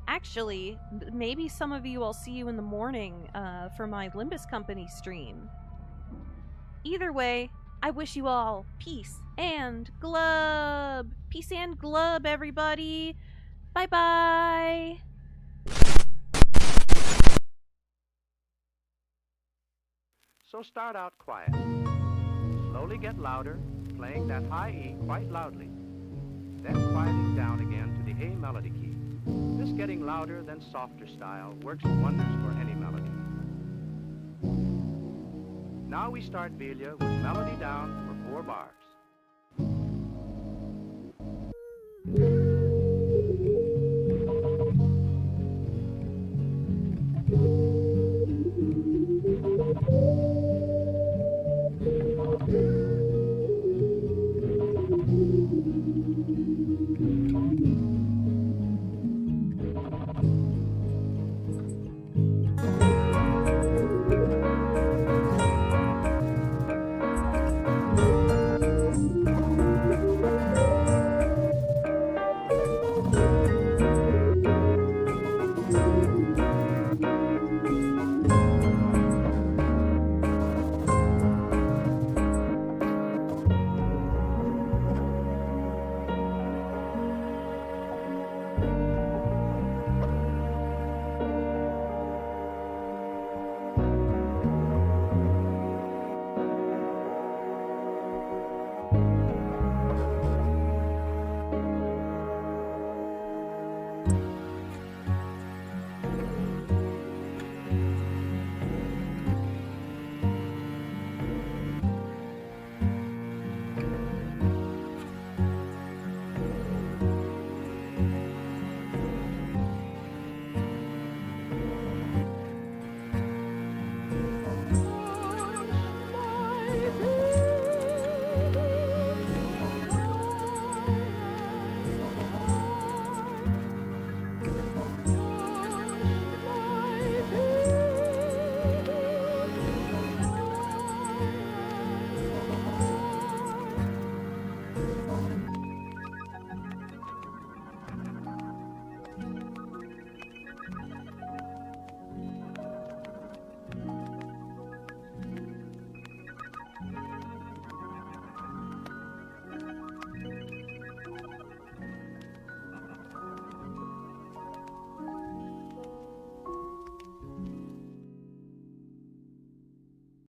Actually, maybe some of you I'll see you in the morning for my Limbus Company stream. Either way, I wish you all peace and glub. Peace and glub, everybody. Bye-bye. So start out quiet. Slowly get louder, playing that high E quite loudly. Then quieting down again to the A melody key. This getting louder than softer style works wonders for any melody. Now we start Velia with melody down